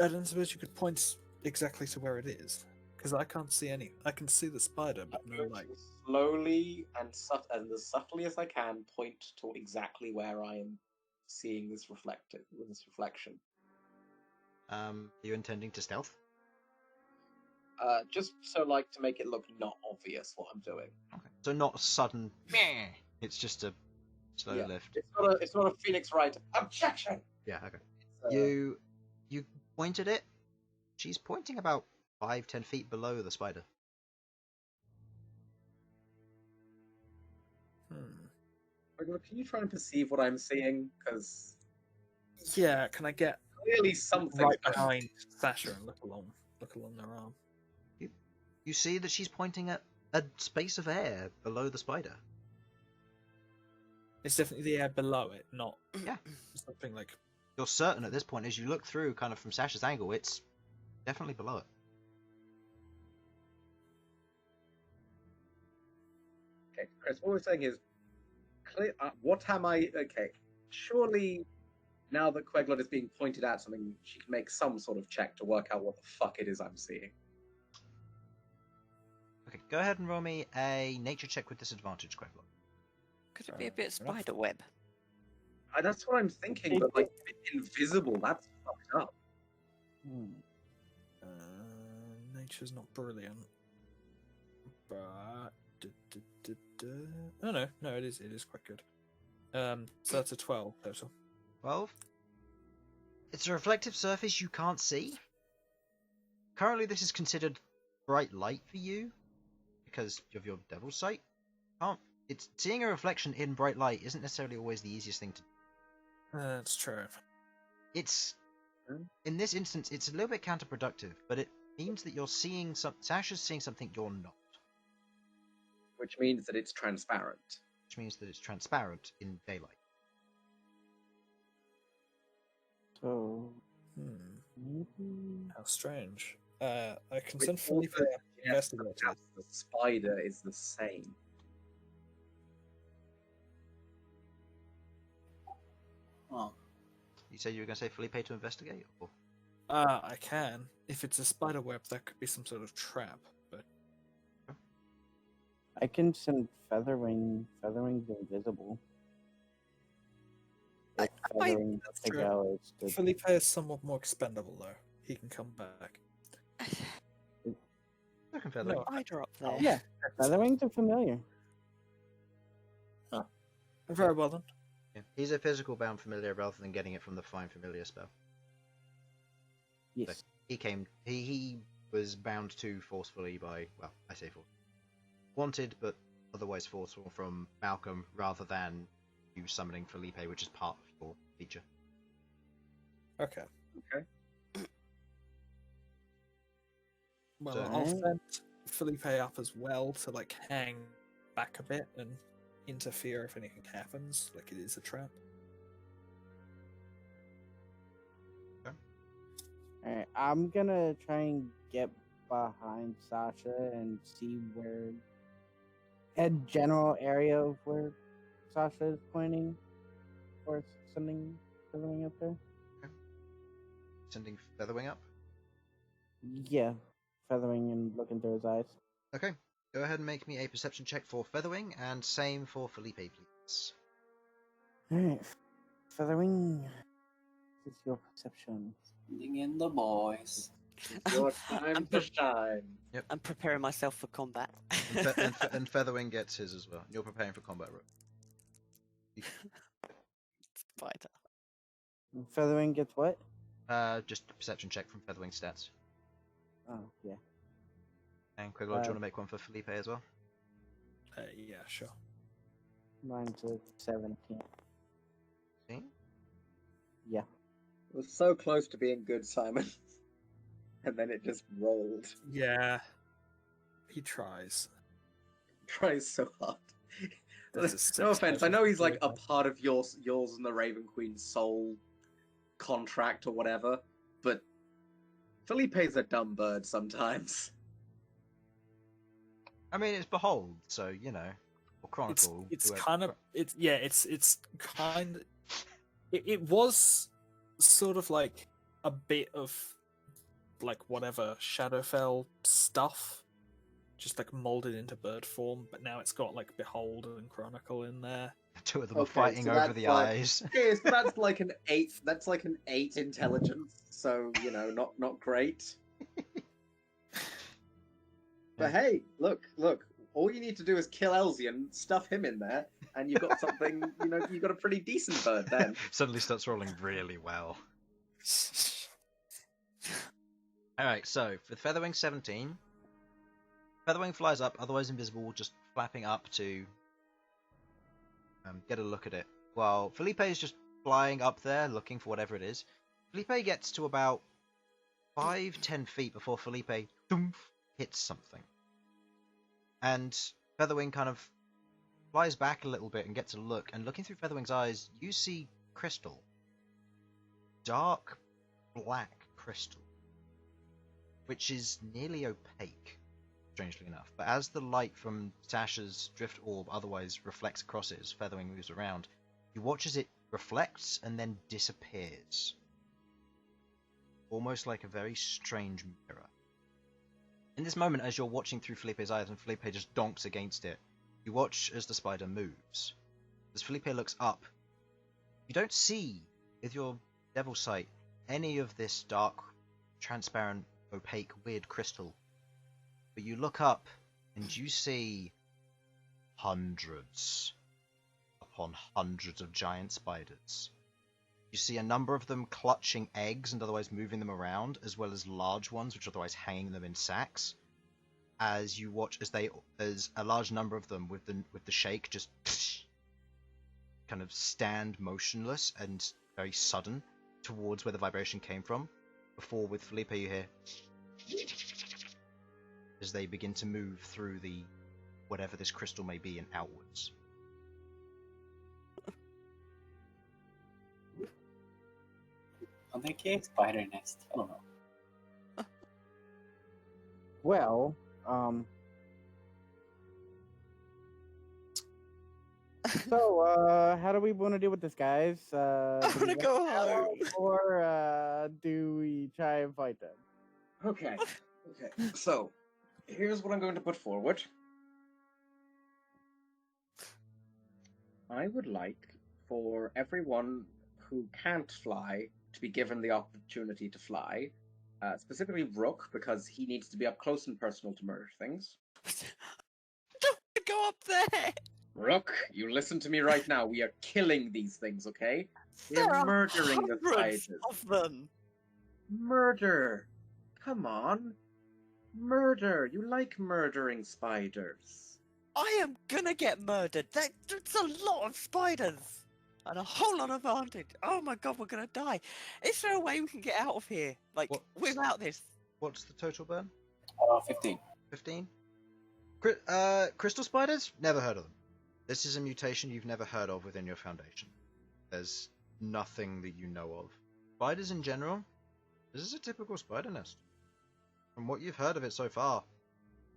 I don't suppose you could point exactly to where it is, because I can't see any. I can see the spider, but no light. Slowly and as subtly as I can, point to exactly where I am seeing this reflection. Are you intending to stealth? Just so to make it look not obvious what I'm doing. Okay. So not a sudden meh. It's just a slow lift. It's not a Phoenix Wright objection. Yeah, okay. You pointed it. She's pointing about 5-10 feet below the spider. Can you try and perceive what I'm seeing? Because Yeah, can I get clearly something right behind Sasha and look along their arm? You see that she's pointing at a space of air below the spider. It's definitely the air below it, not Yeah. something like. You're certain at this point, as you look through, kind of from Sasha's angle, it's definitely below it. Okay, Chris, what we're saying is, what am I? Okay, surely now that Queglod is being pointed at something, she can make some sort of check to work out what the fuck it is I'm seeing. Okay, go ahead and roll me a nature check with disadvantage, Queglod. Could it be a bit Fair enough. spider web? That's what I'm thinking, but like invisible, that's fucked up. Nature's not brilliant, but oh no, it is quite good. So that's a 12 total. 12. It's a reflective surface you can't see. Currently, this is considered bright light for you because of your devil's sight. It's seeing a reflection in bright light isn't necessarily always the easiest thing to do. That's true. It's in this instance, it's a little bit counterproductive, but it means that you're seeing Sasha's seeing something you're not, Which means that it's transparent. which means that it's transparent in daylight. so Hmm. maybe How strange. I can Which send also Felipe. investigate it. The spider is the same. Oh, You said you were going to say Felipe to investigate? Or... I can. If it's a spider web, that could be some sort of trap. But I can send Featherwing. Featherwing's invisible. If I- Feathering that's the true. gallows to Felipe is somewhat more expendable, though. He can come back. Look at Feathering. No, Spider up there. Yeah, Featherwing's a familiar. very well then. Yeah. He's a physical bound familiar rather than getting it from the Find Familiar spell. Yes. He was bound to forcefully by, well, I say forceful. Wanted, but otherwise forceful from Malcom rather than you summoning Felipe, which is part of your feature. Okay. Okay. Well, So- I'll send Felipe up as well to like hang back a bit and interfere if anything happens, like it is a trap. Alright, I'm gonna try and get behind Sasha and see where a general area of where Sasha is pointing or sending Featherwing up there. Sending Featherwing up. Yeah, Featherwing and looking through his eyes. Okay, go ahead and make me a perception check for Featherwing, and same for Felipe, please. Alright, Featherwing, this is your perception. sending in the boys. It's your time to shine. I'm preparing myself for combat. And Featherwing gets his as well. You're preparing for combat, Rook. Spider. Featherwing gets what? Just a perception check from Featherwing stats. Oh, yeah. And Queglod, do you want to make one for Felipe as well? Yeah, sure. Mine's a 17. See? Yeah. It was so close to being good, Simon. And then it just rolled. Yeah. He tries. Tries so hard. That's a six No offense, I level know he's like a Felipe. part of yours and the Raven Queen's soul contract or whatever, but Felipe's a dumb bird sometimes. I mean, it's Behold, so, you know. Or It's Chronicle. it's whoever- kind of it's kind. It was sort of like a bit of like whatever Shadowfell stuff, just like molded into bird form. But now it's got like Behold and Chronicle in there. Two of them are Okay, fighting so over that's the like- eyes. Yeah, so that's like an 8. That's like an 8 intelligence. So not great. But hey, look! All you need to do is kill Elsyan, stuff him in there, and you've got something. You've got a pretty decent bird then. Suddenly starts rolling really well. Alright, so for Featherwing 17, Featherwing flies up, otherwise invisible, just flapping up to get a look at it. While Felipe is just flying up there, looking for whatever it is. Felipe gets to about 5-10 feet before Felipe hits something. And Featherwing kind of flies back a little bit and gets a look, and looking through Featherwing's eyes, you see crystal. Dark black crystal. Which is nearly opaque, strangely enough. But as the light from Sasha's drift orb otherwise reflects across it as Featherwing moves around, you watch as it reflects and then disappears. Almost like a very strange mirror. In this moment, as you're watching through Felipe's eyes and Felipe just donks against it, you watch as the spider moves. As Felipe looks up, you don't see, with your devil sight, any of this dark, transparent, opaque, weird crystal. But you look up and you see hundreds upon hundreds of giant spiders. You see a number of them clutching eggs and otherwise moving them around, as well as large ones which are otherwise hanging them in sacks. As you watch as a large number of them with the shake just kind of stand motionless and very sudden towards where the vibration came from. Before with Felipe you hear as they begin to move through the whatever this crystal may be and outwards. I'll make a spider nest. I don't know. Well, So, how do we want to deal with this, guys? I Do want we to go let them home. out, or do we try and fight them? Okay. So, here's what I'm going to put forward. I would like for everyone who can't fly to be given the opportunity to fly. Specifically Rook, because he needs to be up close and personal to murder things. Don't go up there. Rook, you listen to me right now. We are killing these things, okay? We There are are murdering the hundreds spiders. of them. Murder! Come on. Murder! You like murdering spiders. I am gonna get murdered. That's a lot of spiders. And a whole lot of advantage. Oh my god, we're gonna die. Is there a way we can get out of here? Like, What? without this? What's the total burn? 15. 15? Crystal spiders? Never heard of them. This is a mutation you've never heard of within your foundation. There's nothing that you know of. Spiders in general? This is a typical spider nest. From what you've heard of it so far,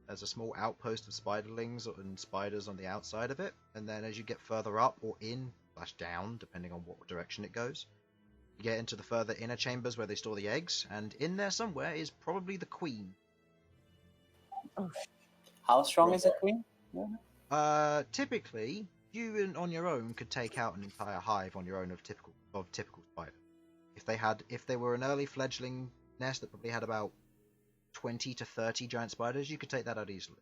there's a small outpost of spiderlings and spiders on the outside of it, and then as you get further up or in, / down, depending on what direction it goes, you get into the further inner chambers where they store the eggs, and in there somewhere is probably the queen. Oh, How strong is a queen? Typically, you on your own could take out an entire hive on your own of typical spider. If they were an early fledgling nest that probably had about 20 to 30 giant spiders, you could take that out easily.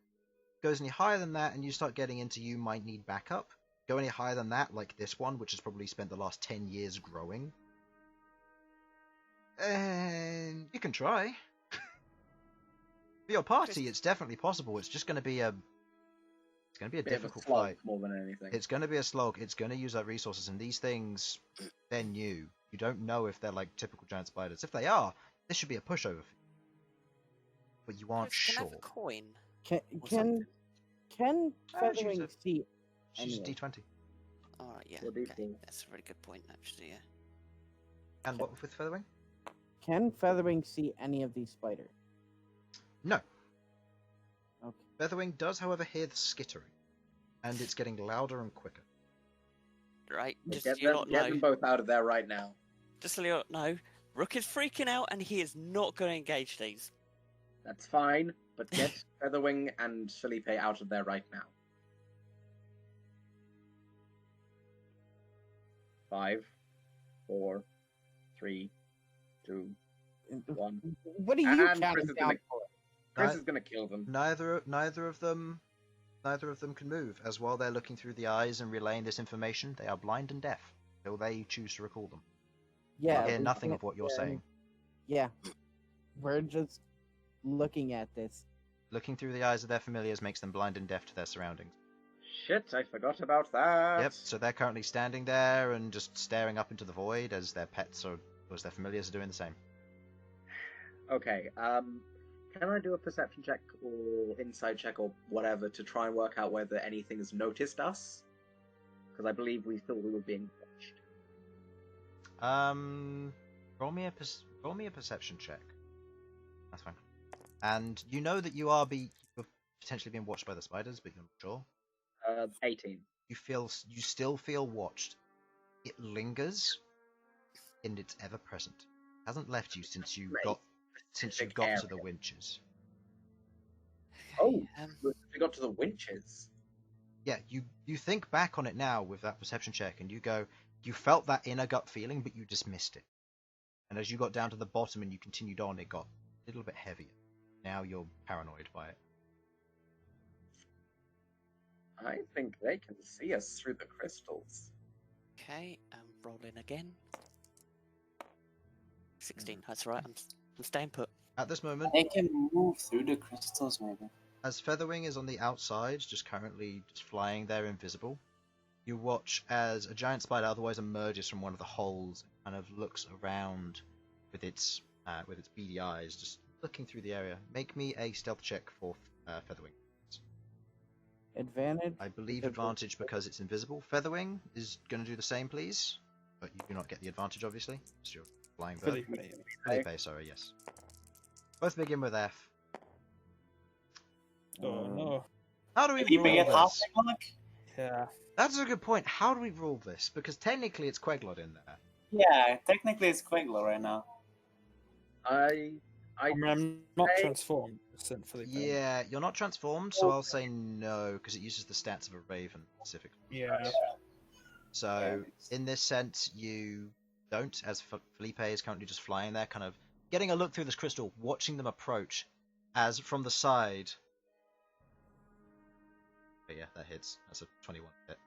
Goes any higher than that, and you start getting into you might need backup. Go any higher than that, like this one, which has probably spent the last 10 years growing. And you can try. For your party, it's definitely possible. It's just going to be a difficult fight. More than anything. It's going to be a slog. It's going to use up resources, and these things, they're new. You don't know if they're like typical giant spiders. If they are, this should be a pushover for you. But you aren't Can I sure. have a coin? Can or can something? can choose Feathering it. see? She's Anyway. D20. Alright, yeah. Or Okay. D4. That's a very good point, actually, yeah. And what with Featherwing? Can Feathering see any of these spiders? No. Okay. Featherwing does, however, hear the skittering. And it's getting louder and quicker. Right, just Get so you them, lot get know. them both out of there right now. Just so you lot know, Rook is freaking out and he is not going to engage these. That's fine, but get Featherwing and Felipe out of there right now. 5, 4, 3, 2, 1. What are you And counting Chris is down gonna- for? Chris is gonna kill them. Neither of them can move, as while they're looking through the eyes and relaying this information, they are blind and deaf, till they choose to recall them. Yeah, They hear we nothing can't- of what you're saying. Yeah, we're just looking at this. Looking through the eyes of their familiars makes them blind and deaf to their surroundings. Shit, I forgot about that. Yep, so they're currently standing there and just staring up into the void as their pets or as their familiars are doing the same. Okay, can I do a perception check or insight check or whatever to try and work out whether anything has noticed us? Because I believe we thought we were being watched. Roll me a perception check. That's fine. And you know that you're potentially being watched by the spiders, but you're not sure. 18. You still feel watched. It lingers, and it's ever present. It hasn't left you since you Great. got Specific to area. the winches. Oh, Um, we got to the winches. Yeah, you think back on it now with that perception check, and you go, you felt that inner gut feeling, but you dismissed it. And as you got down to the bottom and you continued on, it got a little bit heavier. Now you're paranoid by it. I think they can see us through the crystals. okay, rolling again. 16, that's right, I'm staying put. At this moment, They can move through the crystals, maybe. as Featherwing is on the outside, just currently just flying there invisible, you watch as a giant spider otherwise emerges from one of the holes and kind of looks around with its beady eyes, just looking through the area. Make me a stealth check for Featherwing. Advantage. I believe Because advantage because it's invisible. Featherwing is going to do the same, please. But you do not get the advantage, obviously, because you're flying bird. Felipe, sorry, yes. Both begin with F. Oh no. How do we Felipe rule get this? halfling luck? Yeah. That's a good point. How do we rule this? Because technically it's Queglod in there. Yeah, technically it's Queglod right now. I I mean, I'm not say- transformed. Sent Felipe. Yeah, you're not transformed, so I'll say no, because it uses the stats of a raven specifically. Yeah. So, in this sense, you don't, as Felipe is currently just flying there, kind of getting a look through this crystal, watching them approach, as from the side. But yeah, that hits. That's a 21 hit.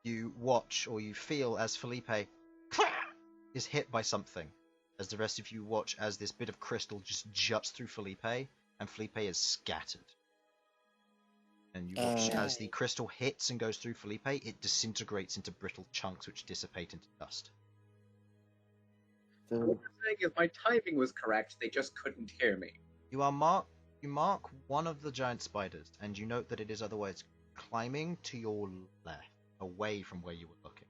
You watch or you feel as Felipe is hit by something, as the rest of you watch as this bit of crystal just juts through Felipe, and Felipe is scattered. And you watch as the crystal hits and goes through Felipe, it disintegrates into brittle chunks which dissipate into dust. What I'm saying is my timing was correct. They just couldn't hear me. You mark one of the giant spiders, and you note that it is otherwise climbing to your left, away from where you were looking.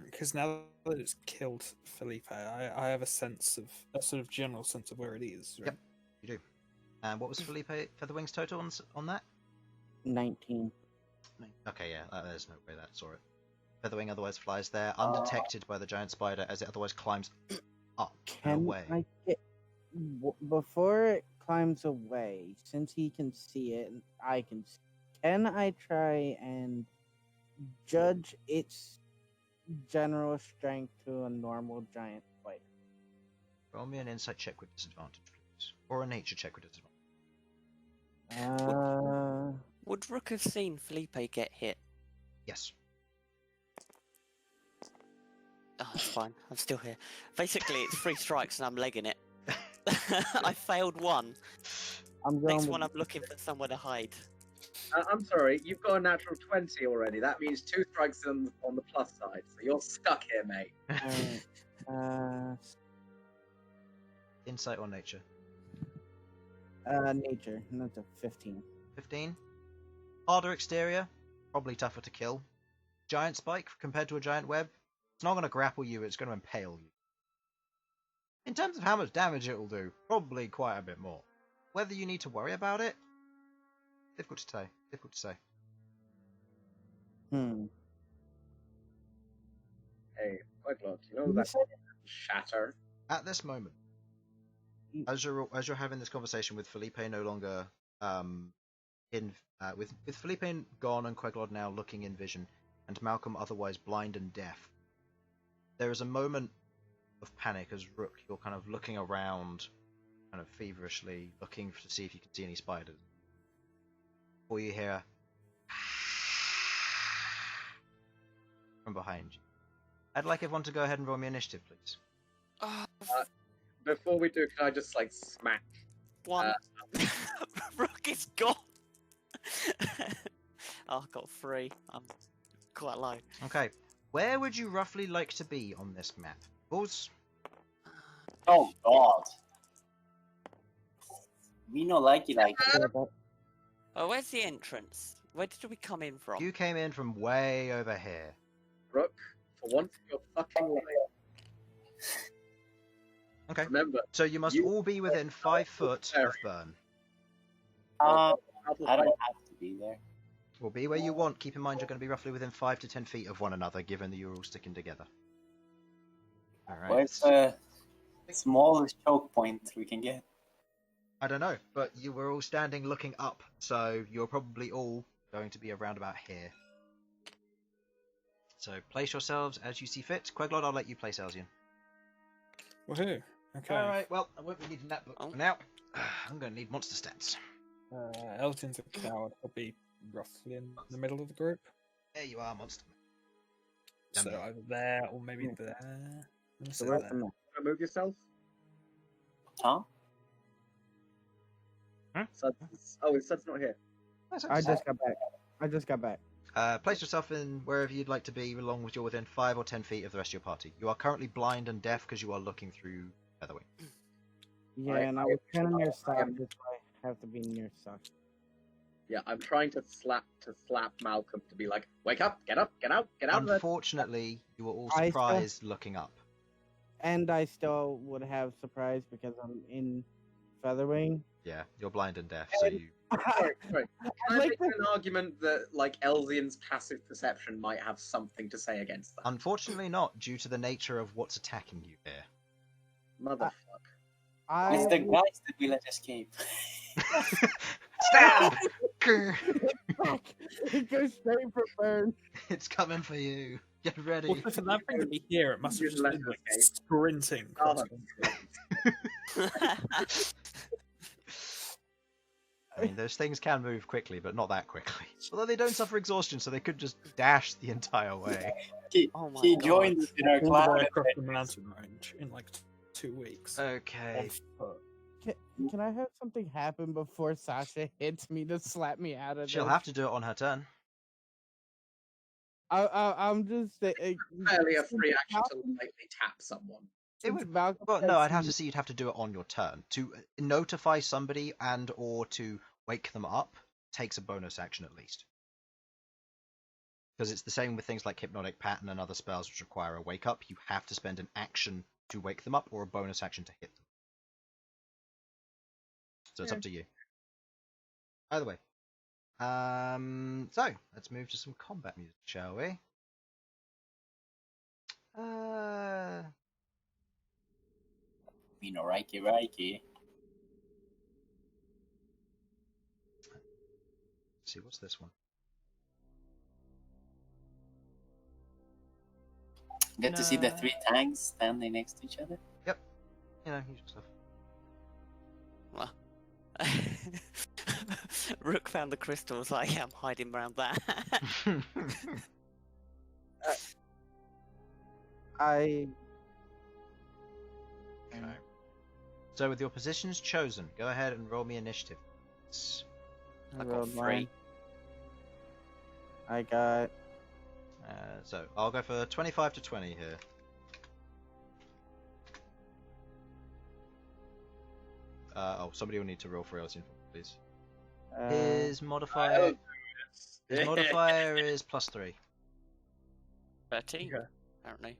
Because now that it's killed Felipe, I have a sort of general sense of where it is. Right? Yep, you do. And what was Felipe Featherwing's total on that? 19. Okay, yeah, there's no way that saw it. Featherwing otherwise flies there, undetected by the giant spider, as it otherwise climbs up and Can away. I get before it climbs away? Since he can see it and I can see, can I try and judge its general strength to a normal giant spider? Roll me an insight check with disadvantage, please, or a nature check with disadvantage. Would Rook have seen Felipe get hit? Yes. Oh, that's fine. I'm still here. Basically, it's 3 strikes and I'm legging it. I failed one. I'm going Next with- one, I'm looking for somewhere to hide. I'm sorry, you've got a natural 20 already. That means 2 strikes on the plus side. So you're stuck here, mate. Alright, Insight or nature? nature. That's a 15. 15. Harder exterior, probably tougher to kill. Giant spike compared to a giant web, it's not going to grapple you, it's going to impale you. In terms of how much damage it will do, probably quite a bit more. Whether you need to worry about it, difficult to say. Difficult to say. Hey, Queglod, you know You that said shatter? At this moment, as you're having this conversation with Felipe no longer with Felipe gone and Queglod now looking in vision, and Malcom otherwise blind and deaf, there is a moment of panic as Rook, you're kind of looking around, kind of feverishly looking to see if you can see any spiders. Before you hear from behind you. I'd like everyone to go ahead and roll me initiative, please. Oh, Before we do, can I just like smack? one. Rook is gone. Oh, I got 3. I'm quite low. Okay, where would you roughly like to be on this map? Bulls? Oh god. We know like it like Oh, where's the entrance? Where did we come in from? You came in from way over here. Rook, for once in your fucking life. Okay, Remember, so you must all be within 5 foot of Bern. I Alpha don't have to be there. Will be where you want. Keep in mind you're going to be roughly within 5 to 10 feet of one another, given that you're all sticking together. Alright. Where's the smallest choke point we can get? I don't know, but you were all standing looking up, so you're probably all going to be around about here. So place yourselves as you see fit. Queglod, I'll let you place Elsyan. Woohoo! Okay. Alright, well, I won't be needing that book for now. I'm going to need monster stats. Elsyan's a coward. He'll be roughly in the middle of the group. There you are, monster. So Done. either there or maybe there. I'm gonna So say where's there. the map? move yourself. Huh? Sudz. Oh, Sud's not here. I just got back. Place yourself in wherever you'd like to be, along with you're within 5 or 10 feet of the rest of your party. You are currently blind and deaf because you are looking through Featherwing. Yeah, and I was kind of near Sasha, that's why I have to be near Sasha. Yeah, I'm trying to slap Malcom to be like, wake up, get up, get out of there. Unfortunately, you were all I still- surprised looking up. And I still would have surprise because I'm in Featherwing. Yeah, you're blind and deaf, so you. Sorry. Can I like make an argument that, like, Elsyan's passive perception might have something to say against that? Unfortunately, not due to the nature of what's attacking you here. Motherfuck. It's the guys that we let escape. Stab! It goes straight for Bern. It's coming for you. Get ready. Well, if that brings me here, it must have just been like sprinting. Oh, I mean, those things can move quickly, but not that quickly. Although they don't suffer exhaustion, so they could just dash the entire way. He joined us in our All the cloud. way across the mountain range in like 2 weeks. Okay. On foot. Can I have something happen before Sasha hits me to slap me out of She'll this? have to do it on her turn. I'm just saying. Fairly a free action to lightly tap someone. It would. Malcom Well, no, I'd have to says see you'd have to do it on your turn. To notify somebody and or to wake them up takes a bonus action at least. Because it's the same with things like Hypnotic Pattern and other spells which require a wake up. You have to spend an action to wake them up or a bonus action to hit them. So it's up to you. Either way. So let's move to some combat music, shall we? Reiki. Let's see, what's this one? Get to see the 3 tanks standing next to each other. Yep. You know, usual stuff. Well, Rook found the crystals. Like, I'm hiding around that. I. Okay. So with your positions chosen, go ahead and roll me initiative. I got rolled 3. mine. I got. So I'll go for 25 to 20 here. Somebody will need to roll for Elsyan, please. His modifier. His modifier is +3. 13, Okay. apparently.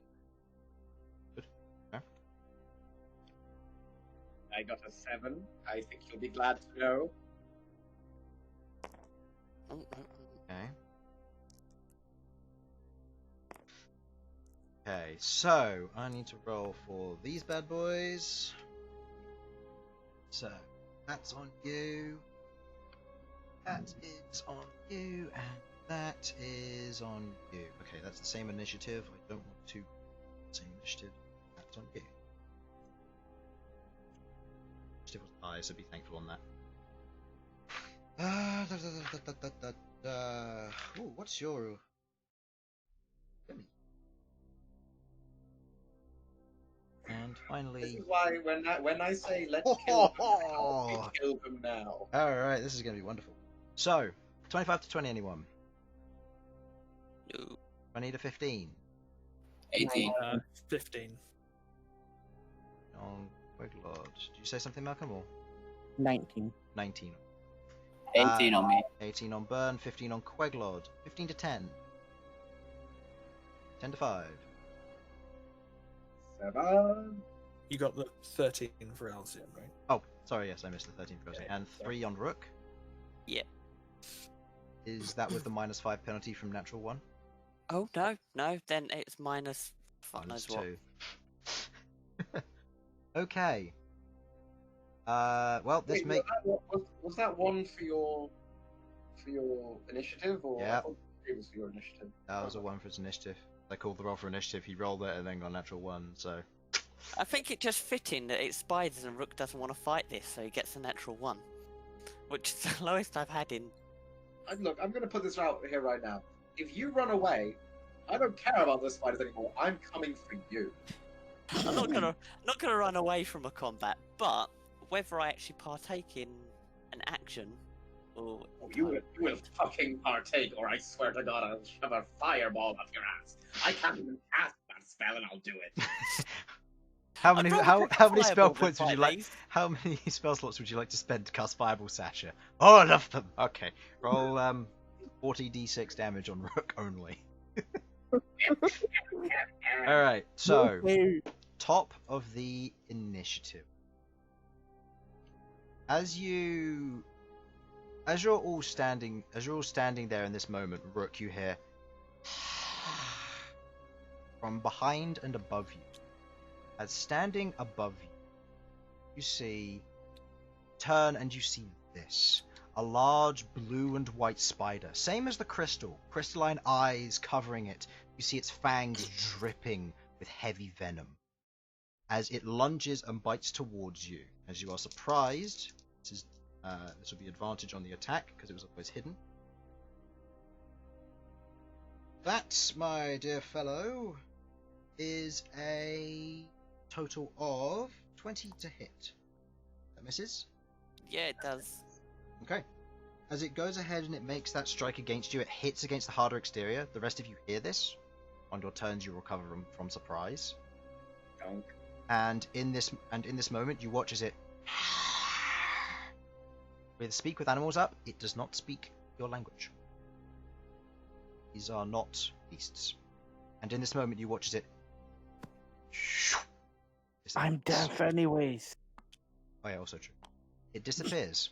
Good. Okay. I got a 7. I think you'll be glad to know. Oh, Okay. Okay, so I need to roll for these bad boys. So that's on you. That is on you, and that is on you. Okay, that's the same initiative. I don't want to. Same initiative. That's on you. Initiative was high, so be thankful on that. Ooh, what's your? And finally. This is why when I say let's Oh, kill them ho, now, ho. we kill them now. Alright, this is going to be wonderful. So, 25 to 20, anyone? no. 20 to 15. 18. 15. On Queglod. Did you say something, Malcom? Or 19. 19. 18 on me. 18 on Bern, 15 on Queglod. 15 to 10. 10 to 5. 7. You got the 13 for Elsyan, right? Oh, sorry, yes, I missed the 13 for Elsyan. And 3 on Rook. Yep. Is that with the -5 penalty from natural 1? Oh, no, then it's minus fuck Minus knows what. 2. Okay. Well, this Wait, may. was that one for your initiative, or Yeah. I thought it was for your initiative? That was a 1 for his initiative. I called the roll for initiative, he rolled it and then got a natural 1, so. I think it just fitting that it's spiders and Rook doesn't want to fight this, so he gets a natural 1. Which is the lowest I've had in. Look, I'm going to put this out here right now. If you run away, I don't care about the spiders anymore. I'm coming for you. I'm not gonna run away from a combat, but whether I actually partake in an action or Oh, you will fucking partake, or I swear to God, I'll shove a fireball up your ass. I can't even cast that spell, and I'll do it. How many rather how take many a spell fireball than points would you fight like? these. How many spell slots would you like to spend to cast Fireball, Sasha? All of them. Okay, roll 40d6 damage on Rook only. All right, so top of the initiative. as you're all standing there in this moment, Rook, you hear from behind and above you. As standing above you, you see turn and you see this. A large blue and white spider, same as the crystal, crystalline eyes covering it. You see its fangs dripping with heavy venom. As it lunges and bites towards you, as you are surprised, this will be advantage on the attack because it was always hidden. That, my dear fellow, is a total of 20 to hit. That misses? Yeah, it does. Okay. As it goes ahead and it makes that strike against you, it hits against the harder exterior. The rest of you hear this. On your turns, you recover from surprise. Donk. And in this moment, you watch as it with speak with animals up. It does not speak your language. These are not beasts. And in this moment, you watch as it. I'm deaf anyways. Oh yeah, also true. It disappears.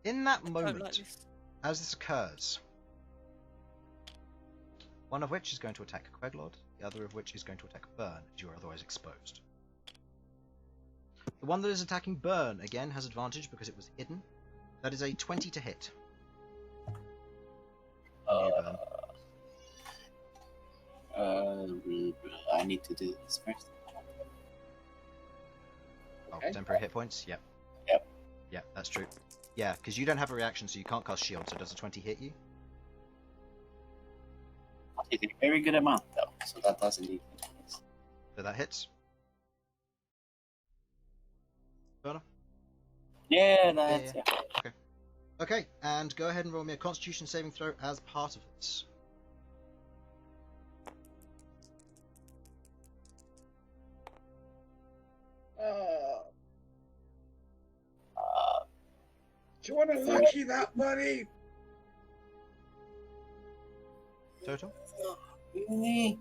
In that moment, as this occurs, one of which is going to attack Queglod, the other of which is going to attack Bern, as you are otherwise exposed. The one that is attacking Bern, again, has advantage because it was hidden. That is a 20 to hit. Bern. I need to do this first. Oh, temporary hit points? Yep. Yep. Yep, that's true. Yeah, because you don't have a reaction, so you can't cast shield, so does a 20 hit you? I'll take a very good amount, though, so that does indeed. So that hits. Burner? Yeah, that's... Yeah. Okay. Okay, and go ahead and roll me a Constitution saving throw as part of this. Do you want to lucky that, buddy? Total? Really?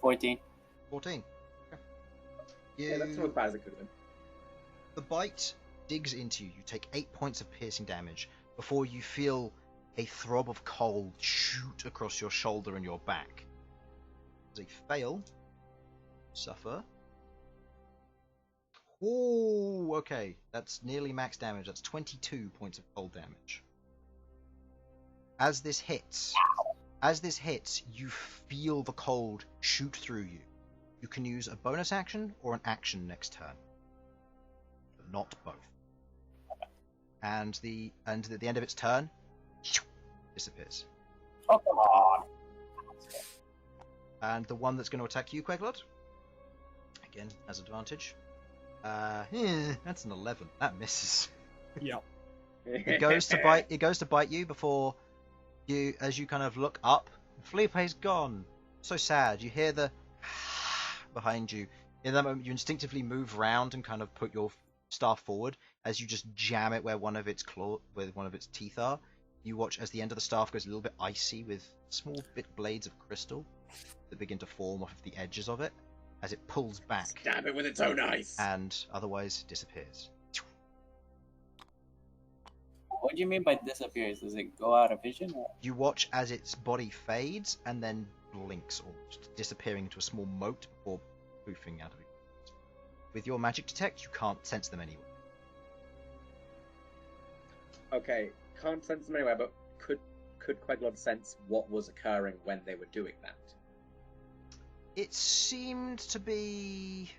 14. 14. Okay. Yeah, that's not as bad as it could have been. The bite digs into you. You take 8 points of piercing damage before you feel a throb of cold shoot across your shoulder and your back. As a fail, suffer. Oh, okay. That's nearly max damage. That's 22 points of cold damage. As this hits, you feel the cold shoot through you. You can use a bonus action or an action next turn. But not both. And at the end of its turn, disappears. Oh, come on. And the one that's going to attack you, Queglod, again has advantage. That's an 11. That misses. Yep. It goes to bite you before you, as you kind of look up. Felipe's gone. So sad. You hear the behind you. In that moment, you instinctively move round and kind of put your staff forward as you just jam it where one of its teeth are. You watch as the end of the staff goes a little bit icy with small bit blades of crystal that begin to form off of the edges of it as it pulls back. Stab it with its own ice. And otherwise disappears. What do you mean by disappears? Does it go out of vision? Or? You watch as its body fades and then blinks, almost disappearing into a small moat before poofing out of it. With your magic detect, you can't sense them anywhere. Okay, can't sense them anywhere, but could Queglod sense what was occurring when they were doing that? It seemed to be...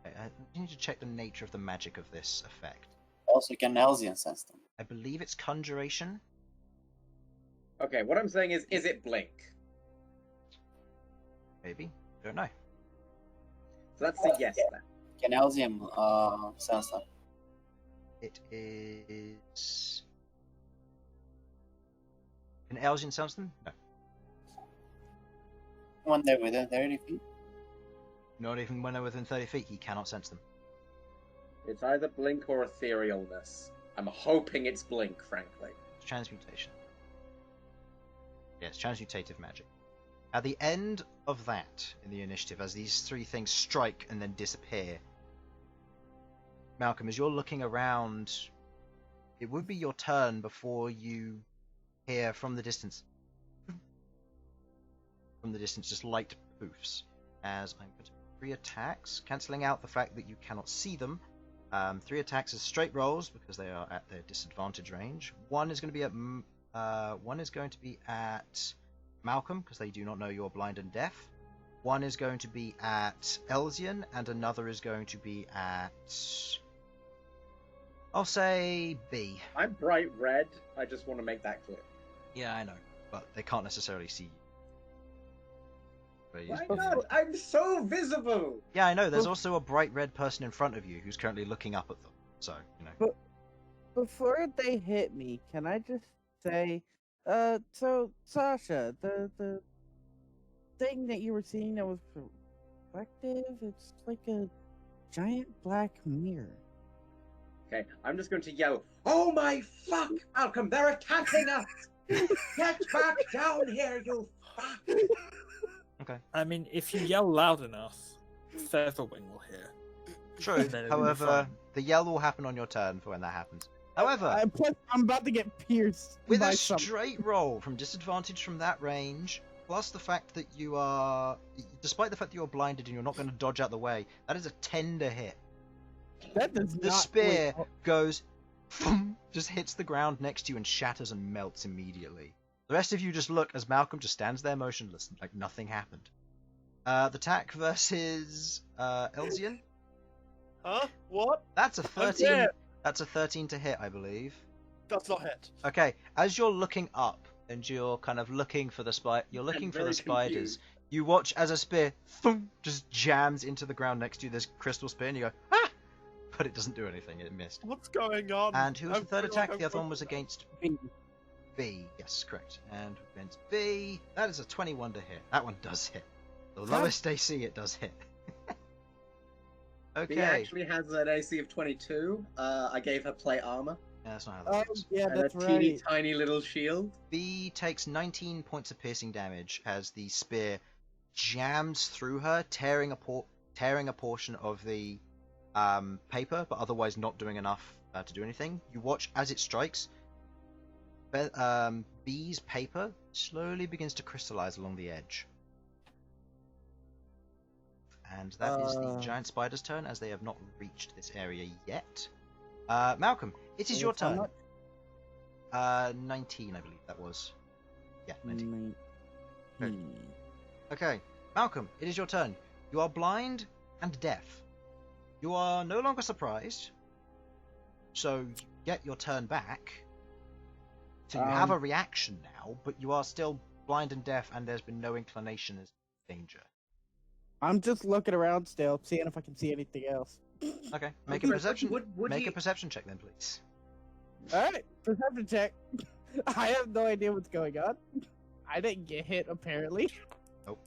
I need to check the nature of the magic of this effect. Also, can Elsyan sense them? I believe it's conjuration. Okay, what I'm saying is it blink? Maybe. Don't know. So that's a yes then. Can Elsyan sense them? It is... Can Elsyan sense them? No. When they're within 30 feet? Not even when they're within 30 feet, he cannot sense them. It's either blink or etherealness. I'm hoping it's blink, frankly. It's transmutation. Yes, transmutative magic. At the end of that, in the initiative, as these three things strike and then disappear, Malcom, as you're looking around, it would be your turn before you hear from the distance. From the distance, just light poofs. As I'm going to 3 attacks, cancelling out the fact that you cannot see them. 3 attacks as straight rolls because they are at their disadvantage range. One is going to be at Malcom because they do not know you're blind and deaf. One is going to be at Elsyan, and another is going to be at, I'll say, B. I'm bright red. I just want to make that clear. Yeah, I know, but they can't necessarily see you. Why not? I'm so visible! Yeah, I know. There's also a bright red person in front of you who's currently looking up at them. So, Before they hit me, can I just say, so Sasha, the thing that you were seeing that was reflective, it's like a giant black mirror. Okay, I'm just going to yell, "Oh my fuck, Malcom, they're attacking us! Get back down here, you fuck!" Okay. I mean, if you yell loud enough, Featherwing will hear. True. And then it'll be However, fine. the yell will happen on your turn for when that happens. However, I'm about to get pierced with by a something. straight roll from disadvantage from that range, plus the fact that you are, despite the fact that you're blinded and you're not going to dodge out the way, that is a 10 to hit. That does The not spear wait, goes, just hits the ground next to you and shatters and melts immediately. The rest of you just look as Malcom just stands there motionless, like nothing happened. The attack versus Elsyan. Huh? What? That's a I'm 13. dead. That's a 13 to hit, I believe. That's not hit. Okay, as you're looking up and you're kind of looking for the you're looking for the very spiders. confused. You watch as a spear just jams into the ground next to you. This crystal spear, and you go, ah! But it doesn't do anything. It missed. What's going on? And who was I'm the third feeling attack? like The I'm other one was against B. B. Yes, correct. And against B, that is a 21 to hit. That one does hit. The lowest AC it does hit. He Okay. actually has an AC of 22. I gave her plate armor Yeah, that's not how that works. Yeah, and a that's teeny right. tiny little shield. B takes 19 points of piercing damage as the spear jams through her, tearing a portion of the paper, but otherwise not doing enough to do anything. You watch as it strikes. B's paper slowly begins to crystallize along the edge. And that is the giant spider's turn, as they have not reached this area yet. Malcom, it is your How turn. much? 19, I believe that was. Yeah, 19. 19. Okay, Malcom, it is your turn. You are blind and deaf. You are no longer surprised, so you get your turn back. So you have a reaction now, but you are still blind and deaf, and there's been no inclination as danger. I'm just looking around still, seeing if I can see anything else. Okay, make a Would- perception. would Make he- a perception check then, please. Alright, perception check. I have no idea what's going on. I didn't get hit, apparently. Nope.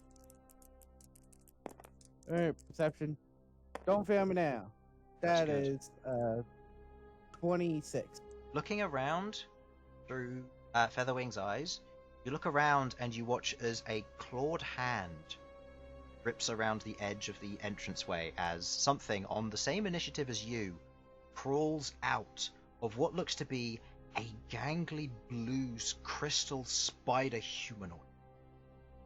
Alright, perception. Don't fail me now. That's That good. is 26. Looking around through Featherwing's eyes, you look around and you watch as a clawed hand grips around the edge of the entranceway as something on the same initiative as you crawls out of what looks to be a gangly blue crystal spider humanoid,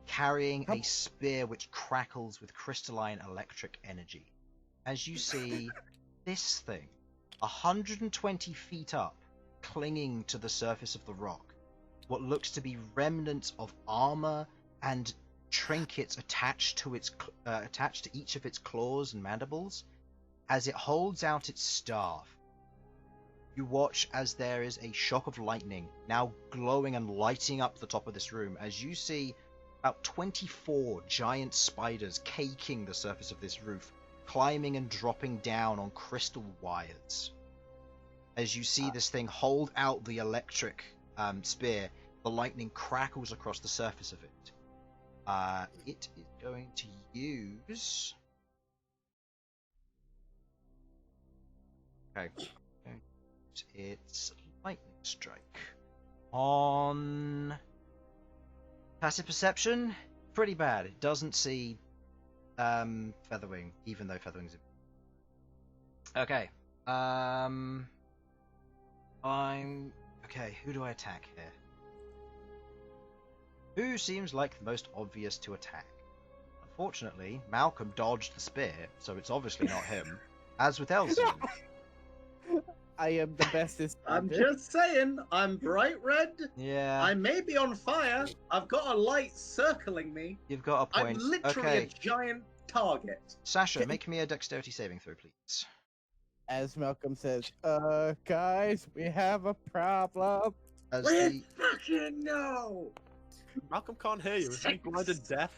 carrying a spear which crackles with crystalline electric energy. As you see this thing, 120 feet up, clinging to the surface of the rock, what looks to be remnants of armor and trinkets attached to each of its claws and mandibles, as it holds out its staff. You watch as there is a shock of lightning now glowing and lighting up the top of this room, as you see about 24 giant spiders caking the surface of this roof, climbing and dropping down on crystal wires. As you see this thing hold out the electric spear, the lightning crackles across the surface of it. It is going to use... Okay. Its lightning strike. On passive perception, pretty bad. It doesn't see Featherwing, even though Featherwing's... Okay. I'm okay. Who do I attack here? Who seems like the most obvious to attack? Unfortunately, Malcom dodged the spear, so it's obviously not him. As with Elsyan. I am the bestest. I'm just saying, I'm bright red. Yeah. I may be on fire. I've got a light circling me. You've got a point. I'm literally Okay. a giant target. Sasha, make me a dexterity saving throw, please. As Malcolm says, guys, we have a problem. As We the fucking know. Malcolm can't hear you. Is he blind and deaf?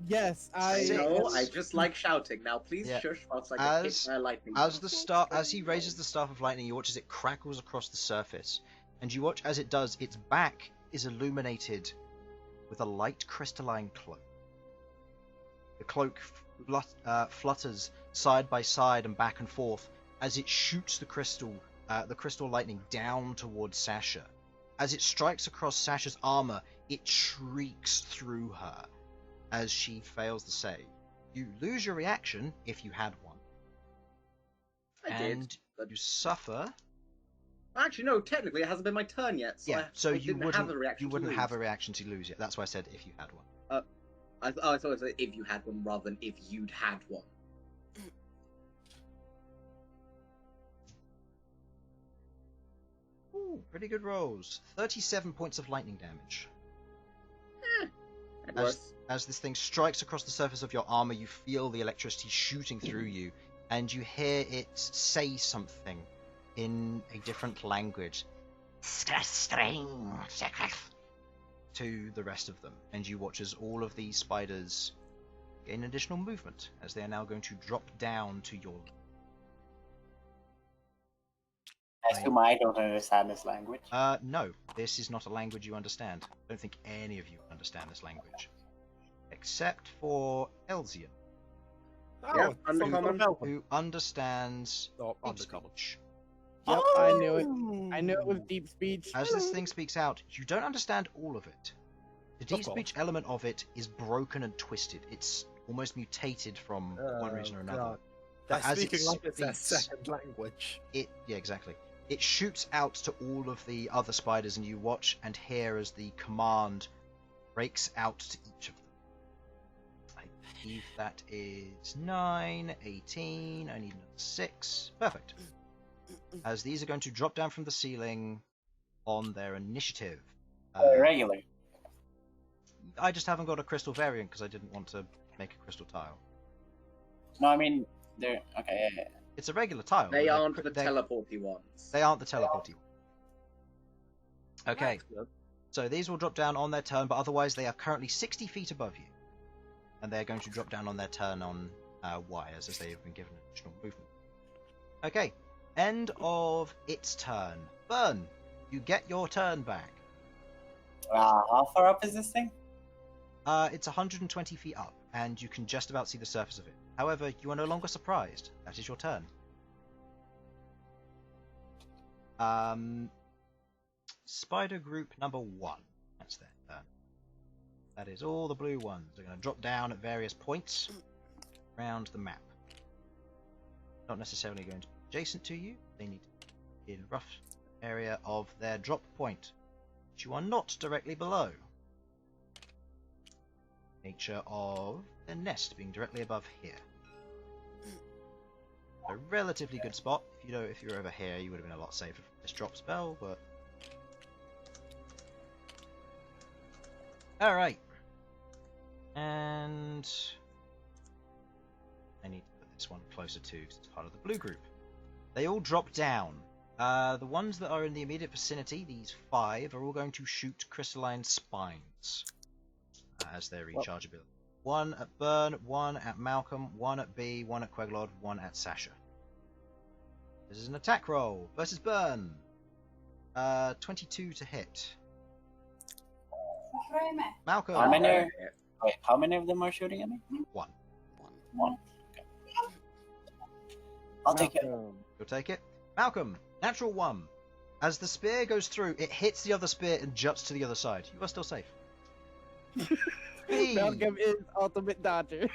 Yes, I I know. I just like shouting. Now, please Yeah. shush whilst I get hit by a lightning. as he raises the staff of lightning, you watch as it crackles across the surface, and you watch as it does. Its back is illuminated with a light crystalline cloak. The cloak flutters side by side and back and forth as it shoots the crystal lightning down towards Sasha. As it strikes across Sasha's armor, it shrieks through her as she fails the save. You lose your reaction if you had one. I And did. But... you suffer. Actually, no. Technically, it hasn't been my turn yet. So Yeah, so I you didn't have a reaction. wouldn't to have a lose. reaction to lose yet. That's why I said if you had one. I thought it was if you had one rather than if you'd had one. Ooh, pretty good rolls. 37 points of lightning damage. It works. As this thing strikes across the surface of your armor, you feel the electricity shooting through you, and you hear it say something in a different language to the rest of them. And you watch as all of these spiders gain additional movement, as they are now going to drop down to your... I assume I don't understand this language. No, this is not a language you understand. I don't think any of you understand this language. Except for Elsyan, Oh, Yeah, it's from undercommon. Melbourne. who understands Oh, deep undercommon. speech. Yep, I knew it. I knew it was deep speech. As this thing speaks out, you don't understand all of it. The deep Of course. speech element of it is broken and twisted. It's almost mutated from one reason or another. God. They're But as it speaking like it's their speaks- second language. Yeah, exactly. It shoots out to all of the other spiders, and you watch and hear as the command breaks out to each of them. I believe that is 9, 18, I need another 6. Perfect. As these are going to drop down from the ceiling on their initiative. Regular. I just haven't got a crystal variant because I didn't want to make a crystal tile. No, I mean, they're... Okay, yeah. It's a regular tile. They but aren't the they're- teleporty ones. They aren't the teleporty. Okay, Excellent. so these will drop down on their turn, but otherwise they are currently 60 feet above you. And they're going to drop down on their turn on wires as they have been given additional movement. Okay, end of its turn. Bern, you get your turn back. How far up is this thing? It's 120 feet up, and you can just about see the surface of it. However, you are no longer surprised. That is your turn. Spider group number 1. That's their turn. That is all the blue ones. They're going to drop down at various points around the map. Not necessarily going to be adjacent to you. They need to be in a rough area of their drop point, which you are not directly below. Nature of their nest being directly above here. A relatively good spot. If you were over here, you would have been a lot safer from this drop spell, but all right. And I need to put this one closer to because it's part of the blue group. They all drop down. The ones that are in the immediate vicinity, these 5, are all going to shoot crystalline spines as their recharge ability. 1 at Bern, 1 at Malcom, 1 at B, 1 at Queglod, 1 at Sasha. This is an attack roll versus Bern. 22 to hit. Malcom. How many? Wait, how many of them are shooting at me? 1. One. Okay. I'll take it. Malcolm. You'll take it. Malcom, natural 1. As the spear goes through, it hits the other spear and juts to the other side. You are still safe. B. Malcolm is ultimate dodger.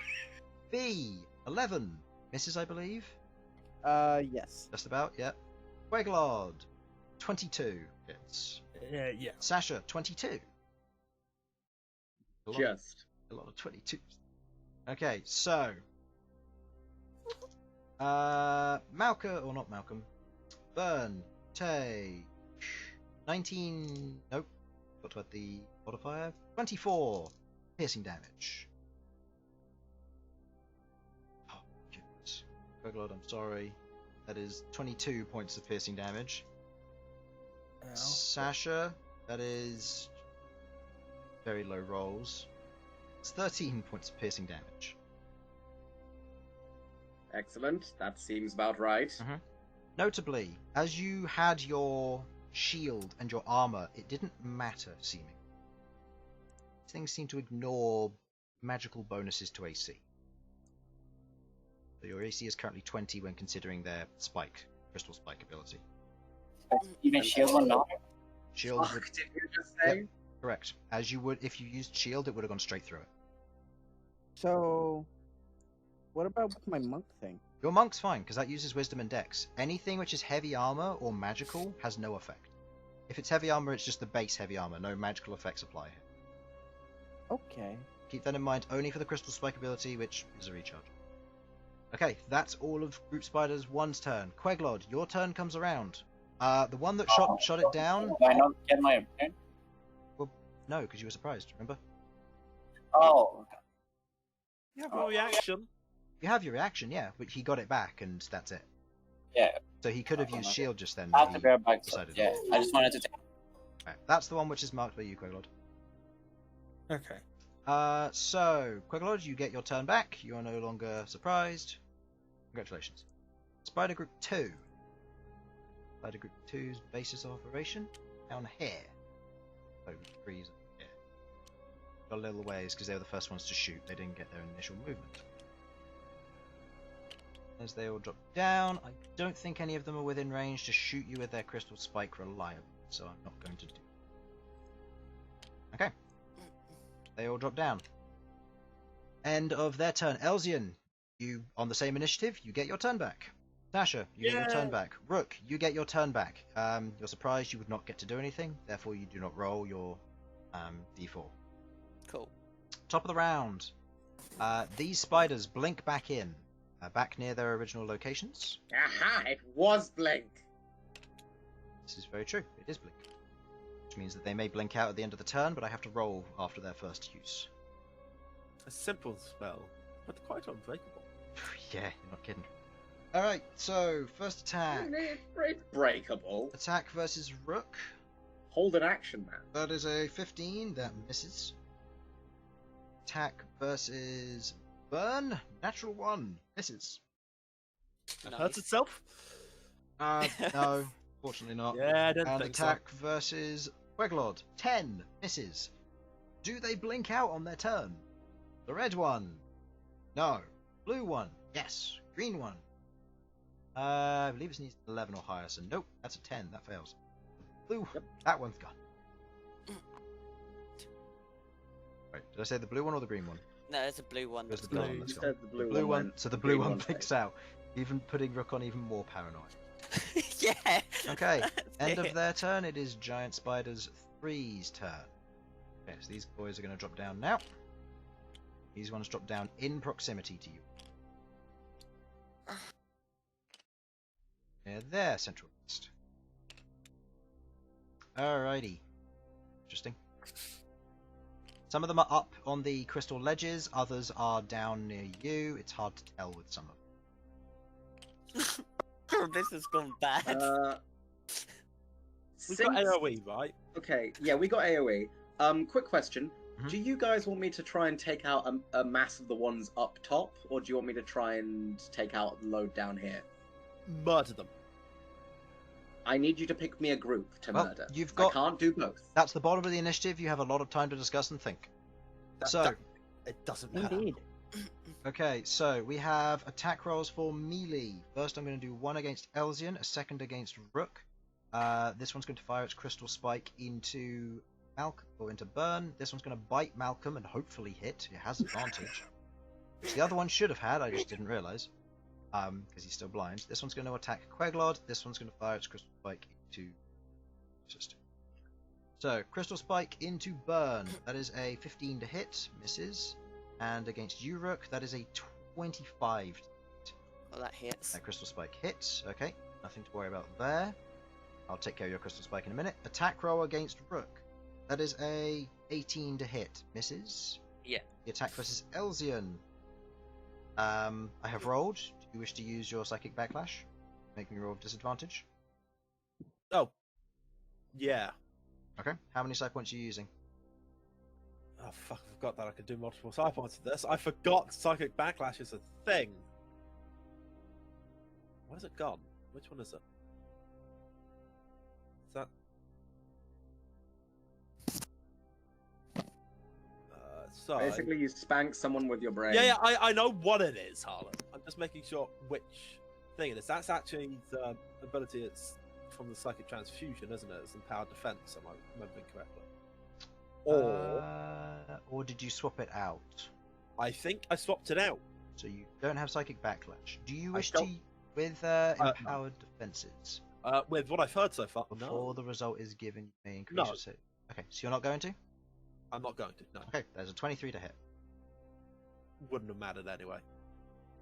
B. 11. Misses, I believe. Yes. Just about, yeah. Queglod, 22 hits. Yeah. Sasha, 22. Just. A lot of 22s. Okay, so Malcolm, or not Malcolm, Bern, take 19. Nope, got to add the modifier. 24 piercing damage. Oh goodness, Queglod, I'm sorry. That is 22 points of piercing damage. Ow. Sasha, that is very low rolls. It's 13 points of piercing damage. Excellent. That seems about right. Notably, as you had your shield and your armor, it didn't matter, seemingly. Things seem to ignore magical bonuses to AC. So your AC is currently 20 when considering their crystal spike ability. Even shield will not. Shield Fuck, would, did you just say? correct. As you would, if you used shield, it would have gone straight through it. So, what about with my monk thing? Your monk's fine, because that uses wisdom and dex. Anything which is heavy armor or magical has no effect. If it's heavy armor, it's just the base heavy armor. No magical effects apply here. Okay. Keep that in mind only for the crystal spike ability, which is a recharge. Okay, that's all of Group Spider's 1's turn. Queglod, your turn comes around. The one that shot it down. Do I not get my turn? Well, no, because you were surprised. Remember? Oh, You have a reaction. You have your reaction, yeah, but he got it back, and that's it. yeah. So he could have used shield just then. I have but to he bear back. decided Yeah, not. I just wanted to. Right, that's the one which is marked by you, Queglod. Okay. So Queglod, you get your turn back. You are no longer surprised. Congratulations. Spider Group 2. Spider Group 2's basis of operation down here. Spider Group 3's up here. Got a little ways because they were the first ones to shoot. They didn't get their initial movement. As they all drop down, I don't think any of them are within range to shoot you with their crystal spike reliably, so I'm not going to do. Okay. They all drop down. End of their turn. Elsyan, you on the same initiative, you get your turn back. Sasha, you get your turn back. Rook, you get your turn back. You're surprised you would not get to do anything, therefore you do not roll your d4. Cool. Top of the round. These spiders blink back in, back near their original locations. Aha! It was Blink! This is very true. It is blink. Which means that they may blink out at the end of the turn, but I have to roll after their first use. A simple spell, but quite unbreakable. Yeah, you're not kidding. Alright, so first attack. It's breakable. Attack versus Rook. Hold an action, man. That is a 15. That misses. Attack versus Bern. Natural 1. Misses. It Nice. hurts itself? No, fortunately not. Yeah, I don't And think attack versus Queglod. 10. Misses. Do they blink out on their turn? The red one. No. Blue one. Yes. Green one. I believe it needs 11 or higher, so nope, that's a 10. That fails. Blue. Yep. That one's gone. Wait, did I say the blue one or the green one? No, there's a blue one. There's the that's blue gone. one. You That's said gone. the blue, Blue one. went, So the the blue green one stayed. blinks out, even putting Rook on even more paranoid. Yeah. Okay, that's end it. of their turn. It is Giant Spider's 3's turn. Okay, so these boys are going to drop down now. These ones drop down in proximity to you. Yeah, there, Central West. Alrighty. Interesting. Some of them are up on the crystal ledges, others are down near you. It's hard to tell with some of them. This has gone bad. We've got AoE, right? Okay, yeah, we got AoE. Quick question. Mhm. Do you guys want me to try and take out a mass of the ones up top, or do you want me to try and take out the load down here? Murder them. I need you to pick me a group to Well, murder. you've I got- can't do both. That's the bottom of the initiative. You have a lot of time to discuss and think. So, It doesn't matter. Indeed. okay, so we have attack rolls for melee. First, I'm going to do one against Elsyan, a second against Rook. This one's going to fire its crystal spike into Malcom or into Bern. This one's going to bite Malcom and hopefully hit. It has advantage, which the other one should have had. I just didn't realize. because he's still blind. This one's going to attack Queglod. This one's going to fire its crystal spike into. So crystal spike into Bern. That is a 15 to hit, misses, and against you, Rook, that is a 25. Well, that hits. That crystal spike hits. Okay, nothing to worry about there. I'll take care of your crystal spike in a minute. Attack roll against Rook. That is a 18 to hit, misses. Yeah. The attack versus Elsyan. I have rolled. Do you wish to use your psychic backlash? Make me roll disadvantage. Oh. Yeah. Okay. How many psych points are you using? Oh fuck! I forgot that I could do multiple side points with this. I forgot psychic backlash is a thing. Where's it gone? Which one is it? Is that? So Basically, you spank someone with your brain. yeah, I know what it is, Harlan. I'm just making sure which thing it is. That's actually the ability. It's from the psychic transfusion, isn't it? It's empowered defense. Am I remembering correctly? Or did you swap it out? I think I swapped it out. So you don't have psychic backlash. Do you I wish don't- to with empowered defenses? With what I've heard so far, Before no, the result is given, you may increase No. your save. Okay, so you're not going to? I'm not going to. No, Okay, there's a 23 to hit. wouldn't have mattered anyway.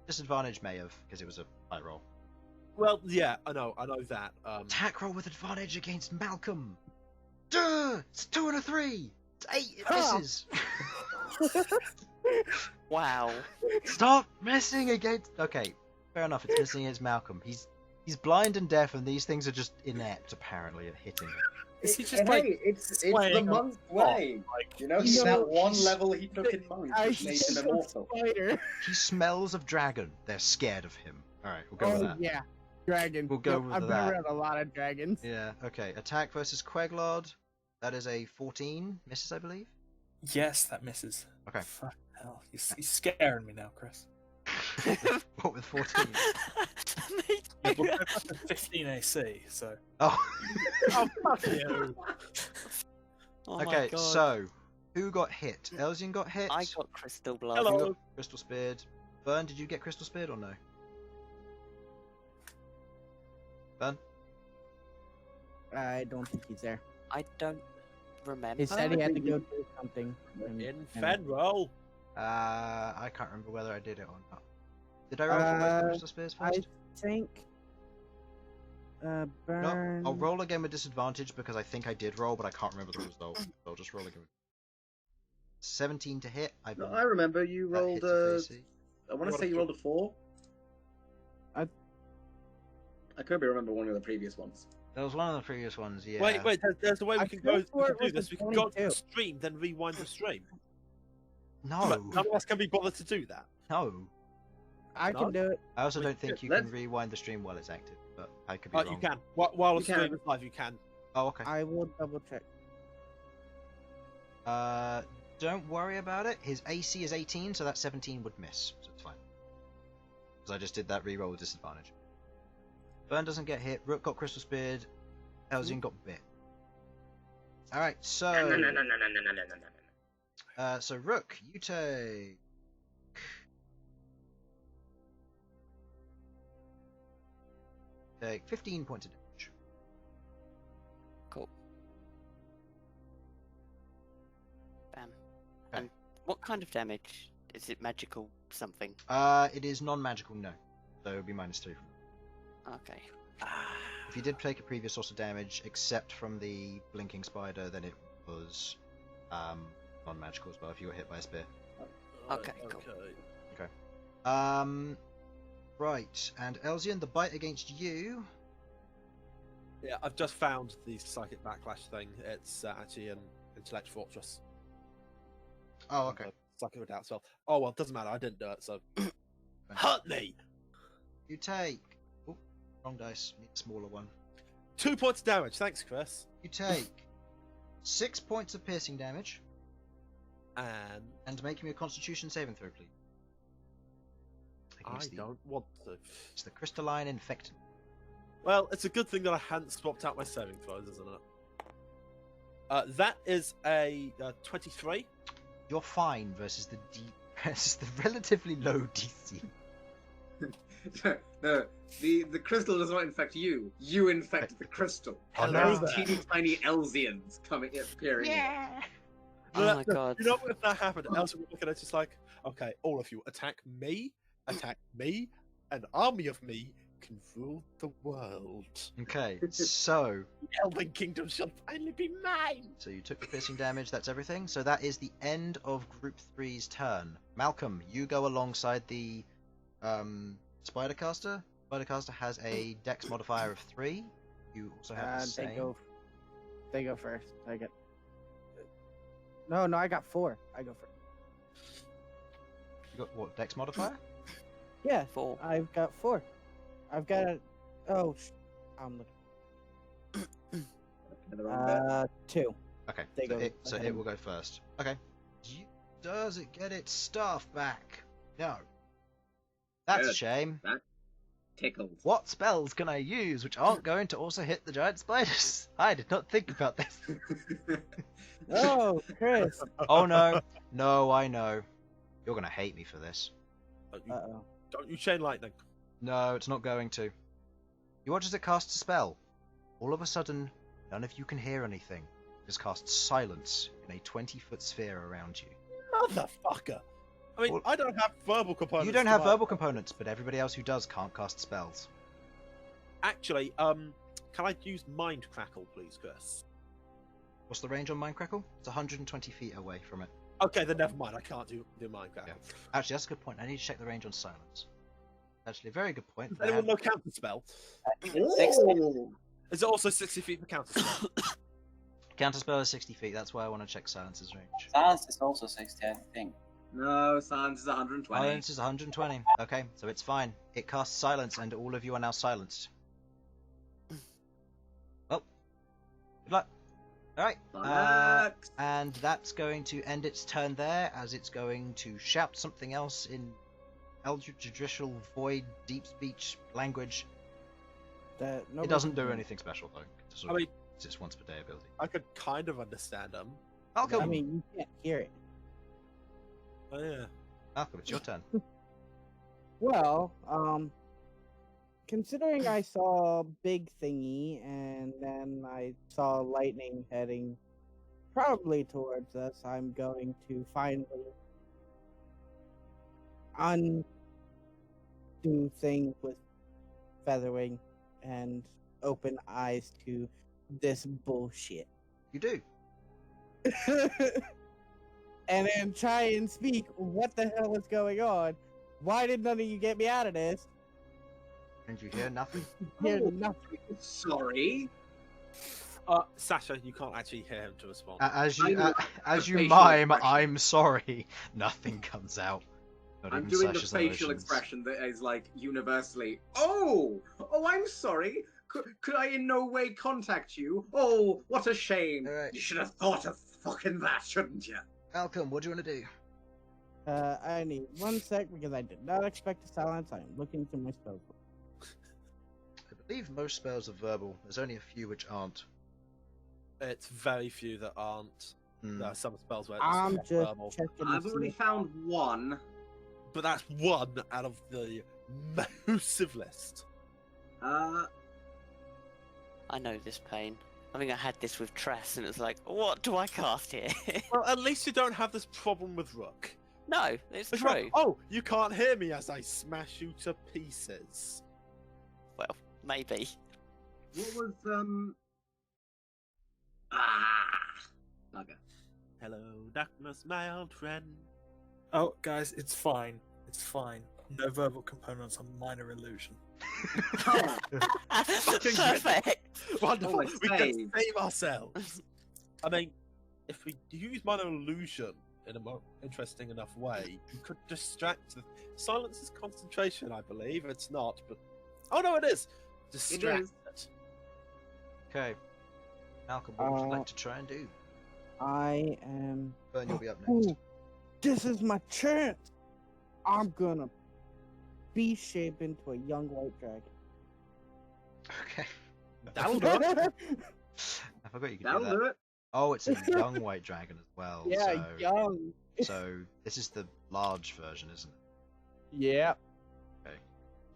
Disadvantage may have, because it was a high roll. Well, yeah, I know that. Attack roll with advantage against Malcom. Duh! It's 2 and a 3. It's 8. It misses. Wow. Stop missing against. Okay, fair enough. It's missing against Malcom. He's blind and deaf, and these things are just inept apparently at hitting him. Is he just Hey, like it's the swaying on monk way. like You know, He's that so- one he's- level he took in monk I that made him see a immortal. spider. He smells of dragon. They're scared of him. All right, we'll go with Oh that. yeah, dragon. We'll go Yep, with I've been that. around a lot of dragons. Yeah. Okay. Attack versus Queglod. That is a 14. Misses, I believe. yes, that misses. Okay. Fuck hell, you're scaring me now, Chris. What with 14? Yeah, but I've got a 15 AC, so. Oh. Oh fuck you! Oh my Okay. god. So, who got hit? Elsyan got hit. I got crystal blood. You Hello. got crystal speared. Bern, did you get crystal speared or no? Bern. I don't think he's there. I don't remember. He said he had to go do something. Infernal. I can't remember whether I did it or not. Did I roll for both the crystal spears I first? think. No, Bern. I'll roll again with disadvantage because I think I did roll, but I can't remember the result. So I'll just roll again. 17 to hit. I No, believe. I remember you That rolled hits his a. AC. I want to What say a- you rolled a 4. I- I could be remember one of the previous ones. There was one of the previous ones, yeah. Wait. There's a way I we can go. could've swore We it can do was this. a We can go to the 22. stream, then rewind the stream. No, None of us can be bothered to do that. no. I No? can do it. I also Wait, don't think you let's- can rewind the stream while it's active, but I could be wrong. You can. While You the stream can. is live, you can. Oh, okay. I will double check. Don't worry about it. His AC is 18, so that 17 would miss, so it's fine. Because I just did that reroll with disadvantage. Bern doesn't get hit. Rook got crystal speared. Elsyan got bit. All right, so so Rook, you take. Take 15 points of damage. Cool. Bam. Okay. And what kind of damage? Is it magical something? It is non-magical, no. So it would be -3 from Okay. If you did take a previous source of damage, except from the blinking spider, then it was non-magical as well if you were hit by a spear. Okay, cool. Right, and Elsyan, the bite against you. Yeah, I've just found the psychic backlash thing. It's actually an intellect fortress. Oh, okay. Psychic redoubt spell. Oh well, doesn't matter. I didn't do it, so hurt me. You take. Oh, wrong dice. Need a smaller one. 2 points of damage. Thanks, Chris. You take 6 points of piercing damage, And and make me a Constitution saving throw, please. I Against the- don't want to. It's the crystalline infectant. Well, it's a good thing that I hadn't swapped out my saving throws, isn't it? That is a 23. You're fine versus the relatively low DC. No, the crystal does not infect you. You infect the crystal. Oh, There's no. teeny tiny Elsyans appearing. Yeah. Oh my god. You know what, if that happened, Elsyan would look at it just like, okay, all of you, attack me, an army of me can rule the world. Okay, so The Elven Kingdom shall finally be mine! you took the piercing damage. That's everything. So that is the end of Group 3's turn. Malcolm, you go alongside the Spidercaster. Spidercaster has a Dex modifier of 3. You also have the same. They go first. I get. No, I got 4. I go first. You got what? Dex modifier? Yeah, 4. I've got 4. I've got. I'm looking. 2. Okay, They so go it ahead. will go first. Okay. Does it get its stuff back? No. That's a Good. shame. Tickled. What spells can I use which aren't going to also hit the giant spiders? I did not think about this. Oh, Chris. Oh no. No, I know. You're going to hate me for this. Uh-oh. Don't you chain lightning? No, it's not going to. You watch as it casts a spell. All of a sudden, none of you can hear anything. It just casts silence in a 20-foot sphere around you. Motherfucker! I mean, Well, I don't have verbal components. You don't to have my- verbal components, but everybody else who does can't cast spells. Actually, can I use Mind Crackle, please, Chris? What's the range on Mind Crackle? It's 120 feet away from it. Okay, then never mind. I can't do Mind Crackle. Actually, that's a good point. I need to check the range on silence. Actually, a very good point. Does anyone know counter spell? Ooh. Is it also 60 feet for counter spell? Counterspell is 60 feet. That's why I want to check silence's range. Silence is also 60, I think. No, silence is 120. Silence is 120. Okay, so it's fine. It casts silence, and all of you are now silenced. Well, good luck. Alright. Relax. And that's going to end its turn there, as it's going to shout something else in Eldritch Judicial Void Deep Speech language. It doesn't do anything special, though. It's I mean, its once per day ability. I could kind of understand them. Malcolm! I mean, you can't hear it. Oh, yeah. Malcolm, it's your turn. Well, considering I saw a big thingy and then I saw lightning heading probably towards us, I'm going to finally undo things with featherwing and open eyes to this bullshit. You do. And then try and speak what the hell is going on. Why did none of you get me out of this? And you hear nothing. Hear Oh. nothing. Sorry. Sasha, you can't actually hear him to respond. As I'm you doing as the you facial mime, expression. I'm sorry. Nothing comes out. Not I'm even doing Sasha's the facial emotions. expression that is like universally, oh, I'm sorry. Could I in no way contact you? Oh, what a shame. Alright. You should have thought of fucking that, shouldn't you? Malcolm, what do you want to do? I need 1 sec because I did not expect to silence. I am looking through my spells. I believe most spells are verbal. There's only a few which aren't. It's very few that aren't. Hmm. There are some spells where it's I'm just verbal. checking. I've to already see- found one. But that's one out of the massive list. I know this pain. I think I had this with Tress, and it's like, what do I cast here? Well, at least you don't have this problem with Rook. No, it's It's true. like, oh, you can't hear me as I smash you to pieces. Well, maybe. What was bugger. Hello, darkness, my old friend. Oh, guys, it's fine. It's fine. No verbal components on minor illusion. Perfect. Wonderful. Oh, it's we can saved. save ourselves. I mean, if we use minor illusion in a more interesting enough way, you could distract. Silence is concentration, I believe. It's not, but oh no, it is. Distract is. it. Okay. Malcolm, what would you like to try and do? I am. Bern, you'll be up next. Ooh, this is my chance. I'm gonna be shaped into a young white dragon. Okay. That'll do it. I forgot you could That'll do that. do it. Oh, it's a young white dragon as well. Yeah, so, young. so this is the large version, isn't it? Yeah.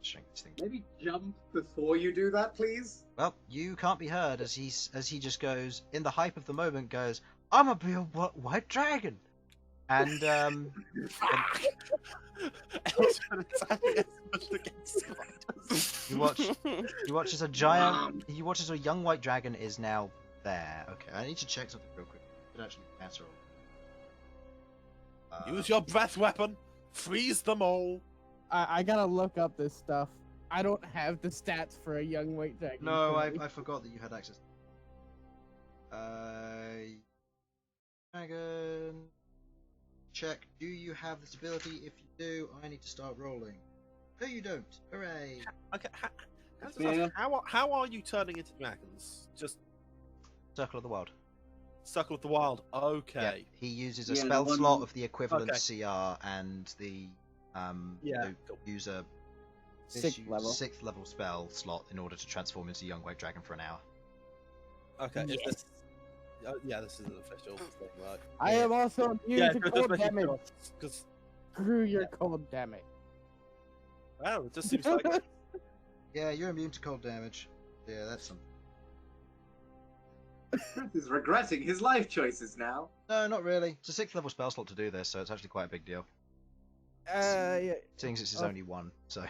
Shrink this thing. Maybe jump before you do that, please. Well, you can't be heard as he just goes in the hype of the moment. Goes, "I'm gonna be a white dragon," and Elsyan attacking as much against spiders. you watch as a giant. You watch as a young white dragon is now there. Okay, I need to check something real quick. It actually matter. Use your breath weapon. Freeze them all. I gotta look up this stuff. I don't have the stats for a young white dragon. No, currently. I forgot that you had access. Dragon. Check. Do you have this ability? If you do, I need to start rolling. No, you don't. Hooray! Okay, Yeah. how are you turning into dragons? Just Circle of the Wild. Circle of the Wild. Okay. Yeah, he uses a Yeah, spell the one- slot of the equivalent Okay. CR, and the Yeah. user Sixth level. 6th level spell slot in order to transform into a young white dragon for an hour. Okay. Is Yes. this... yeah, this is an official thing, right? I am also immune Yeah, to just cold making damage. sure, because Screw your cold damage. well, it just seems like Yeah, you're immune to cold damage. Yeah, that's something. He's regretting his life choices now. No, not really. It's a 6th level spell slot to do this, so it's actually quite a big deal. Yeah, Seeing as it's his Oh. only one, so.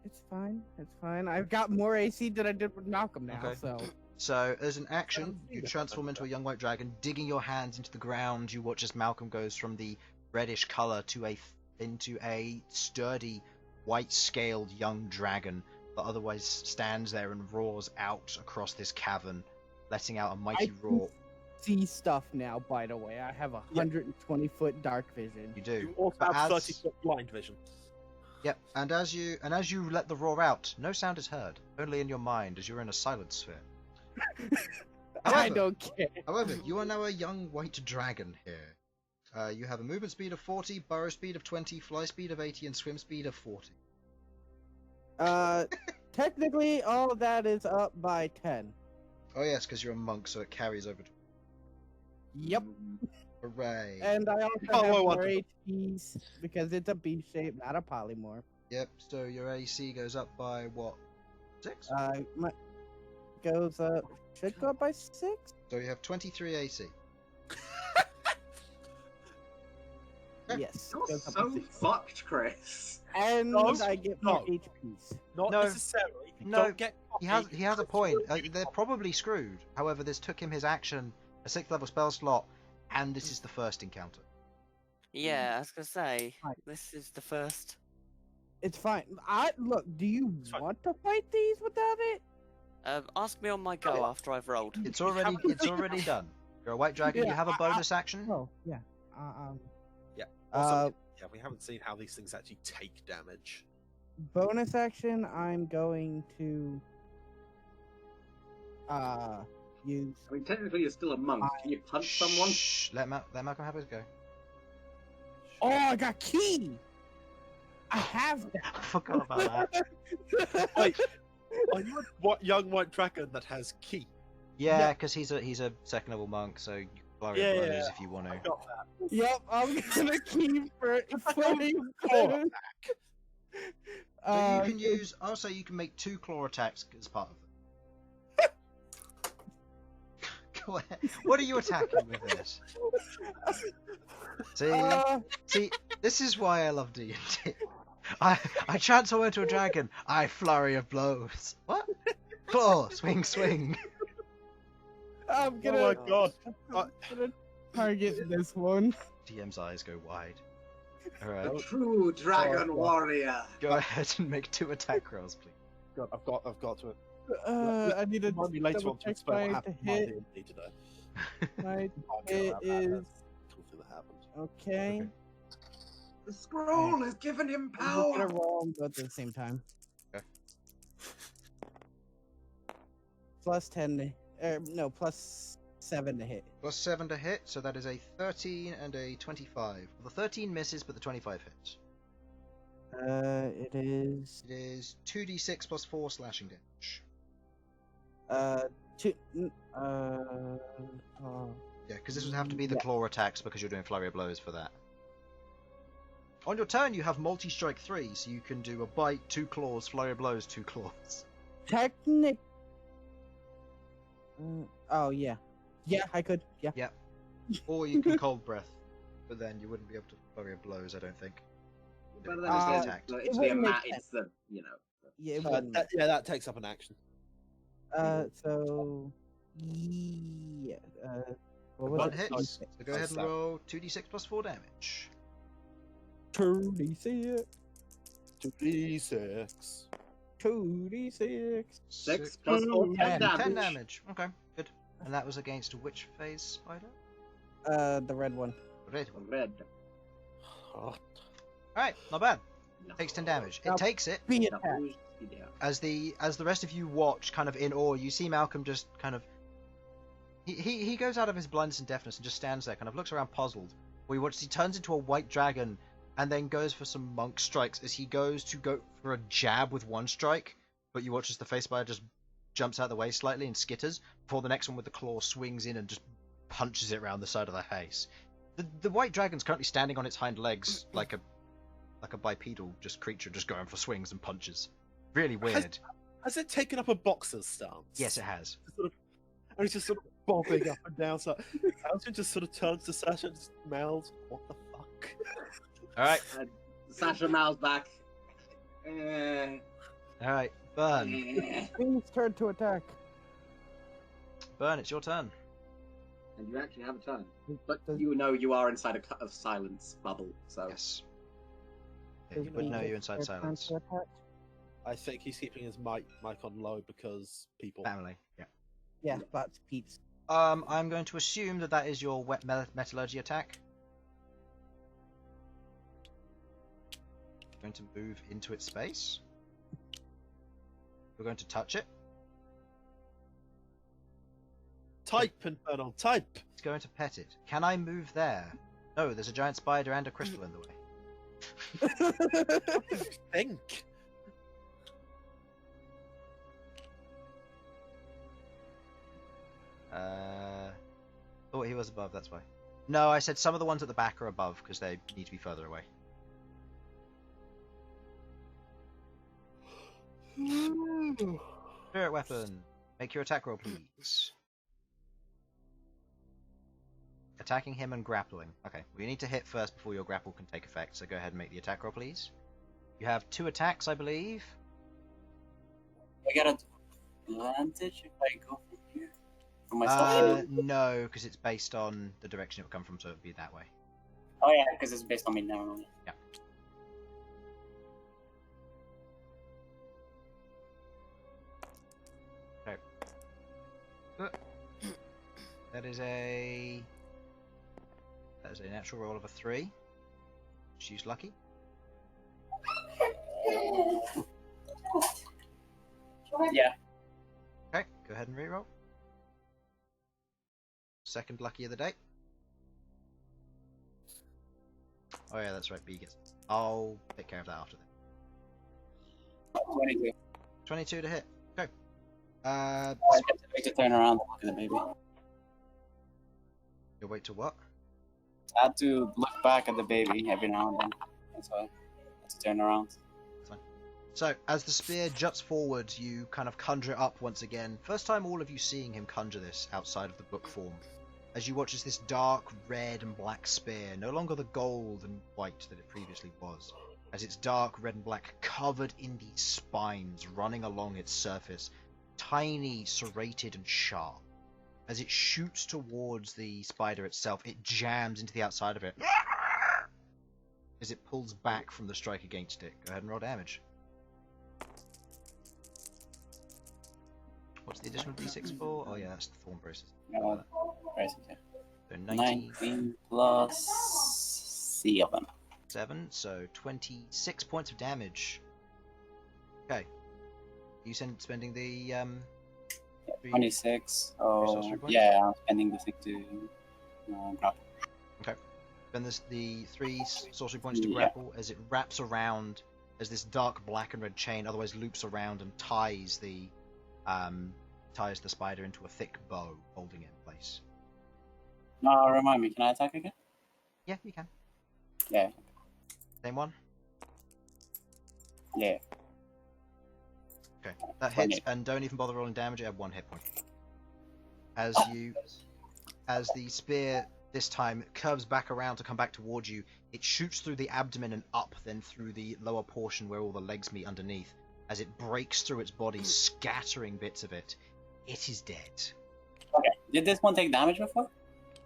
it's fine. It's fine. I've got more AC than I did with Malcolm now, Okay. so. So, as an action, haven't you seen it, transform into a young white dragon, digging your hands into the ground. You watch as Malcolm goes from the reddish color to into a sturdy, white-scaled young dragon that otherwise stands there and roars out across this cavern, letting out a mighty can roar. See stuff now, by the way. I have a 120-foot dark vision. You do. you also But have as- 30-foot blind vision. Yep, and as you let the roar out, no sound is heard, only in your mind as you're in a silent sphere. I However- don't care. However, you are now a young white dragon here. You have a movement speed of 40, burrow speed of 20, fly speed of 80, and swim speed of 40. Technically, all of that is up by 10. Oh yes, because you're a monk, so it carries over. Yep. Hooray! And I also Oh, have I more want HPs because it's a beam shape, not a polymorph. Yep. So your AC goes up by what? 6. My goes up. Should go up by 6. So you have 23 AC. Yeah. Yes. You're goes up so by 6. fucked, Chris. And No, I get more no. HPs. Not No. necessarily. No, Don't get He cocky. has a point. They're probably screwed. However, this took him his action, a 6th level spell slot, and this is the first encounter. Yeah, I was gonna say Right. this is the first. It's fine. Look. Do you It's fine. want to fight these without it? Ask me on my go yeah. after I've rolled. It's already done. You're a white dragon. Yeah, You have a I- bonus action. Oh, yeah. Yeah. Also, Uh, yeah, we haven't seen how these things actually take damage. bonus action. I'm going to use. I mean, technically, you're still a monk. Can you punch someone? Shh. Let Malcolm have his go. Oh, I got key. I have that. I forgot about that. Wait, are you a young white dragon that has key? Yeah, Yeah. because he's a 2nd level monk, so you can flurry Yeah, blows yeah. if you want I to. got that. Yep, I'm gonna keep for claw for. So you can use. Also, you can make 2 claw attacks as part of it. Go ahead. What are you attacking with this? See, this is why I love D&D. I transform into a dragon. I flurry of blows. What? Claw, swing, swing. I'm gonna. Oh my god. I'm gonna target this one. DM's eyes go wide. Alright, A true dragon God. warrior. go ahead and make 2 attack rolls, please. God, I've got to. I need to Remind me later on to double check explain what my happened in my hit. D&D today. My I'll get hit around that. is Cool thing that happened. okay. Okay. The scroll has given him I'm just gonna power. roll them both at the same time. Okay. Plus 10. No, plus 7 to hit. Plus 7 to hit, so that is a 13 and a 25. Well, the 13 misses, but the 25 hits. It is It is 2d6 plus 4 slashing damage. two. Oh. Yeah, because this would have to be the Yeah. claw attacks because you're doing flurry of blows for that. On your turn, you have multi-strike 3, so you can do a bite, 2 claws, flurry of blows, 2 claws. Technic. Oh yeah, yeah, I could. Yeah. Yep. Or you can cold breath, but then you wouldn't be able to flurry of blows, I don't think. But It then was it's attacked. literally a wouldn't make mat. sense. It's the Yeah. It wouldn't. That takes up an action. So yeah. What was One it? hits, so go ahead and Slap. roll 2d6 plus 4 damage. 2d6. 2d6. 2d6. 6 plus 4, 10 damage. 10 damage. Okay, good. And that was against which phase spider? The red one. Red. Red. Oh, Alright, not bad. Takes 10 damage. It Now- takes it. Be No, attacked. yeah. As the rest of you watch, kind of in awe, you see Malcom just kind of he goes out of his blindness and deafness and just stands there, kind of looks around puzzled. We watch as he turns into a white dragon and then goes for some monk strikes as he goes to go for a jab with one strike, but you watch as the face spider just jumps out of the way slightly and skitters before the next one with the claw swings in and just punches it round the side of the face. The white dragon's currently standing on its hind legs like a bipedal creature just going for swings and punches. Really weird. has it taken up a boxer's stance? Yes, it has. And it's just sort of bobbing up and down. So Elsyan just sort of turns to Sasha and just mouths, "What the fuck?" Alright, Sasha mouths back. Eh, alright. Bern. eh. Please turn to attack. Bern, it's your turn. And you actually have a turn. But you know you are inside a cut of silence bubble, so... Yes. Yeah, you would know you're inside silence. I think he's keeping his mic on low because people. Family, yeah. Yeah, that's Pete's. I'm going to assume that is your wet metallurgy attack. Going to move into its space. We're going to touch it. Type, Infernal, type! It's going to pet it. Can I move there? No, there's a giant spider and a crystal in the way. What do you think? Oh, he was above, that's why. No, I said some of the ones at the back are above because they need to be further away. Spirit weapon. Make your attack roll, please. Attacking him and grappling. Okay, we need to hit first before your grapple can take effect, so go ahead and make the attack roll, please. You have 2 attacks, I believe. I get an advantage if I go from here? From myself? No, because it's based on the direction it would come from, so it would be that way. Oh yeah, because it's based on me now. Yeah. Okay. That is a natural roll of a 3. She's lucky. Yeah. Okay, go ahead and reroll. Second lucky of the day. Oh yeah, that's right, B gets it. I'll take care of that after then. 22. 22 to hit. Okay. I get to wait to turn around and look at the baby. You'll wait to what? I had to look back at the baby every now and then. That's why I had to turn around. So, as the spear juts forward, you kind of conjure it up once again. First time all of you seeing him conjure this outside of the book form. As you watch as this dark red and black spear, no longer the gold and white that it previously was, as it's dark red and black covered in these spines running along its surface, tiny, serrated and sharp. As it shoots towards the spider itself, it jams into the outside of it. As it pulls back from the strike against it. Go ahead and roll damage. What's the additional d6 for? Oh yeah, that's the thorn braces. Braces, yeah. So 19 19 plus 7. 7, so 26 points of damage. Okay. You spending the 26. sorcery Oh, points? yeah, I'm spending the 6 to grapple. Spend the 3 sorcery points to Yeah. grapple as it wraps around as this dark black and red chain otherwise loops around and ties the spider into a thick bow, holding it in place. No, remind me, can I attack again? Yeah, you can. Yeah. Same one? Yeah. Okay, that hits, and don't even bother rolling damage, you have 1 hit point. As the spear this time curves back around to come back towards you, it shoots through the abdomen and up, then through the lower portion where all the legs meet underneath. As it breaks through its body, scattering bits of it, it is dead. Okay. Did this one take damage before?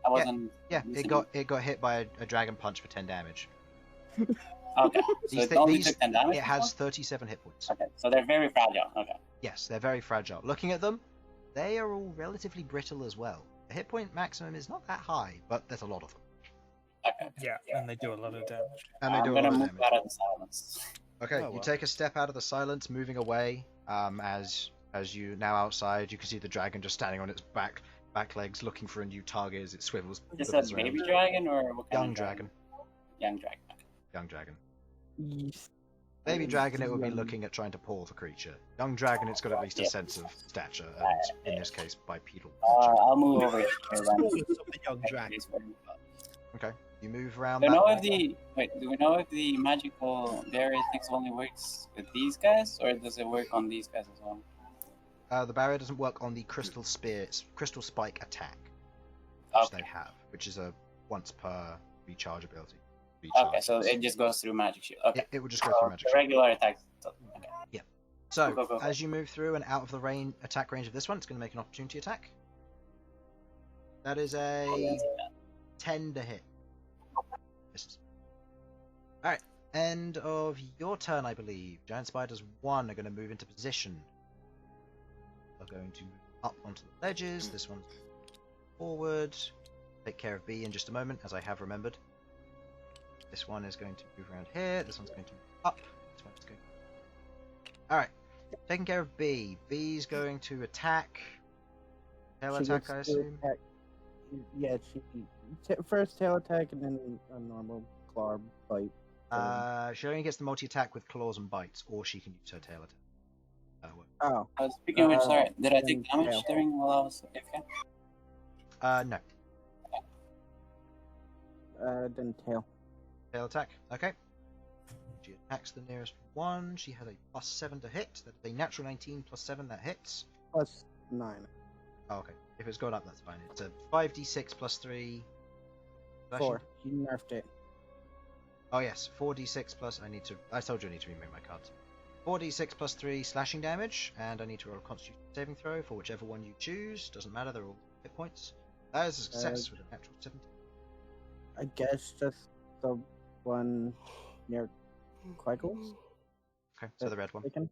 I wasn't. Yeah, it got hit by a dragon punch for 10 damage. Okay. So it only took 10 damage. It has 37 hit points. Okay. So they're very fragile. Okay. Yes, they're very fragile. Looking at them, they are all relatively brittle as well. The hit point maximum is not that high, but there's a lot of them. Okay. Yeah, and they do a lot of damage. And they I'm do a lot gonna of move damage. out of the silence. Okay, Oh, you well. take a step out of the silence, moving away. As you now outside, you can see the dragon just standing on its back legs, looking for a new target as it swivels. Is that baby dragon or what kind Young of dragon. Young dragon. Okay. Young dragon. Yes. Baby dragon, it would be Young. looking at trying to paw the creature. Young dragon, it's got at least a Yeah. sense of stature, and in this case, bipedal. I'll move over here. Smallest of the young dragon. Okay, you move around. Do we that know way. if do we know if the magical barrier thing only works with these guys, or does it work on these guys as well? The barrier doesn't work on the crystal spike attack, which Okay. they have, which is a once per recharge ability. Okay, so it just goes through magic shield. Okay. It would just go through magic. The Shield. regular attacks. Okay. So, Go. as you move through and out of the attack range of this one, it's going to make an opportunity attack. That is a 10 to hit. Misses. Alright, end of your turn, I believe. Giant Spiders 1 are going to move into position. They're going to move up onto the ledges. This one's forward. Take care of B in just a moment, as I have remembered. This one is going to move around here. This one's going to move up. This one's going. Alright. Taking care of B. B's going to attack. Tail She attack, gets I to assume. attack- Yeah, first tail attack and then a normal claw bite. She only gets the multi attack with claws and bites, or she can use her tail attack. Oh, Speaking of which, sorry, did I then take damage tail. during while I was AFK? No. then tail. Tail attack. Okay. She attacks the nearest one. She has a +7 to hit. That's a natural 19 +7 that hits. Plus 9. Oh, okay. If it's going up, that's fine. It's a 5d6 +3. slashing. 4. You nerfed it. Oh yes, 4d6 plus. I told you I need to remake my cards. 4d6 +3 slashing damage, and I need to roll a Constitution saving throw for whichever one you choose. Doesn't matter. They're all hit points. That is a success with a natural 17. I guess just the one near Queglod. Okay, so the red one. Taken.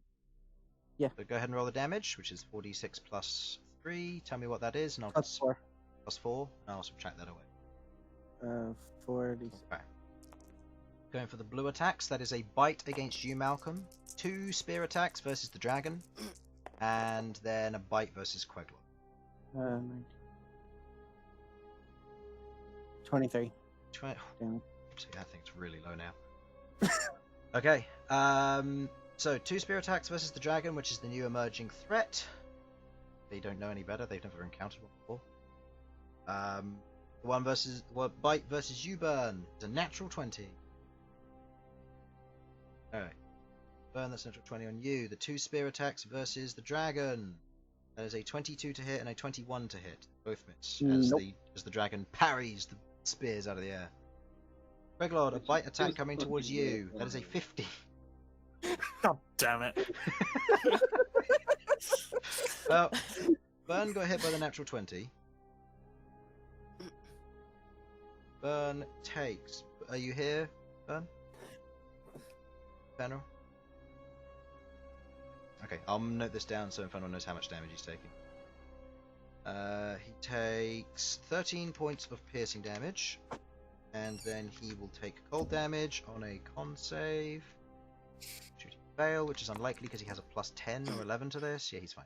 So go ahead and roll the damage, which is 4d6 +3. Tell me what that is, and I'll Plus 4. +4, and I'll subtract that away. 40. Okay. Going for the blue attacks, that is a bite against you, Malcom. 2 spear attacks versus the dragon, and then a bite versus Queglod. 19. 23. Damn. See, that thing's really low now. Okay, so 2 spear attacks versus the dragon, which is the new emerging threat. They don't know any better, they've never encountered one before. Bite versus you, Bern. It's a natural 20. Alright. Bern, that's natural 20 on you. The 2 spear attacks versus the dragon. That is a 22 to hit and a 21 to hit. Both miss. Nope. As the dragon parries the spears out of the air. Queglod, a bite attack coming towards you. That is a 50. God damn it. Well, Bern got hit by the natural 20. Bern takes. Are you here, Bern? Infernal? Okay, I'll note this down so Infernal knows how much damage he's taking. He takes 13 points of piercing damage, and then he will take cold damage on a con save. Shooting fail, which is unlikely because he has a +10 or 11 to this. Yeah, he's fine.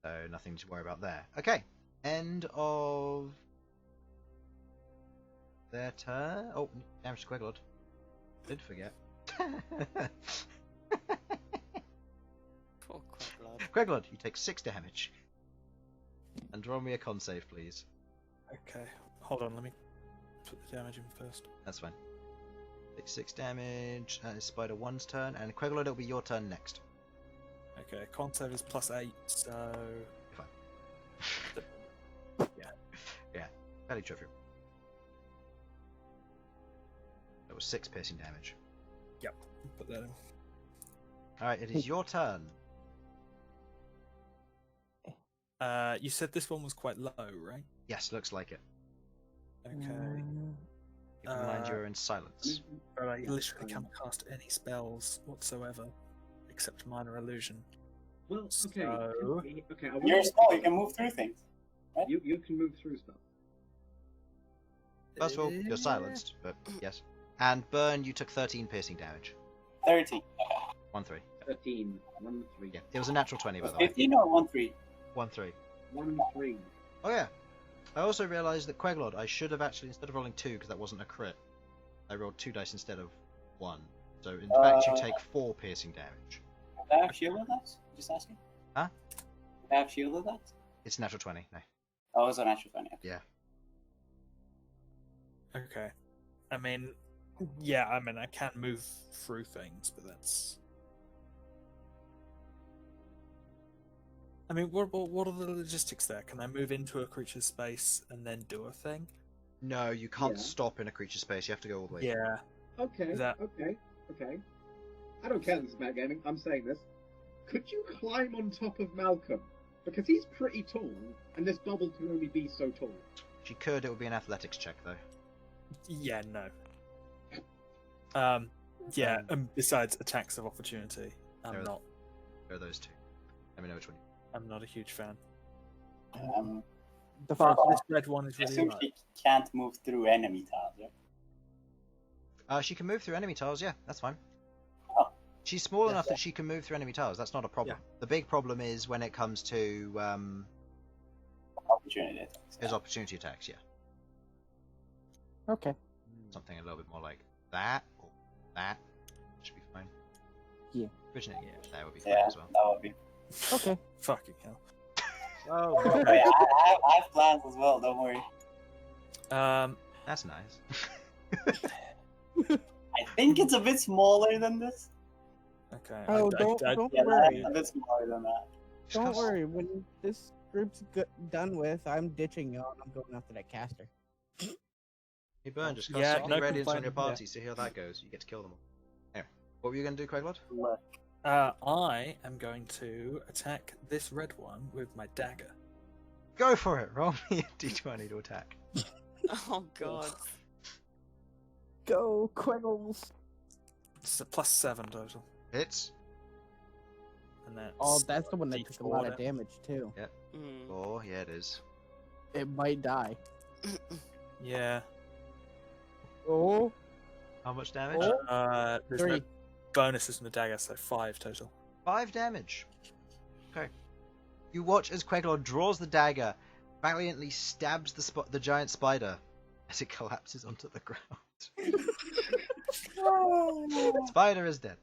So nothing to worry about there. Okay, end of their turn. Oh, damage to Queglod. Did forget. Poor Queglod. Queglod, you take 6 damage. And roll me a con save, please. Okay, hold on, let me put the damage in first. That's fine. 6 damage. That is Spider 1's turn, and Queglod, it'll be your turn next. Okay, con save is +8, so Fine. yeah. Yeah, fairly trivial. That was 6 piercing damage. Yep, put that in. Alright, it is your turn. You said this one was quite low, right? Yes, looks like it. Okay. Keep in mind you're in silence. But I literally can't cast any spells whatsoever, except minor illusion. Well, okay. So- Okay, You're small, you can move through things. you can move through stuff. First of all, you're silenced, but yes. And Bern, you took 13 piercing damage. 30. 1-3. 13, 1, 3. Yeah, it was a natural 20, by the way. 15 or 1, 3? 1-3. 1, 3. Oh yeah. I also realised that Queglod, I should have actually, instead of rolling 2, because that wasn't a crit, I rolled 2 dice instead of 1. So in fact, you take 4 piercing damage. Do I have shielded that? Just asking. Huh? Do I have shielded that? It's natural 20, no. Oh, it was a natural 20. Yeah. Okay. I mean, yeah, I can move through things, but that's... I mean, what are the logistics there? Can I move into a creature's space and then do a thing? No, you can't Yeah. stop in a creature space, you have to go all the way. Yeah. Okay, That- okay. I don't care that this is metagaming, I'm saying this. Could you climb on top of Malcom? Because he's pretty tall, and this bubble can only be so tall. If you could, it would be an athletics check, though. Yeah, no. Yeah, and besides attacks of opportunity, There are- I'm There are those two. Let me know which one. not a huge fan. The But first this red one is I really assume low. she can't move through enemy tiles, right? She can move through enemy tiles, yeah, that's fine. Oh. She's small enough that she can move through enemy tiles, that's not a problem. The big problem is when it comes to Opportunity attacks. his opportunity attacks, yeah. Okay. Something a little bit more like that, or that. Should be fine. Yeah. Originating, yeah, that would be fine Yeah, as well. that would be. Okay. Fucking hell. Oh, Okay, I have plans as well, don't worry. that's nice. I think it's a bit smaller than this. Okay. Oh, don't Yeah, worry. it's a bit smaller than that. Don't worry. When this group's done with, I'm ditching y'all and I'm going after that caster. Hey, Bern, just Yeah, cast no Radiance on your complaint, party, see how that goes. You get to kill them all. Anyway, what were you going to do, Queglod? Look. I am going to attack this red one with my dagger. Go for it! Roll me a d20 to attack. Oh god. Go, Quiggles! It's a +7 total. Hits. And that's Oh, that's the one that took a lot of D4 damage, too. Mm. Oh, yeah, it is. It might die. Yeah. Oh, How much damage? There's 3. no bonuses from the dagger, so 5 total. 5 damage. Okay. You watch as Queglod draws the dagger, valiantly stabs the giant spider as it collapses onto the ground. Spider is dead.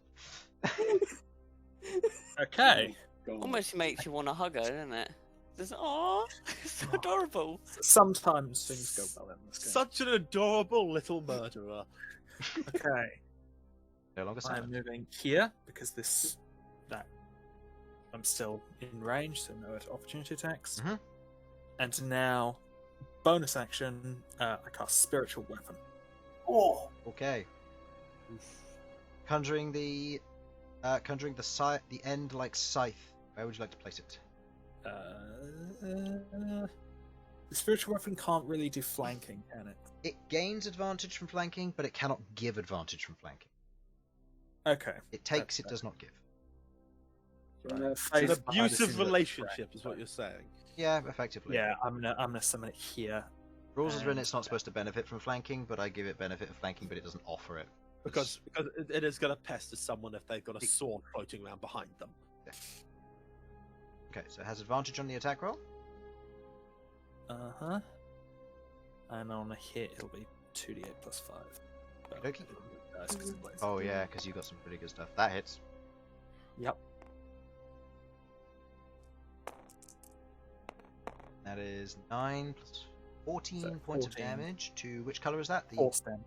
Okay. Go on. Almost makes you want to hug her, doesn't it? Just, oh, so adorable. Sometimes things go well in this game. Such an adorable little murderer. Okay. No longer I'm silent. moving here because I'm still in range, so no opportunity attacks. Mhm. And now, bonus action, I cast Spiritual Weapon. Oh, Okay. Conjuring the end like scythe. Where would you like to place it? The Spiritual Weapon can't really do flanking, can it? It gains advantage from flanking, but it cannot give advantage from flanking. Okay. It takes, That's it does not give. Wanna- It's Phase an of behind the abusive scenes relationship, correct. is what you're saying. Yeah, effectively. Yeah, I'm gonna summon it here. Rules is written And- it's not supposed to benefit from flanking, but I give it benefit of flanking, but it doesn't offer it. Because it is going to pester someone if they've got a sword floating around behind them. Okay, so it has advantage on the attack roll. Uh-huh. And on a hit, it'll be 2d8 plus 5. But Okey-dokey. I didn't roll dice 'cause it plays- Oh yeah, because you got some pretty good stuff. That hits. Yep. That is 9 plus 14 So points of 14. damage to which color is that? The Force then.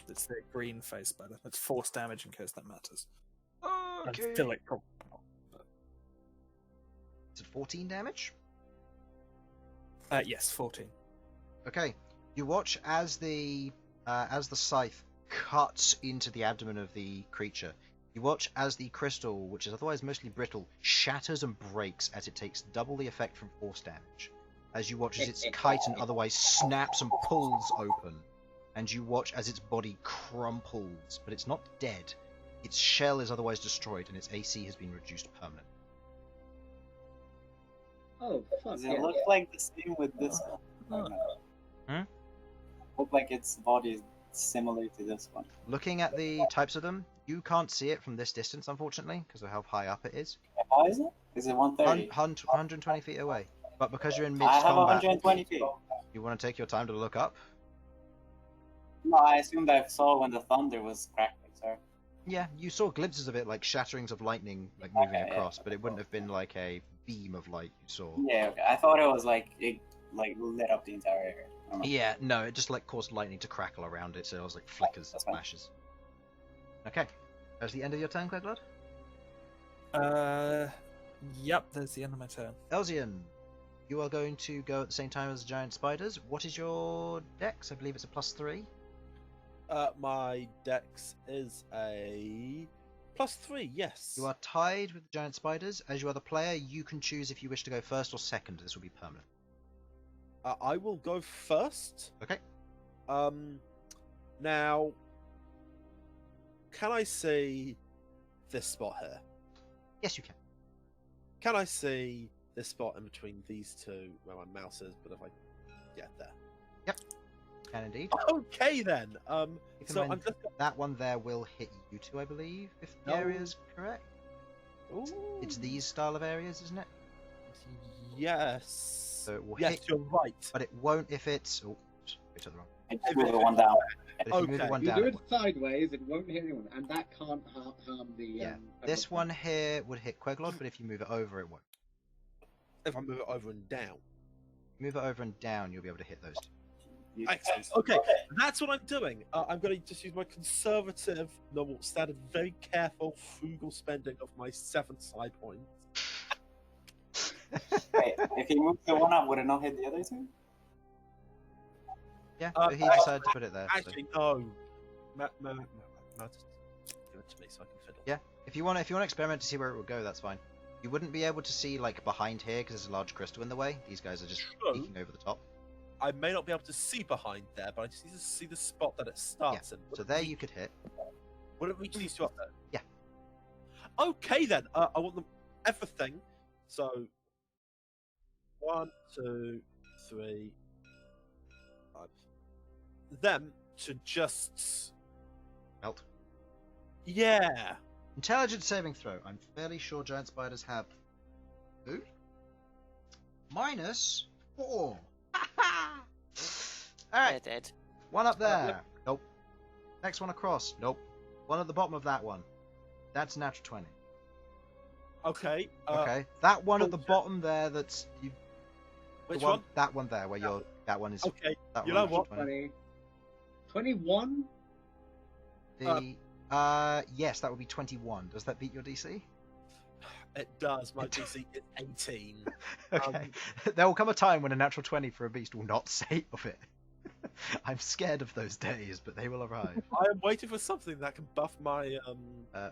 It's the green face spider. That's force damage in case that matters. Okay. I feel like probably not. Is it 14 damage? Yes, 14. Okay. You watch as the scythe cuts into the abdomen of the creature. You watch as the crystal, which is otherwise mostly brittle, shatters and breaks as it takes double the effect from force damage. As you watch as its chitin otherwise snaps and pulls open. And you watch as its body crumples, but it's not dead. Its shell is otherwise destroyed and its AC has been reduced permanently. Oh, fuck. Does it look like the same with this one? Or no? Look like its body is similar to this one. Looking at the types of them, you can't see it from this distance, unfortunately, because of how high up it is. How high is it? Is it 130? 120 feet away. But because you're in I have mid-combat, 120 feet. you want to take your time to look up? No, I assumed I saw when the thunder was crackling, sorry. Yeah, you saw glimpses of it, like shatterings of lightning, like moving Okay, across, but it wouldn't have been like a beam of light you saw. Yeah, okay. I thought it was like, it like lit up the entire area. I don't know. Yeah, no, it just like caused lightning to crackle around it, so it was like flickers, That's fine. flashes. Okay, that's the end of your turn, Queglod? Yep, that's the end of my turn. Elsyan, you are going to go at the same time as the giant spiders. What is your dex? I believe it's a +3. My dex is a +3, yes. You are tied with the giant spiders. As you are the player, you can choose if you wish to go first or second. This will be permanent. I will go first. Okay. Now, can I see this spot here? Yes, you can. Can I see this spot in between these two where my mouse is? But if I get there. Can indeed. Okay then. You can So mind I'm just. that one there will hit you two, I believe, if the No. area is correct. Ooh. It's these style of areas, isn't it? Yes. So it will Yes, hit, you're right. but it won't if it's. Oh, we took the wrong. I just moved the one down. But if you move Okay. the one You down, do it it won't. sideways, it won't hit anyone, and that can't harm the. Yeah. This one here would hit Queglod, but if you move it over, it won't. If I move it over and down. Move it over and down, you'll be able to hit those two. Excellent. Okay, that's what I'm doing. I'm going to just use my conservative, normal, standard, very careful, frugal spending of my 7 side points. Wait, if he moved the one up, would it not hit the other two? Yeah, but he decided to put it there. so- Actually, no. Just give it to me so I can fiddle. Yeah, if you want to experiment to see where it will go, that's fine. You wouldn't be able to see like behind here because there's a large crystal in the way. These guys are just True. peeking over the top. I may not be able to see behind there, but I just need to see the spot that it starts in. Would So it there reach- you could hit. Would it reach these two up there? Yeah. Okay then. I want them everything. So 1, 2, 3, 5. Them to just Melt. yeah. Intelligence saving throw. I'm fairly sure giant spiders have food. -4. Alright, They're dead. one up there. Nope. Next one across. Nope. One at the bottom of that one. That's a natural 20. Okay. Okay. That one at the bullshit. bottom there. That's you. Which the one? That one there, where you're. That one is. Okay. That You one know is what? 20. 21? Yes, that would be 21. Does that beat your DC? It does. My DC is 18. Okay. There will come a time when a natural 20 for a beast will not save it. I'm scared of those days, but they will arrive. I am waiting for something that can buff my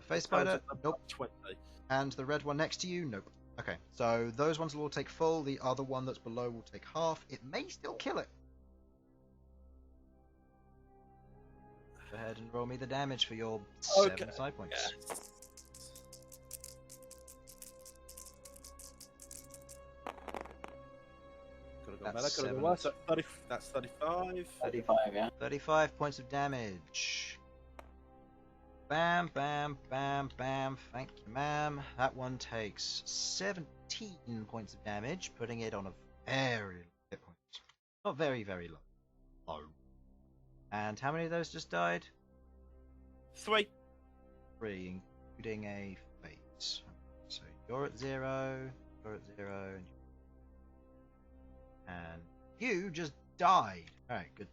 Face spider, intelligence above nope. 20. And the red one next to you, nope. Okay, so those ones will all take full. The other one that's below will take half. It may still kill it. Go ahead and roll me the damage for your 7 Okay. side points. Yes. Gotta go That's better, gotta 7. go worse. That's 35. 35, yeah. 35 points of damage. Bam, bam, bam, bam. Thank you, ma'am. That one takes 17 points of damage, putting it on a very low hit point. Not very, very low. Low. And how many of those just died? 3. 3, including a fate. So you're at 0, you're at 0, and you just died. Alright, good.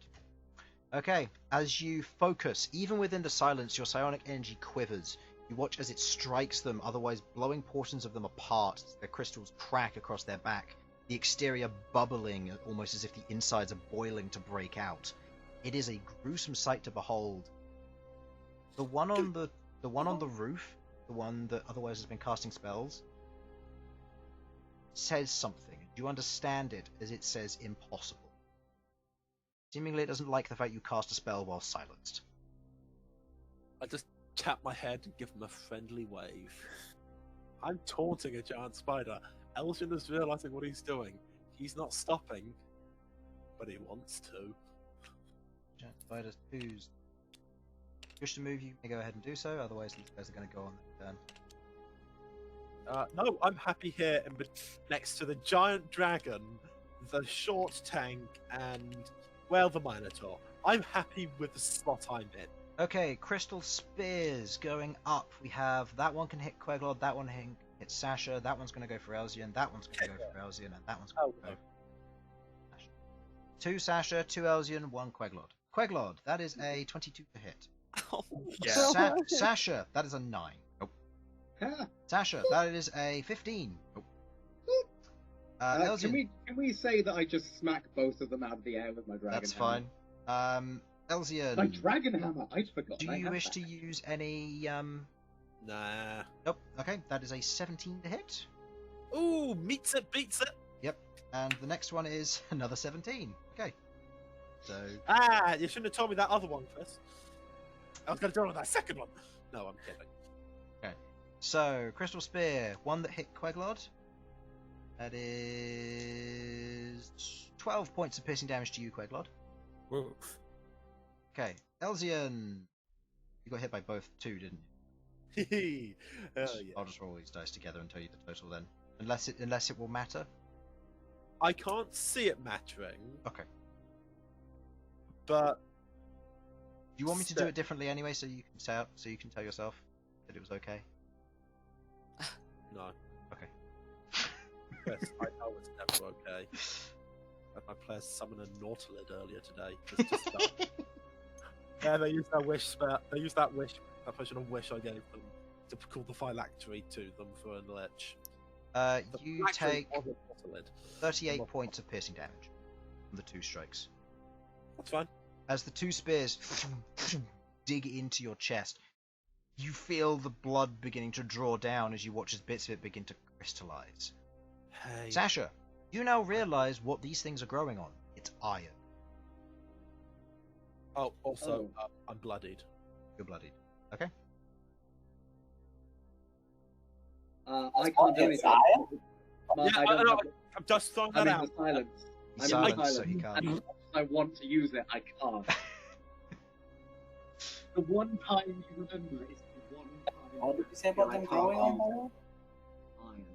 Okay, as you focus, even within the silence, your psionic energy quivers. You watch as it strikes them, otherwise blowing portions of them apart as their crystals crack across their back, the exterior bubbling almost as if the insides are boiling to break out. It is a gruesome sight to behold. The one on the roof, the one that otherwise has been casting spells, says something. You understand it as it says impossible. Seemingly it doesn't like the fact you cast a spell while silenced. I just tap my head and give him a friendly wave. I'm taunting a giant spider. Elsyan is realizing what he's doing. He's not stopping, but he wants to. Giant spider who's wish to move, you may go ahead and do so, otherwise these guys are going to go on their turn. No, I'm happy here next to the giant dragon, the short tank, and, well, the Minotaur. I'm happy with the slot I'm in. Okay, crystal spears going up. We have that one can hit Queglod, that one hit Sasha, that one's going to go for Elsyan, that one's going to go for Elsyan, and that one's going to go for Sasha. 2 Sasha, 2 Elsyan, 1 Queglod. Queglod, that is a 22 to hit. Oh, Yeah. Sasha, that is a 9. Nope. Sasha, that is a 15. Nope. Elsyan. Can we say that I just smack both of them out of the air with my dragon That's hammer? fine. Elsyan. My dragon hammer. I'd forgotten. Do I you had wish that. to use any Nah. Nope. Okay, that is a 17 to hit. Ooh, meets it, beats it. Yep. And the next one is another 17. Okay. So You shouldn't have told me that other one first. I was going to do it with that second one. No, I'm kidding. okay. So Crystal Spear, one that hit Queglod. That is 12 points of piercing damage to you, Queglod. Woof. Okay. Elsyan. You got hit by both 2, didn't you? Hell yeah. I'll just roll these dice together and tell you the total then. Unless it will matter. I can't see it mattering, Okay. but Do you want me to do it differently anyway, so you can tell yourself that it was okay? no. Okay. Yes, I know it's never okay. I had my players summon a Nautilid earlier today. Just to start. Yeah, they used that wish spell. They used that potion of wish I gave them to call the phylactery to them for a lich. The You phylactery take was a Nautilid. 38 points of piercing damage from the 2 strikes. That's fine. As the 2 spears dig into your chest, you feel the blood beginning to draw down as you watch as bits of it begin to crystallize. Hey. Sasha, you now realize what these things are growing on. It's iron. Oh, also, I'm bloodied. You're bloodied. Okay. I can't do anything. Yeah, I don't have- I'm just throwing I'm that in out. the silence. He's I'm in the silenced, so silence. he can't. And I want to use it. I can't. The one time you remember is the one time. What did you say about I them can't growing on use Harlan? Iron.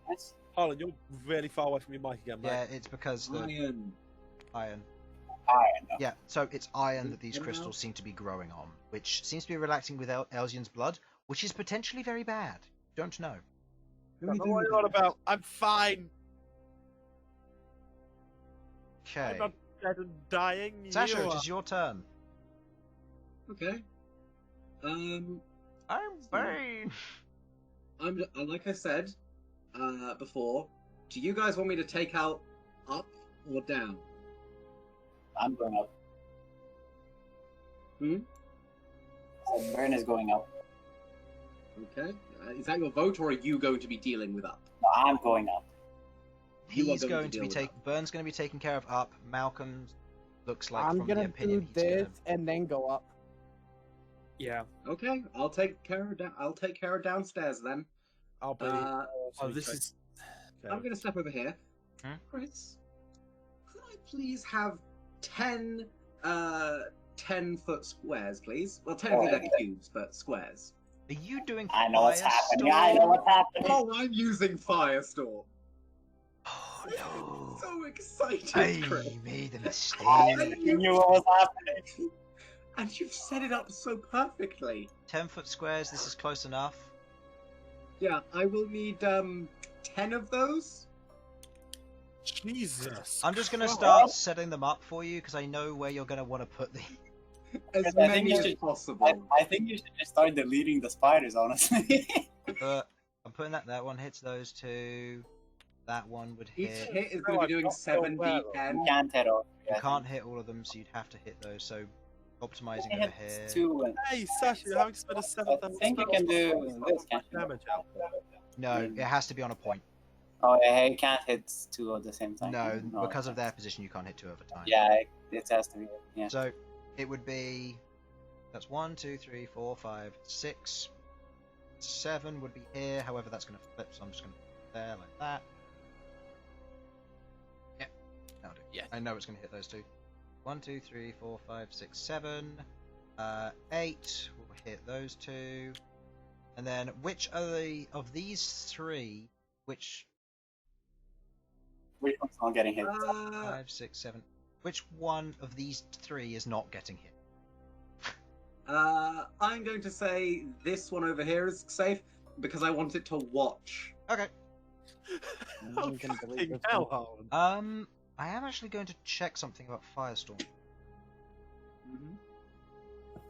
Nice. Harlan, you're really far away from your mic again, mate. Yeah, it's because the Iron. iron. Iron. Yeah, so it's iron that these Anyone crystals else? seem to be growing on, which seems to be relaxing with Elsyan's blood, which is potentially very bad. Don't know. I don't know what you're on about. I'm fine. Okay. I'm not dead and dying. Sasha, you it are. is your turn. Okay. I'm fine. I'm like I said before. Do you guys want me to take out up or down? I'm going up. Hmm? So Bern is going up. Okay. Is that your vote, or are you going to be dealing with up? No, I'm going up. You are He's going to deal be with taking. up. Bern's going to be taken care of up. Malcolm looks like I'm from the gonna opinion do he's this gonna... and then go up. Yeah. Okay, I'll take care of downstairs then. I'll be. This is. I'm going to step over here. Hmm? Chris, could I please have 10 10-foot squares, please? Well, technically they're cubes, but squares. Are you doing I know what's happening. Firestorm? I know what's happening. Oh, I'm using Firestorm. Oh no! So excited, I Chris. made a I mistake. knew what was happening. And you've set it up so perfectly. 10-foot squares. This is close enough. Yeah, I will need 10 of those. Jesus. I'm just gonna Christ. start setting them up for you because I know where you're gonna want to put them. As I think many you as should- possible. I think you should just start deleting the spiders, honestly. I'm putting that one hits those two. That one would Each hit. hit is No, going to I'm be doing not 7 aware of. d10. You can't hit all. You can't hit all of them, so you'd have to hit those. So optimizing over here. Two. Hey, Sasha, you're having to spend a I seventh level think you spell can slot do for this, can't you? damage out there. No, it has to be on a point. Oh, yeah, you can't hit two at the same time. No, because of their position, you can't hit two at a time. Yeah, it has to be. Yeah. So it would be. That's 1, 2, 3, 4, 5, 6, 7 would be here. However, that's going to flip, so I'm just going to put it there like that. Yeah, that'll do. Yeah. I know it's going to hit those two. 1, 2, 3, 4, 5, 6, 7, 8 will hit those two. And then which of these three? Which Which one's not getting hit? 5, 6, 7? Which one of these three is not getting hit? I'm going to say this one over here is safe because I want it to watch. Okay. Oh, I'm gonna delete fucking this hell, one. Harlan. I am actually going to check something about Firestorm. Mm-hmm.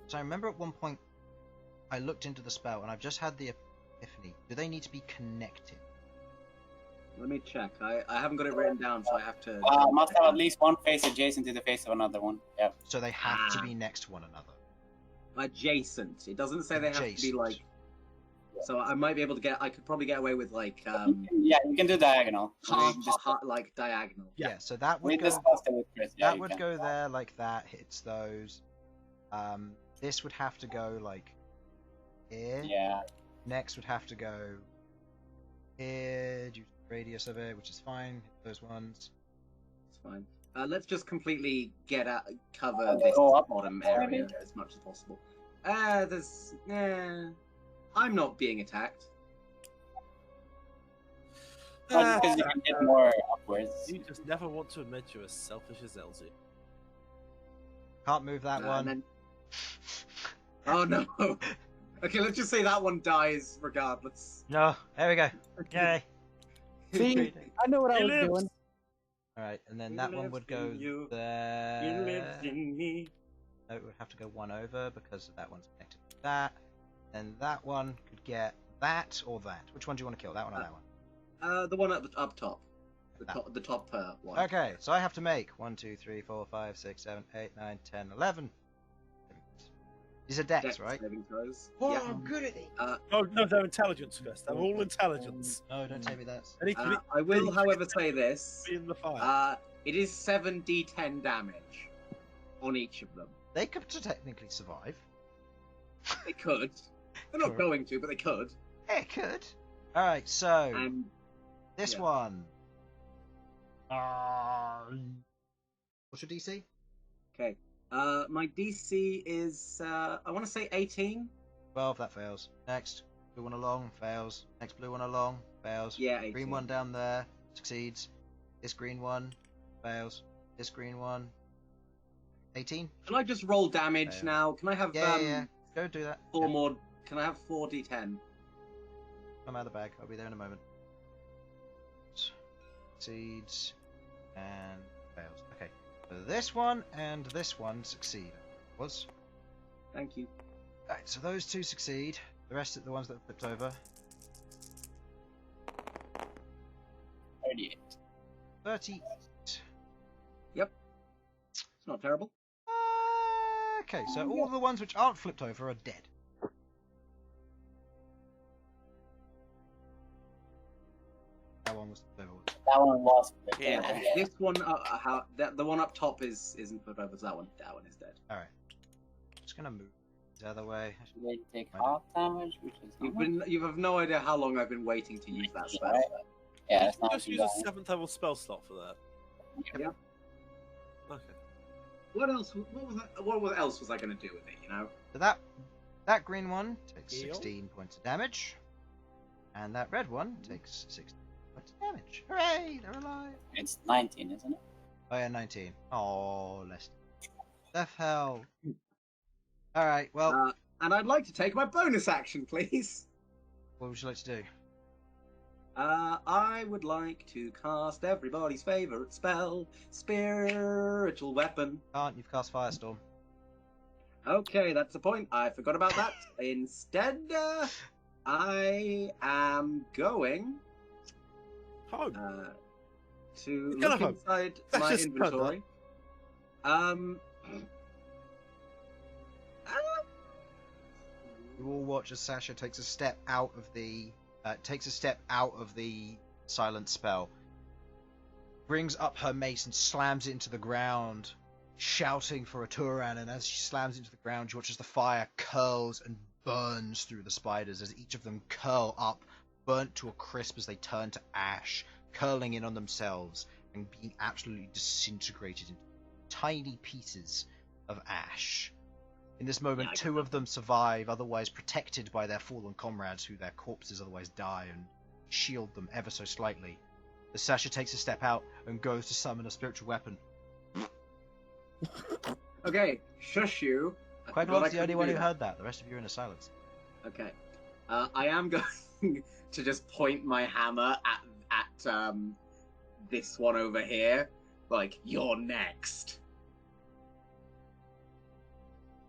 So I remember at one point I looked into the spell and I've just had the epiphany. Do they need to be connected? Let me check. I haven't got it written down, so I have to. Must have at least one face adjacent to the face of another one. Yep. So they have to be next to one another. Adjacent. It doesn't say they have to be Adjacent. like. So I might be able to get. I could probably get away with like Yeah, you can do diagonal. like diagonal. Yeah, so that We would go discussed it with Chris. Yeah, that you would can. go there like that, hits those. This would have to go like here. Yeah. Next would have to go here due to the radius of it, which is fine. Hit those ones. It's fine. Let's just completely cover Okay, this go up, bottom maybe? area as much as possible. I'm not being attacked. Just because you can get more upwards. You just never want to admit you're as selfish as Elsyan. Can't move that And one. then- Oh no. Okay, let's just say that one dies regardless. No, there we go. Yay. See, I know what I He was lives. doing. Alright, and then He that one lives would go in you. He there. lives in me. No, it would have to go one over because that one's connected to that. Then that one could get that or that. Which one do you want to kill? That one or that one? The one up top. That. The top one. Okay, so I have to make 1, 2, 3, 4, 5, 6, 7, 8, 9, 10, 11. These are decks, Dex right? saving throws. Oh, Yeah. I'm good at it. Oh, no, they're intelligence first. They're all intelligence. No, don't tell me that. Any, I will, however, say this. be in the fire. It is 7d10 damage on each of them. They could technically survive. They could. They're not Sure. going to, but they could. Yeah, it could. Alright, so And this yeah. one. What's your DC? okay, my DC is I want to say 18. 12, that fails. Next, blue one along, fails. Next blue one along, fails. Yeah, 18. Green one down there, succeeds. This green one, fails. This green one, 18? Can I just roll damage Fail. now? Can I have Yeah. Go do that. four Yeah. more? Can I have 4d10? Come out of the bag, I'll be there in a moment. Succeeds and fails. Okay, so this one and this one succeed. Was Thank you. right. So those two succeed. The rest of the ones that have flipped over. 38. 38. It's not terrible. Okay, so all the ones which aren't flipped over are dead. That one was flipped over. That one was. Yeah. This one, the one up top isn't put over. So that one is dead. Alright. Just gonna move the other way. They take half damage, which is. You have no idea how long I've been waiting to use that spell. Right. Yeah, it's You not just too use a bad. 7th level spell slot for that. Yeah. Okay. What else? What else was I going to do with it? You know. So that green one takes Heal. 16 points of damage. And that red one takes 16 points of damage. Hooray! They're alive! It's 19, isn't it? Oh yeah, 19. Oh, Lester. The hell. Alright, well, And I'd like to take my bonus action, please. what would you like to do? I would like to cast everybody's favorite spell, Spiritual Weapon. Can't, you've cast Firestorm. Okay, that's the point. I forgot about that. Instead, I am going Home. to You're look gonna home. inside That's my just inventory. You all watch as Sasha takes a step out of the silent spell, brings up her mace and slams it into the ground, shouting for a Turan. And as she slams into the ground, you watch as the fire curls and burns through the spiders as each of them curl up, burnt to a crisp as they turn to ash, curling in on themselves and being absolutely disintegrated into tiny pieces of ash. In this moment, two of them survive, otherwise protected by their fallen comrades, who their corpses otherwise die and shield them ever so slightly. As Sasha takes a step out and goes to summon a spiritual weapon. Okay, shush you. Queglod's the only one who heard that. The rest of you are in a silence. Okay. I am going to just point my hammer at this one over here. Like, you're next.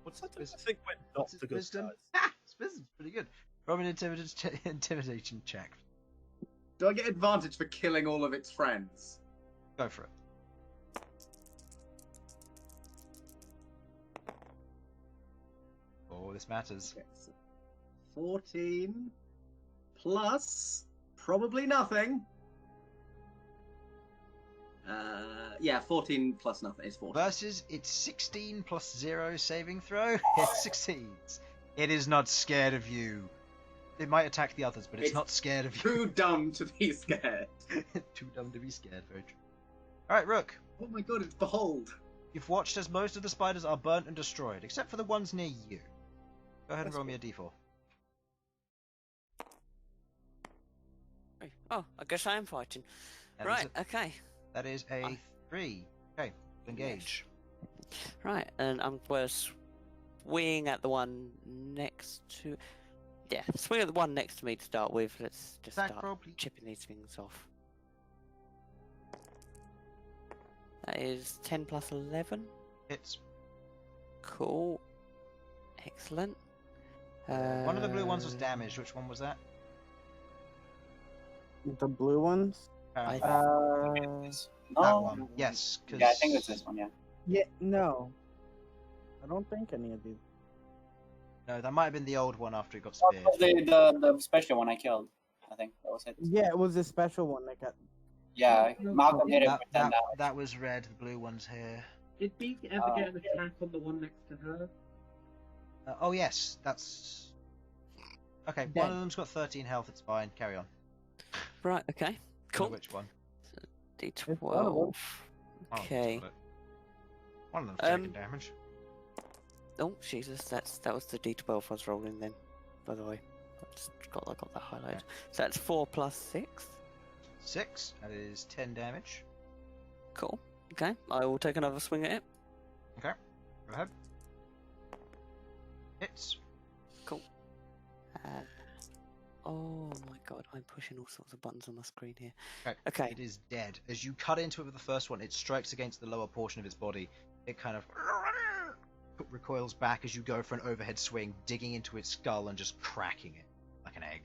What's that? I think we're not the good Wisdom? guys. Wisdom's pretty good. Roll an intimidation check. Do I get advantage for killing all of its friends? Go for it. Oh, this matters. Okay, so 14 plus probably nothing. Yeah, 14 plus nothing is 14. Versus its 16 plus 0 saving throw. It succeeds. It is not scared of you. It might attack the others, but it's not scared of you. Too dumb to be scared. Too dumb to be scared, very true. Alright, Rook. Oh my god, it's Behold. You've watched as most of the spiders are burnt and destroyed, except for the ones near you. Go ahead and roll me a d4. Oh, I guess I am fighting. That Right, is okay. That is a 3. Okay, engage. Right, and I'm going to swing at the one next to... Yeah, swing at the one next to me to start with. Let's just Attack start roll, please. chipping these things off. That is 10 plus 11. Hits. Cool. Excellent. One of the blue ones was damaged. Which one was that? The blue ones? I- That No. one. Yes. Yeah, I think it's this one, yeah. Yeah, no. I don't think any of these. No, that might have been the old one after it got That speared. was the special one I killed. I think that was it. Yeah, it was a special one that got. Yeah, Malcom hit it with 10 damage. That was red. The blue one's here. Did Beak ever get an attack on the one next to her? Oh yes, that's okay. Dead. One of them's got 13 health. It's fine. Carry on. Right, okay. Don't know Cool. Which one? D12. Oh, Okay. got it. One of them's taking damage. Oh, Jesus, that was the D12 I was rolling then, by the way. I got that highlighted. Okay. So that's 4 plus 6. 6. That is 10 damage. Cool. Okay, I will take another swing at it. Okay. Go ahead. Hits. Oh my god, I'm pushing all sorts of buttons on my screen here. Okay. Okay. It is dead. As you cut into it with the first one, it strikes against the lower portion of its body. It kind of recoils back as you go for an overhead swing, digging into its skull and just cracking it like an egg.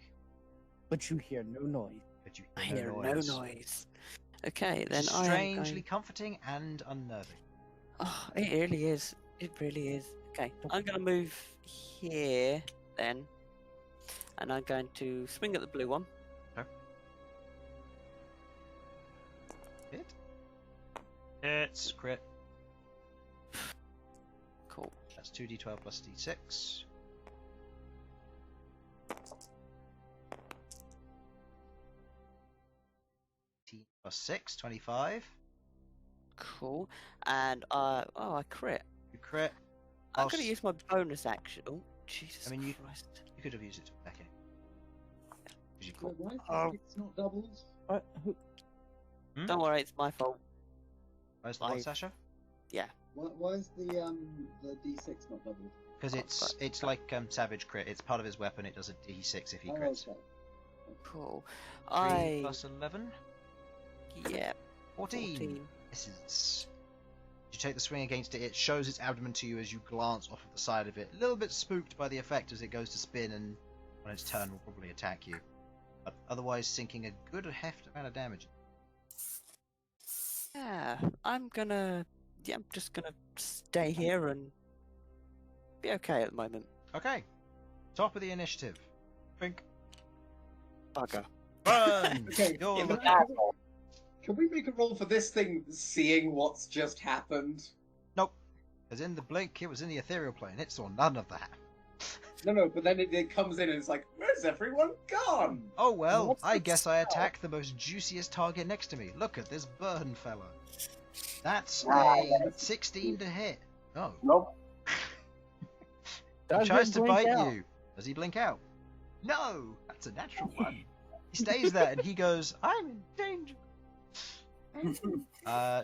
But you hear no noise. But you I hear hear no noise. Okay, then It's I am strangely going... comforting and unnerving. Oh, it really is. It really is. Okay, I'm going to move here then. And I'm going to swing at the blue one. Hit. It's crit. Cool. That's 2d12 plus d6. Plus 6, 25. Cool. And I crit. You crit. I'm I'll going to s- use my bonus action. Oh, Jesus I mean, you- Christ. You could have used it to attack it. 'Cause you Wait, why is Oh. it's not doubles? What? Who? Don't worry, it's my fault. Where's the one, I've- Sasha? Why is the D6 not doubled? Because it's like Savage crit. It's part of his weapon. It does a d6 if he Oh, crits. okay. Cool. 3 plus 11. Yeah. 14. Misses. You take the swing against it. It shows its abdomen to you as you glance off of the side of it. A little bit spooked by the effect as it goes to spin, and on its turn will probably attack you. But otherwise sinking a good heft amount of damage. Yeah, I'm just gonna stay here and be okay at the moment. Okay. Top of the initiative. Think. Bugger. Burn! Okay, You're can, looking- I- can we make a roll for this thing seeing what's just happened? Nope. Because in the blink, it was in the ethereal plane. It saw none of that. No, but then it comes in and it's like, where's everyone gone? Oh well, What's I the guess I spell? attack the most juiciest target next to me. Look at this Bern fella. That's Wow. a 16 to hit. Oh. Nope. He Does tries it to blink bite out? you. Does he blink out? No! That's a natural one. He stays there and he goes, I'm in danger.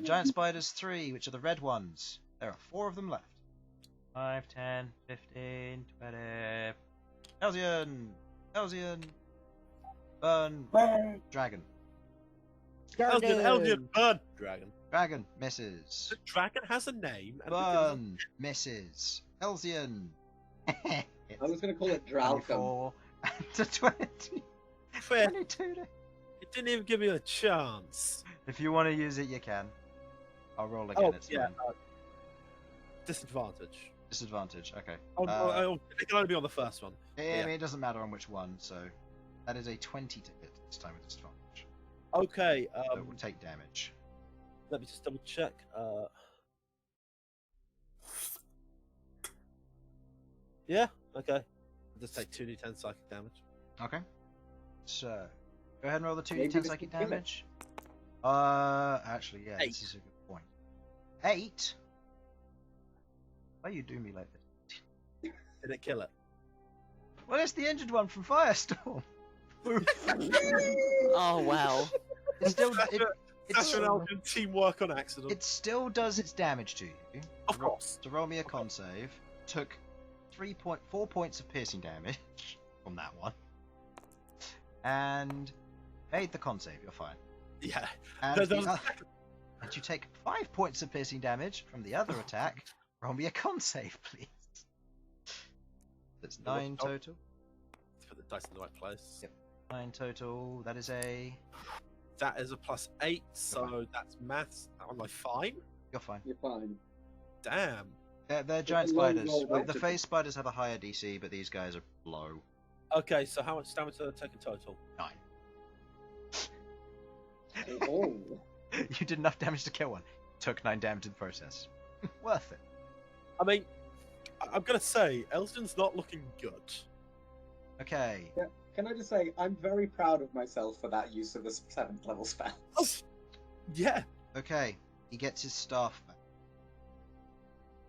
Giant spiders 3, which are the red ones. There are 4 of them left. 5, 10, 15, 20. Elsyan! Elsyan! Burn! Burn. Dragon. Elgin, burn! Dragon. Dragon misses. The dragon has a name. And Burn misses. Elsyan. I was going to call it Dralcom. 24 to 20. Fair. 22 to... It didn't even give me a chance. If you want to use it, you can. I'll roll again. Oh, It's yeah. fine. Disadvantage. Disadvantage. Okay. It can only be on the first one. I yeah. mean, it doesn't matter on which one. So that is a 20 to hit this time with disadvantage. Okay. So it will take damage. Let me just double check. Yeah. Okay. I'll just take 2d10 psychic damage. Okay. So go ahead and roll the Maybe 2d10 this psychic can kill it. damage. Actually, yeah, 8. this is a good point. 8. Why you do me like this? Did it kill it? Well, it's the injured one from Firestorm. Oh wow. It still, Sasha and Elgin teamwork on accident. it still does its damage to you. Of course. To roll me a con save, took 4 points of piercing damage from that one, and made the con save. You're fine. Yeah. And, There the was- and you take 5 points of piercing damage from the other attack. Roll me a con save, please. That's 9 total. Let's put the dice in the right place. Yep. 9 total. That is a. That is a +8, so that's maths. Am I fine? You're fine. You're fine. Damn. They're giant a low spiders. roll, The relatively. phase spiders have a higher DC, but these guys are low. Okay, so how much damage did I take in total? 9. Oh. You did enough damage to kill one. Took 9 damage in the process. Worth it. I mean, I'm gonna say, Elsyan's not looking good. Okay. Can I just say, I'm very proud of myself for that use of the 7th level spell. Oh, yeah. Okay. He gets his staff back.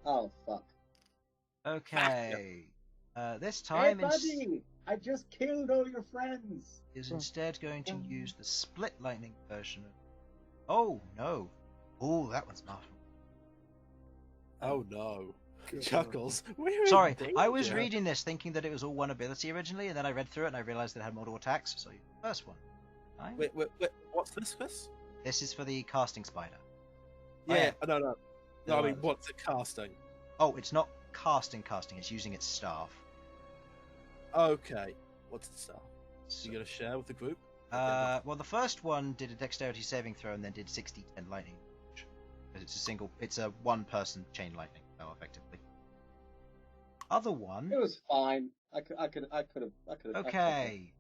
Oh, fuck. Okay. This Hey, time buddy! I just killed all your friends! is instead going to use the split lightning version of. Oh no! Oh, that one's not. Oh no. Chuckles. We're in Sorry, I was danger. reading this thinking that it was all one ability originally, and then I read through it and I realized it had multiple attacks. So first one. Fine. Wait, what's this, Chris? This is for the casting spider. Yeah, Oh, no. No, No, I mean, no. what's it casting? Oh, it's not casting. It's using its staff. Okay. What's the stuff? So, You gonna share with the group? well, the first one did a dexterity saving throw and then did 60-10 lightning. Because it's a one-person chain lightning spell, effectively. Other one. It was fine. I could have. Okay.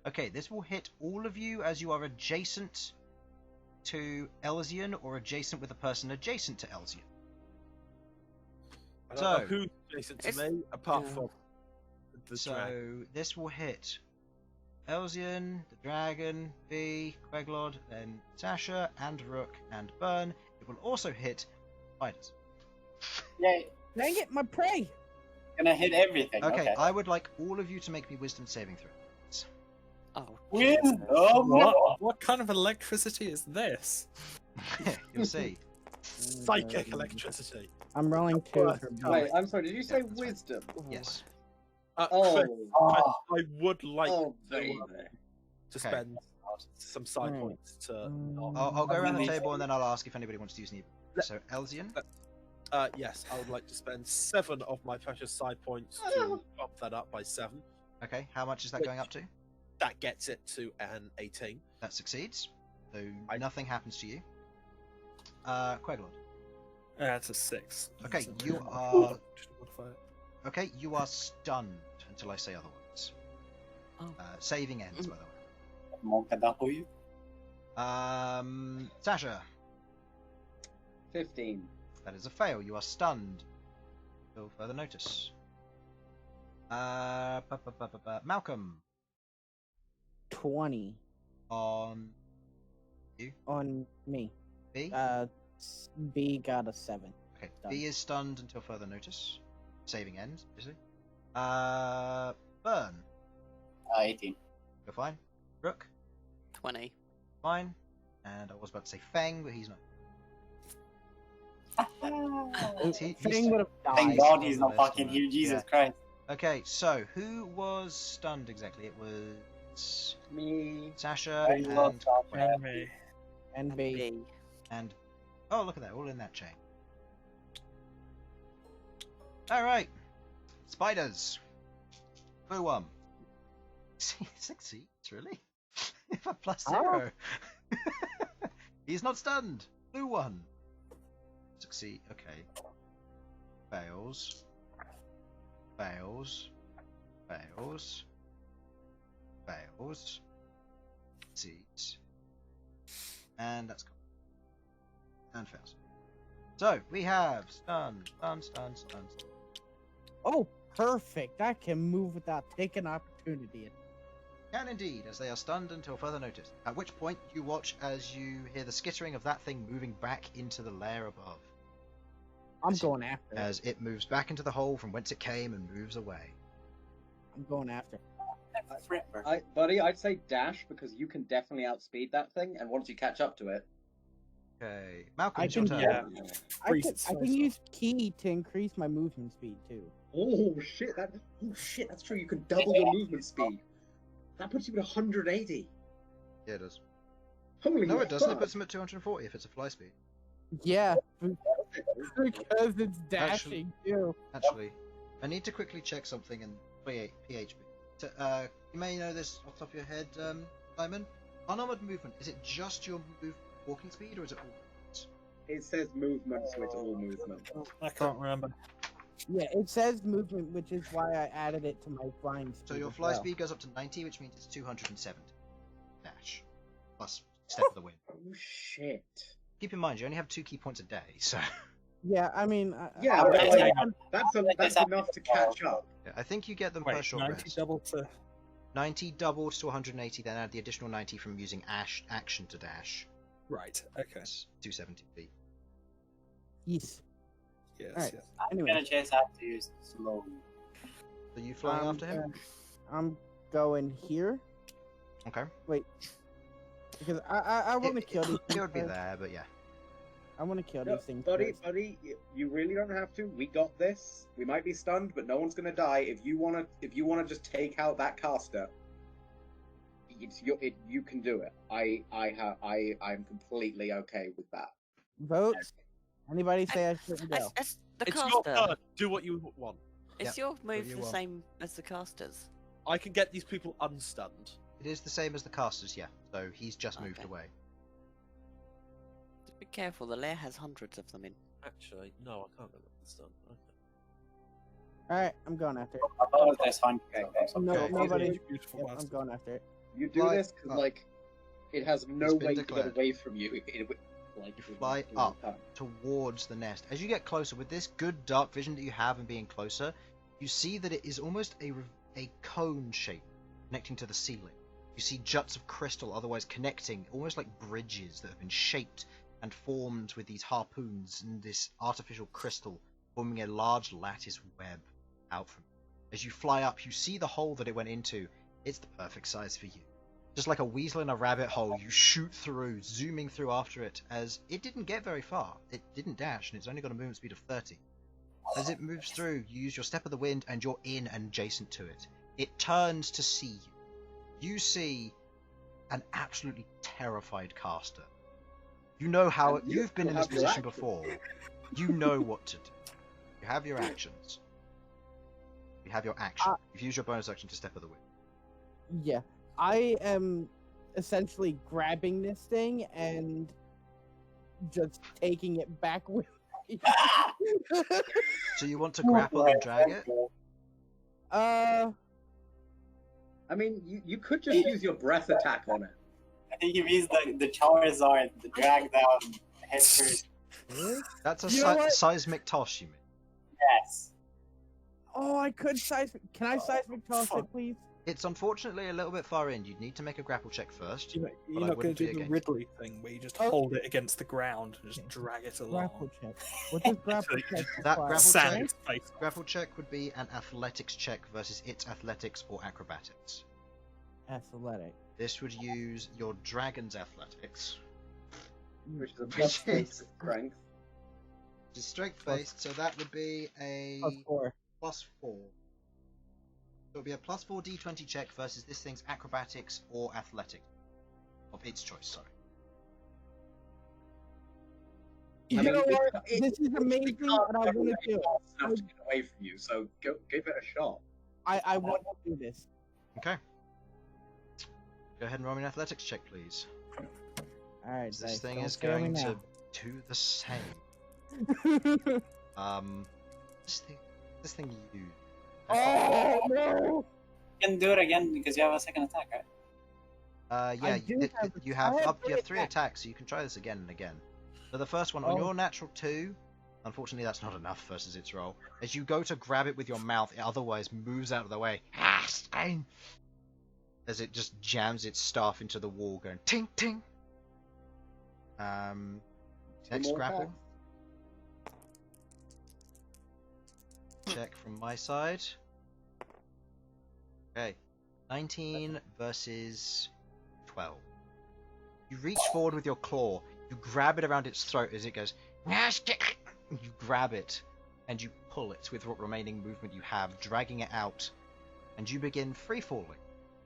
Okay, this will hit all of you as you are adjacent to Elsyan or adjacent with a person adjacent to Elsyan. I don't know So- who's adjacent to It's- me, apart yeah. from the So dragon. this will hit Elsyan, the dragon, B, Queglod, then Sasha, and Rook, and Bern. It will also hit spiders. Yay. Dang it, my prey! Gonna hit everything. Okay, I would like all of you to make me wisdom saving throws. Oh. Wisdom. What kind of electricity is this? You'll see. Psychic electricity. I'm rolling 2 for Wait, I'm sorry. Did you say Yeah, that's fine. wisdom? Yes. Oh. Chris, I would like Oh, to baby. to Okay. spend some side Right. points to. Not... I'll go around the Amazing. table and then I'll ask if anybody wants to use any. So Elsyan. Yes, I would like to spend 7 of my precious side points to bump that up by 7. Okay, how much is that going up to? That gets it to an 18. That succeeds. So I- nothing happens to you. Queglod. That's a 6. Okay, That's a you natural are- modifier. Okay, you are stunned until I say otherwise. Oh. Saving ends, by the way. Monka W. Sasha. 15. That is a fail. You are stunned. Until further notice. Malcom. 20 On on me. B. B got a 7. Okay, done. B is stunned until further notice. Saving ends, obviously. Bern. 18. You're fine. Rook. 20. Fine. And I was about to say Feng, but he's not. He's- Thing would have died. Thank God he's on not the list, fucking yeah. here, Jesus Christ. Okay, so who was stunned exactly? It was Me. Sasha Very well and done. Queglod. And me. And B. B. And oh, look at that, all in that chain. All right, spiders. Blue one. Succeeds, really? If a +0. He's not stunned. Blue one. Succeed. Okay. Fails. Fails. Fails. Fails. Succeeds. And that's gone. And fails. So we have stun. Oh, perfect. I can move without taking opportunity. Can indeed, as they are stunned until further notice. At which point you watch as you hear the skittering of that thing moving back into the lair above. I'm As- going after it. As it moves back into the hole from whence it came and moves away. I'm going after it. Buddy, I'd say dash because you can definitely outspeed that thing, and once you catch up to it, Okay, Malcolm, I it's your can- turn. Yeah. I Priest's can face use key to increase my movement speed too. Oh shit! that's true. You can double your movement speed. That puts you at 180. Yeah, it does. Holy No, it doesn't. It fuck. puts them at 240 if it's a fly speed. Yeah, because it's dashing too. Actually, I need to quickly check something in PHP. You may know this off the top of your head, Simon. Unarmored movement, is it just your walking speed, or is it all? It says movement, so it's all movement. I can't remember. Yeah, it says movement, which is why I added it to my flying speed. So your as fly well. speed goes up to 90, which means it's 270 dash plus step of the wind. Oh shit! Keep in mind, you only have 2 key points a day, so Yeah, I mean, Yeah, I- but I- like, I- that's enough to catch up. yeah, I think you get them per Wait, short 90 rest. double to. 90 doubled to 180, then add the additional 90 from using action to dash. Right, okay. That's 270 feet. yes. Yes, Alright. yes. I'm Anyway. gonna just have to use slow. Are you flying after him? I'm going here Okay. because I want to kill these He things. would be first. there, but yeah. I want to kill No, these things. buddy, first. you really don't have to. We got this. We might be stunned, but no one's gonna die. If you wanna just take out that caster, you can do it. I'm completely okay with that. Votes. Anybody say I shouldn't go? As the It's your caster, turn. Do what you want. is your move you the want. same as the casters? I can get these people unstunned. It is the same as the casters, yeah. So he's just moved Okay. away. Just be careful, the lair has hundreds of them in. Actually, no, I can't get unstunned. Okay. All right, I'm going after it. I thought there's 100. No, Okay. nobody. Beautiful Yep, I'm bastard. going after it. You do Fly this because up. like it has no It's been way to declared. get away from you. Like You fly up. Towards the nest. As you get closer, with this good dark vision that you have and being closer, you see that it is almost a cone shape connecting to the ceiling. You see juts of crystal otherwise connecting, almost like bridges that have been shaped and formed with these harpoons and this artificial crystal forming a large lattice web out from it. As you fly up, you see the hole that it went into. It's the perfect size for you. Just like a weasel in a rabbit hole, you shoot through, zooming through after it, as it didn't get very far. It didn't dash, and it's only got a movement speed of 30. As it moves through, you use your step of the wind, and you're in and adjacent to it. It turns to see you. You see an absolutely terrified caster. You know how And you you've been in still this have your position action. before. You know what to do. You have your actions. You have your action. You've used your bonus action to step of the way. Yeah, I am essentially grabbing this thing and just taking it back with me. So you want to grapple and drag it? Uh, I mean, you could just use your breath attack on it. I think he means the Charizard, the drag down head first. That's a You know what? seismic toss, you mean? Yes. oh, I could seismic. Can I seismic toss it, please? It's unfortunately a little bit far in. You'd need to make a grapple check first. You're But I not going wouldn't to be do the against Ridley thing where you just Oh. hold it against the ground and just drag it along. Grapple check. What does grapple check That require? grapple Sand check- its face. Grapple check would be an athletics check versus its athletics or acrobatics. Athletic. This would use your dragon's athletics. Which is a plus Which is- 8 strength. Which is strength based, so that would be a +4. +4. So it would be a +4 d20 check versus this thing's acrobatics or athletics. Of its choice, sorry. You know what? This is amazing, and I want to do it. Enough to get away from you, so give it a shot. I want to do this. Okay. Go ahead and roll me an athletics check, please. All right, This dice, thing don't is fail me going now. to do the same. This thing you. Oh no! You can do it again because you have a second attack, right? Yeah, do have a- you I have have up. You have 3 3 attacks, so you can try this again and again. So the first one on Oh. your natural 2, unfortunately that's not enough versus its roll. As you go to grab it with your mouth, it otherwise moves out of the way. As it just jams its staff into the wall, going ting ting. Next more grapple. attacks. Check from my side. Okay. 19 versus 12. You reach forward with your claw, you grab it around its throat as it goes, you grab it, and you pull it with what remaining movement you have, dragging it out, and you begin free falling,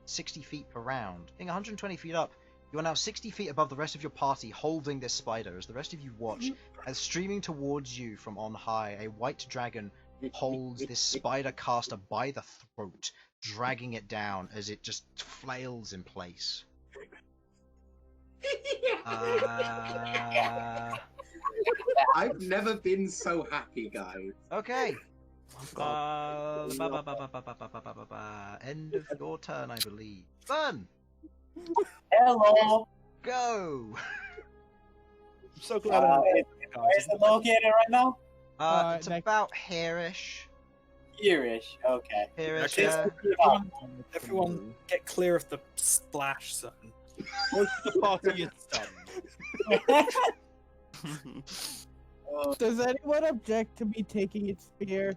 60 feet per round. Being 120 feet up, you are now 60 feet above the rest of your party holding this spider as the rest of you watch, as streaming towards you from on high, a white dragon holds this spider caster by the throat, dragging it down as it just flails in place. I've never been so happy, guys. Okay. End of your turn, I believe. Bern, Hello. go. I'm so glad I'm Where is it located right now? It's next- about here-ish. Here-ish. Okay. Here-ish, Okay, yeah. Everyone get clear of the splash zone. most of the party is done. Does anyone object to me taking its spear?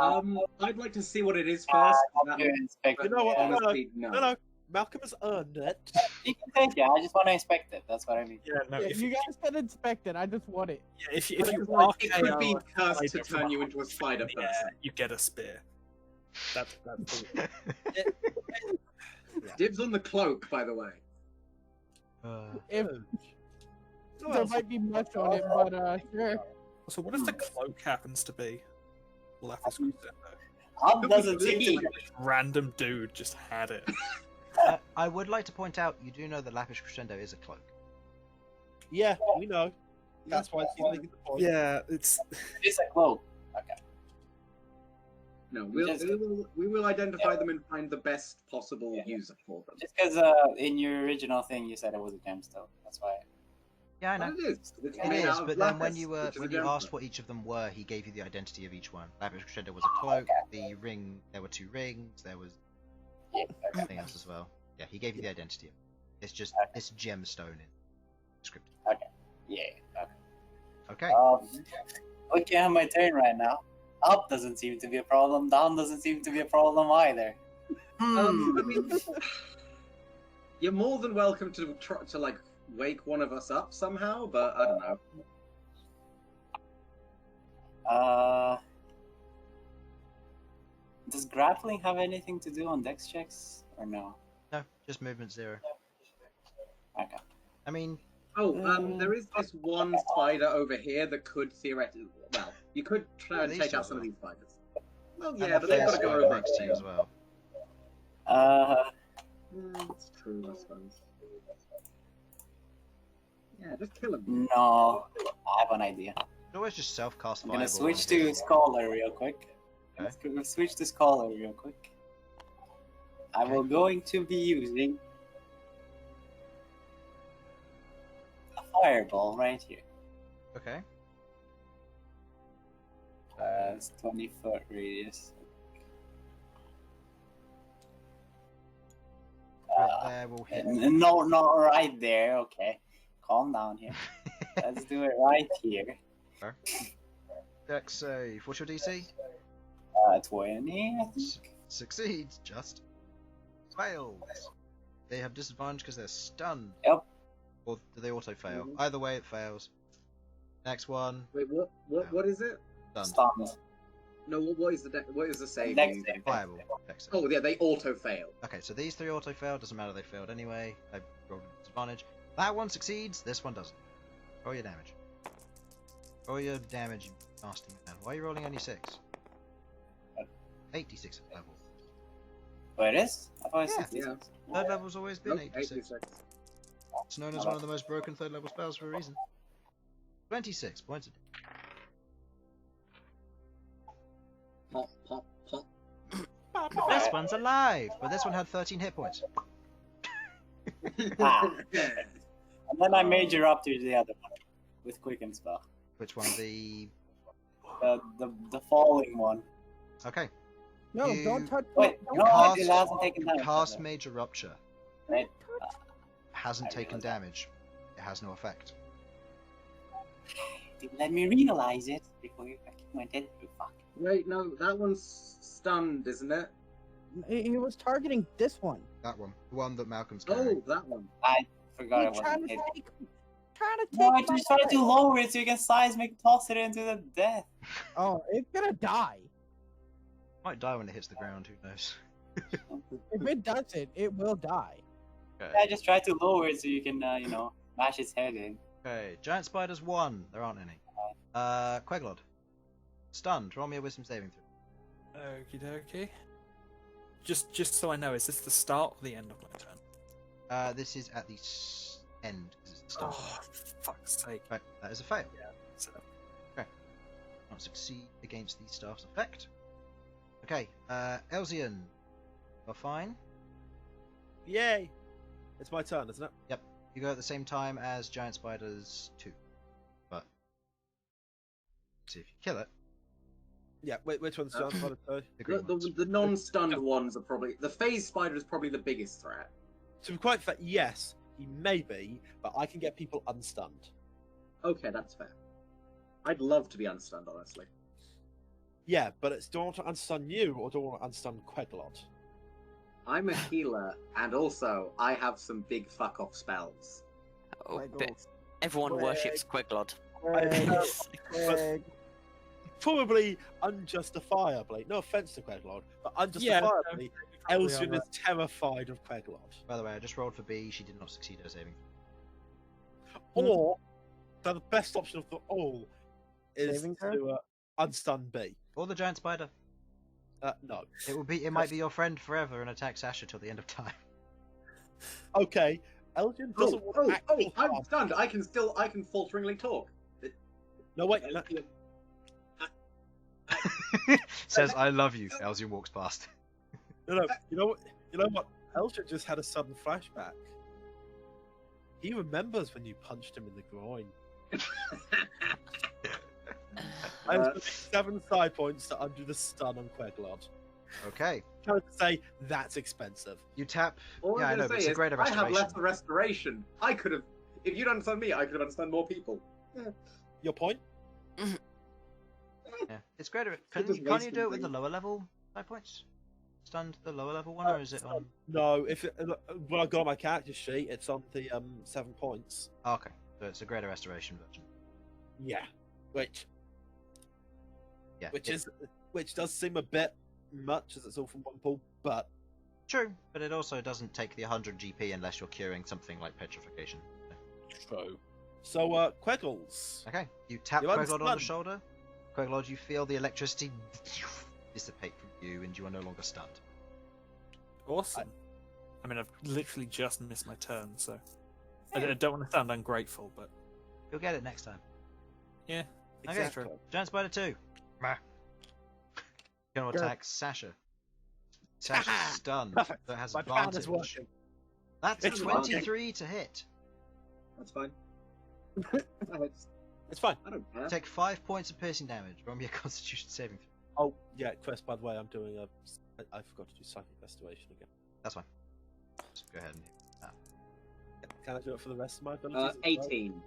I'd like to see what it is first. That You would- inspect but it. You know what? Yeah. honestly, No, no. Malcolm has earned it. You can take it. I just want to inspect it. That's what I mean. Yeah, no, Yeah, if you guys can inspect it. I just want it. if you It arc could AO be a cursed to spider turn from you into a spider the air, person. you get a spear. That's all. Dibs on the cloak, by the way. If What there else? might be much on it, but sure. So what if the cloak happens to be Lapis Crucendo? How doesn't seem to be. Random dude just had it. I would like to point out, you do know that Lapis Crescendo is a cloak. Yeah, we know. That's why she's making the point. Yeah, it's It's a cloak. Okay. No, Just- we will identify them and find the best possible user for them. Just because in your original thing you said it was a gemstone. That's why. Yeah, I know. Well, it is. It's It made is, out of but then when lapis, you which is a when you gemstone. asked what each of them were, he gave you the identity of each one. Lapis Crescendo was a cloak. The ring, there were 2 rings. There was Yeah. something else as well. Yeah, he gave you the identity. It's just this gemstone in script. Yeah. Okay. Okay. Looking at my turn right now. Up doesn't seem to be a problem. Down doesn't seem to be a problem either. I mean, you're more than welcome to try to like wake one of us up somehow, but I don't know. Does grappling have anything to do on dex checks or no? No, just movement 0. Okay. I mean, there is this one spider over here that could theoretically. Well, you could try and these take two out as some of well. these spiders. Well, and yeah, the but they've fair got to go spider over next to you as well. It's true, I suppose. Yeah, just kill him. No, I have an idea. You can always just self-cast I'm fireball. gonna switch and to hit them. Scholar real quick. Okay. I'm gonna switch to Scholar real quick. I will going to be using a fireball right here. Okay. It's 20-foot radius. Right there will hit. No, not right there. Okay, calm down here. Let's do it right here. Dex save. What's your DC? 20, I think. Succeeds, just. Fails. They have disadvantage because they're stunned. Yep. Or do they auto fail? Either way, it fails. Next one. Wait, what is it? Stunned. Stunned. No, what is the save? Dex you- save. Fireball. Dex save. Oh, yeah, they auto fail. Okay, so these 3 auto fail. Doesn't matter, they failed anyway. They rolled with disadvantage. That one succeeds. This one doesn't. Roll your damage. Roll your damage, you nasty man. Why are you rolling only 6? 86 at level. Oh, it is? I thought it was Yeah. 66. Third level's always been Nope, 86. 86. It's known as one of the most broken third level spells for a reason. 26 points of Pop, pop, pop. This one's alive, but this one had 13 hit points. Ah. And then I major up to the other one with Quicken Spell. Which one? The... The falling one. Okay. No, You- don't touch. Wait, don't no, touch- it hasn't taken damage. Cast Major Rupture. Right. Hasn't I taken realize that. damage. It has no effect. Didn't let me realize it before you fucking went in. You fuck. Wait, no, that one's stunned, isn't it? He was targeting this one. That one. The one that Malcolm's carrying. Oh, that one. I forgot He it trying wasn't to hit. take. Trying to take. No, I my just tried to life. lower it so you can seismic toss it into the death. Oh, it's gonna die. Might die when it hits the ground, who knows. If it doesn't, it will die. I just tried to lower it so you can, mash its head in. Okay, Giant Spiders 1. There aren't any. Queglod. Stunned. Roll me a wisdom saving throw. Okie dokie. Just so I know, is this the start or the end of my turn? This is at the end, because it's the start. Oh, for fuck's sake. Right, that is a fail. Yeah. So, Not succeed against the staff's effect. Okay, Elsyan. You're fine. Yay! It's my turn, isn't it? You go at the same time as Giant Spiders 2. But, see if you kill it. Yeah, which one's Giant Spider 2? The green ones. The non-stunned ones are probably... The phase spider is probably the biggest threat. To be quite fair, yes, he may be, but I can get people unstunned. Okay, that's fair. I'd love to be unstunned, honestly. Yeah, but it's do I want to unstun you or do I want to unstun Queglod? I'm a healer, and also, I have some big fuck-off spells. Oh, Like, but everyone Greg. worships Queglod. Greg. Probably unjustifiably, no offense to Queglod, but unjustifiably, Elsyan is terrified of Queglod. By the way, I just rolled for B. She did not succeed her saving. Or, the best option of them all is Saving her? to unstun B. Or the Giant Spider. No. It might be your friend forever and attack Sasha till the end of time. Okay, Elsyan doesn't want actual I'm harm. stunned. I can falteringly talk. No, wait, no. Says, I love you. Elsyan walks past. No, you know what? Elsyan just had a sudden flashback. He remembers when you punched him in the groin. I was putting 7 side points to undo the stun on Queglod. Okay. Trying to say that's expensive. You tap. All Yeah, I I'm know, gonna but say it's a is, greater I have restoration. less restoration. I could have... If you'd unstunned me, I could have unstunned more people. Your point? Yeah. It's greater. just Can't you wasting do it with the things. lower level side points? Stunned the lower level one, or is it on? No, when I got on my character sheet, it's on the 7 points. Oh, okay. So it's a greater restoration version. Yeah, which Yeah. which does seem a bit much as it's all from one pool, but True, but it also doesn't take the 100 GP unless you're curing something like petrification. True. So, Queggles. Okay, you tap You Queglod on the understand? shoulder. Queglod, you feel the electricity dissipate from you, and you are no longer stunned. Awesome. I mean, I've literally just missed my turn, so I don't want to sound ungrateful, but You'll get it next time. yeah, Okay. exactly. Giant Spider 2. Gonna attack Sasha. Sasha's stunned, Perfect. so it has My plan is advantage. working. That's It's 23 to hit. That's fine. That hits. It's fine. I don't care. Take 5 points of piercing damage. Roll me a Constitution saving throw. Oh, yeah, Quest, by the way, I'm doing a... I forgot to do Psychic Restoration again. That's fine. Just go ahead and hit that. Can I do it for the rest of my abilities? as well? 18.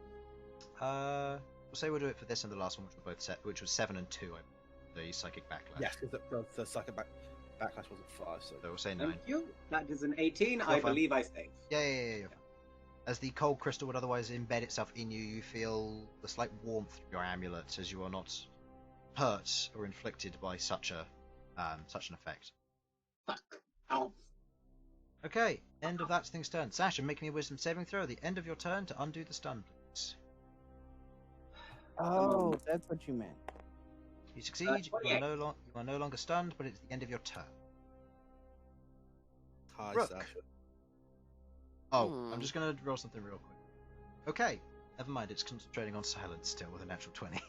We'll say we'll do it for this and the last one, which were both set, which was 7 and 2. The psychic backlash. Yes, because the Psychic Backlash wasn't 5, so... So we'll say 9. Thank you. That is an 18. You're I fine. believe I saved. Yeah. You're fine. As the cold crystal would otherwise embed itself in you, you feel the slight warmth of your amulet as you are not hurt or inflicted by such an effect. Fuck. Ow. Okay, end of that thing's turn. Sasha, make me a wisdom saving throw at the end of your turn to undo the stun, please. Oh, that's what you meant. You succeed. You 28. are no longer stunned, but it's the end of your turn. Hi, Rook. Sasha. Oh, I'm just gonna roll something real quick. Okay, never mind. It's concentrating on silence still with a natural 20.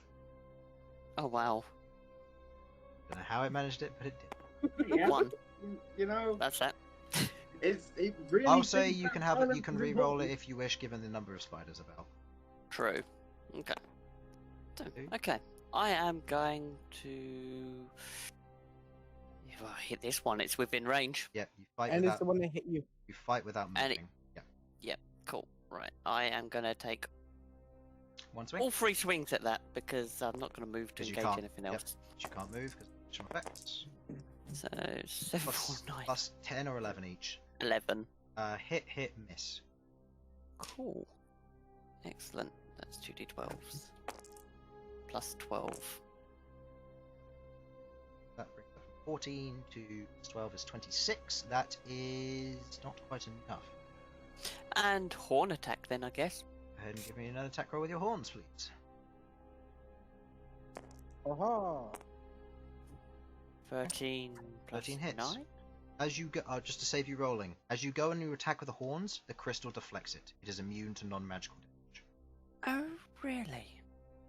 Oh wow. Don't know how it managed it, but it did. Yeah, One. you know, That's that. it really. I'll say brings you that can have it. silence You can to the re-roll it body. if you wish, given the number of spiders about. True. Okay. So, Okay. okay. I am going to. If I hit this one, it's within range. Yep, you fight And it's without. the one that hit you. You fight without And moving. Yeah, Cool. Right. I am going to take one swing. all 3 swings at that because I'm not going to move to 'Cause you engage can't- anything yep. else. You can't move because of additional effects. So 7, Plus, 4, 9, plus 10 or 11 each. 11. Hit, miss. Cool. Excellent. That's 2d12s. Plus 12. That brings up from 14 to 12 is 26. That is not quite enough. And horn attack then, I guess. Go ahead and give me another attack roll with your horns, please. Aha! 13 plus 13 hits. 9? As you go, just to save you rolling, as you go and you attack with the horns, the crystal deflects it. It is immune to non-magical damage. Oh, really?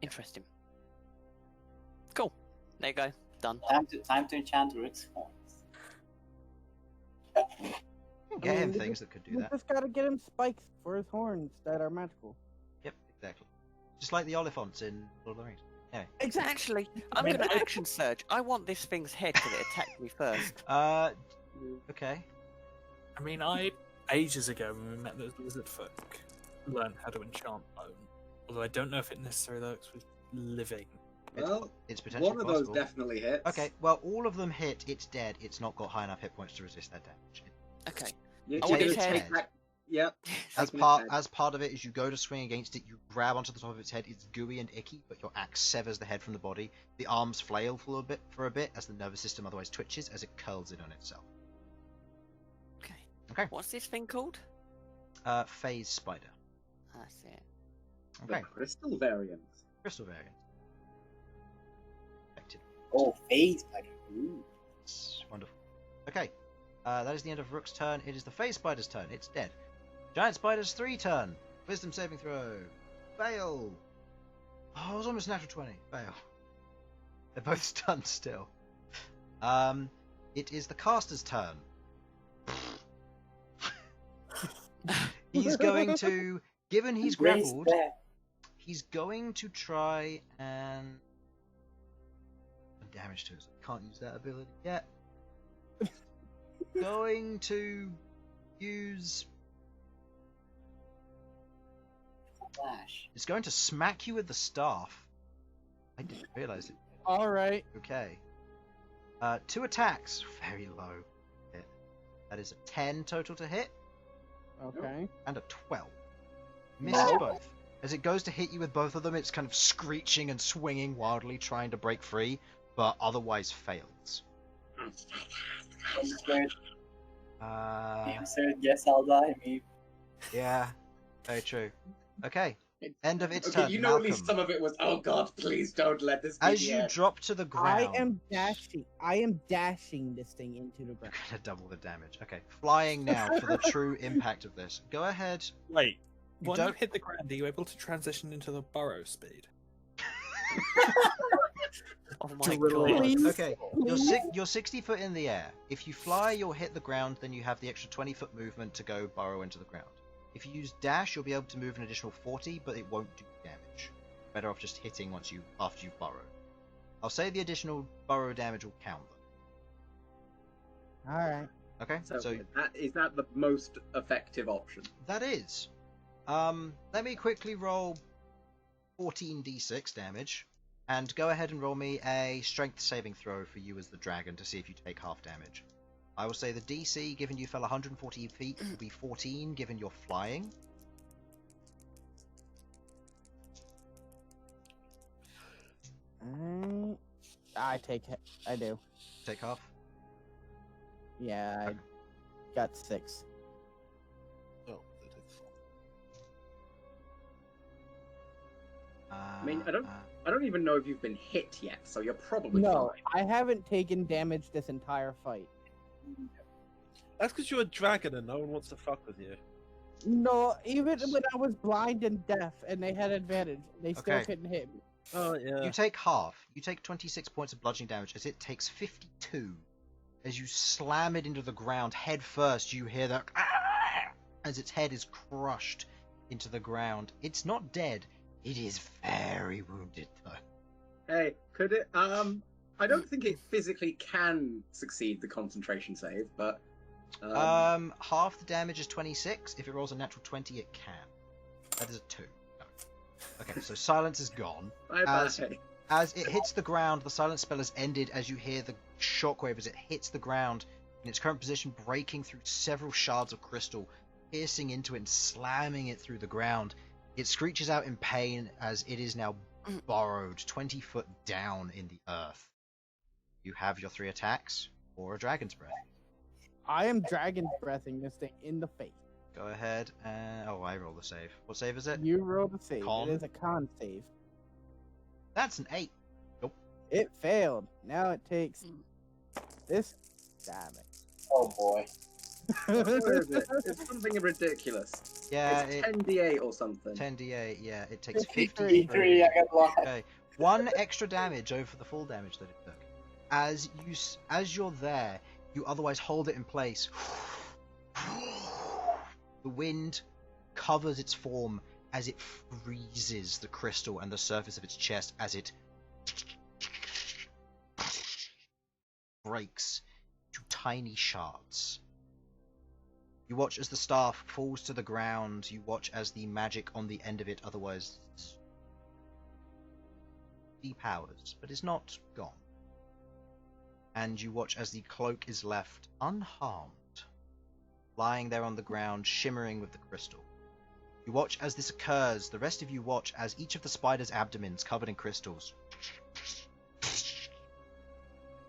Interesting. Cool. There you go. Done. Time to enchant Rook's horns. Get him we things that could do We that. just gotta get him spikes for his horns that are magical. Yep, exactly. Just like the Oliphants in Lord of the Rings. Anyway. Actually, I'm going to action surge. I want this thing's head because it attacked me first. Okay. I mean, ages ago when we met those lizard folk, learned how to enchant bone. Although I don't know if it necessarily works with living. Well, It's potentially one of those possible. definitely hits. Okay, well, all of them hit. It's dead. It's not got high enough hit points to resist that damage. Okay. You I want take his head. that. Yep. As Taking its part head. as part of it, as you go to swing against it, you grab onto the top of its head. It's gooey and icky, but your axe severs the head from the body. The arms flail for a bit, as the nervous system otherwise twitches as it curls in on itself. Okay. Okay. What's this thing called? Phase spider. That's it. The Okay, crystal variant. crystal variant. Effective. Oh, phase spider. Ooh. It's wonderful. Okay, that is the end of Rook's turn. It is the phase spider's turn. It's dead. Giant spider's 3 turn. Wisdom saving throw. Fail. Oh, it was almost natural 20. Fail. They're both stunned still. It is the caster's turn. He's going to, given he's Raise grappled, that. he's going to try and damage to us. Can't use that ability yet. Going to use. Flash. It's going to smack you with the staff. I didn't realize it. Alright. Okay. 2 attacks. Very low hit. That is a 10 total to hit Okay. and a 12. Misses both. As it goes to hit you with both of them, it's kind of screeching and swinging wildly, trying to break free, but otherwise fails. I'm scared. Answer, guess I'll die, me. Yeah, very true. Okay, end of its Okay, turn. you know at least Malcolm. some of it was, oh god, please don't let this be As the you end. drop to the ground, I am dashing this thing into the you're ground. gonna double the damage. Okay, flying now for the true impact of this. Go ahead. Wait, You when don't- you hit the ground, are you able to transition into the burrow speed? Oh my Really? god. Please? Okay, you're 60 foot in the air. If you fly, you'll hit the ground, then you have the extra 20 foot movement to go burrow into the ground. If you use dash, you'll be able to move an additional 40, but it won't do damage. Better off just hitting after you've burrowed. I'll say the additional burrow damage will count though. Alright. Okay, So, so is that the most effective option? that is. Let me quickly roll 14d6 damage, and go ahead and roll me a strength saving throw for you as the dragon to see if you take half damage. I will say the DC, given you fell 140 feet, will be 14, given you're flying. I do. Take half. Yeah, I got 6. Oh, they take four. I mean, I don't even know if you've been hit yet, so you're probably No, fine. I haven't taken damage this entire fight. That's because you're a dragon and no one wants to fuck with you. No, even when I was blind and deaf and they had advantage, they still Okay. couldn't hit me. Oh yeah. You take half. You take 26 points of bludgeoning damage as it takes 52. As you slam it into the ground head first, you hear that as its head is crushed into the ground. It's not dead. It is very wounded though. Hey, could it? I don't think it physically can succeed the concentration save, but Half the damage is 26. If it rolls a natural 20, it can. That is a 2. No. Okay, so silence is gone. bye-bye. As it hits the ground, the silence spell has ended as you hear the shockwave as it hits the ground in its current position, breaking through several shards of crystal, piercing into it and slamming it through the ground. It screeches out in pain as it is now burrowed 20 foot down in the earth. You have your 3 attacks or a dragon's breath. I am dragon breathing this thing in the face. Go ahead and... Oh, I roll the save. What save is it? You roll the save. Con? It is a con save. That's an 8. It failed. Now it takes this damage. Oh boy. What is it? It's something ridiculous. Yeah, It's 10d8 or something. 10d8, yeah, it takes 53. 3, I got blocked. Okay, 1 extra damage over the full damage that it took. As you're there, you otherwise hold it in place. The wind covers its form as it freezes the crystal and the surface of its chest as it breaks to tiny shards. You watch as the staff falls to the ground. You watch as the magic on the end of it otherwise depowers, but is not gone. And you watch as the cloak is left unharmed, lying there on the ground, shimmering with the crystal. You watch as this occurs. The rest of you watch as each of the spider's abdomens, covered in crystals,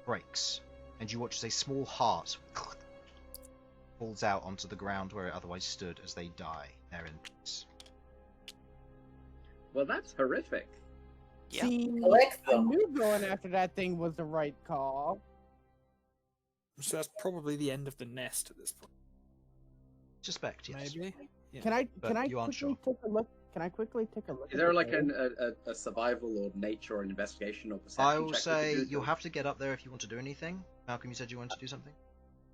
breaks, and you watch as a small heart falls out onto the ground where it otherwise stood as they die there in peace. Well, that's horrific. Yeah. See, Collect I them. knew going after that thing was the right call. So that's probably the end of the nest at this point. Suspect, yes. Maybe. Yeah. Can I But you aren't quickly take a look? Can I quickly take a look? Is there like a survival or nature or an investigation or perception I will check we say could do? you'll have to get up there if you want to do anything. Malcolm, you said you wanted to do something?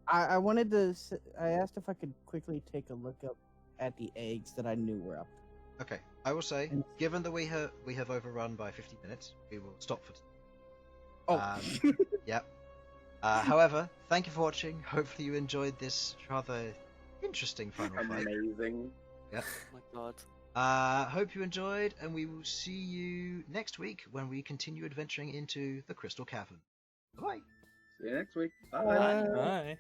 I wanted to. I asked if I could quickly take a look up at the eggs that I knew were up. Okay, I will say, And- given that we have overrun by 50 minutes, we will stop for Oh, Yep. However, thank you for watching. Hopefully you enjoyed this rather interesting final fight. Amazing. Oh my god. Hope you enjoyed, and we will see you next week when we continue adventuring into the Crystal Cavern. Bye. See you next week. Bye. Bye. Bye.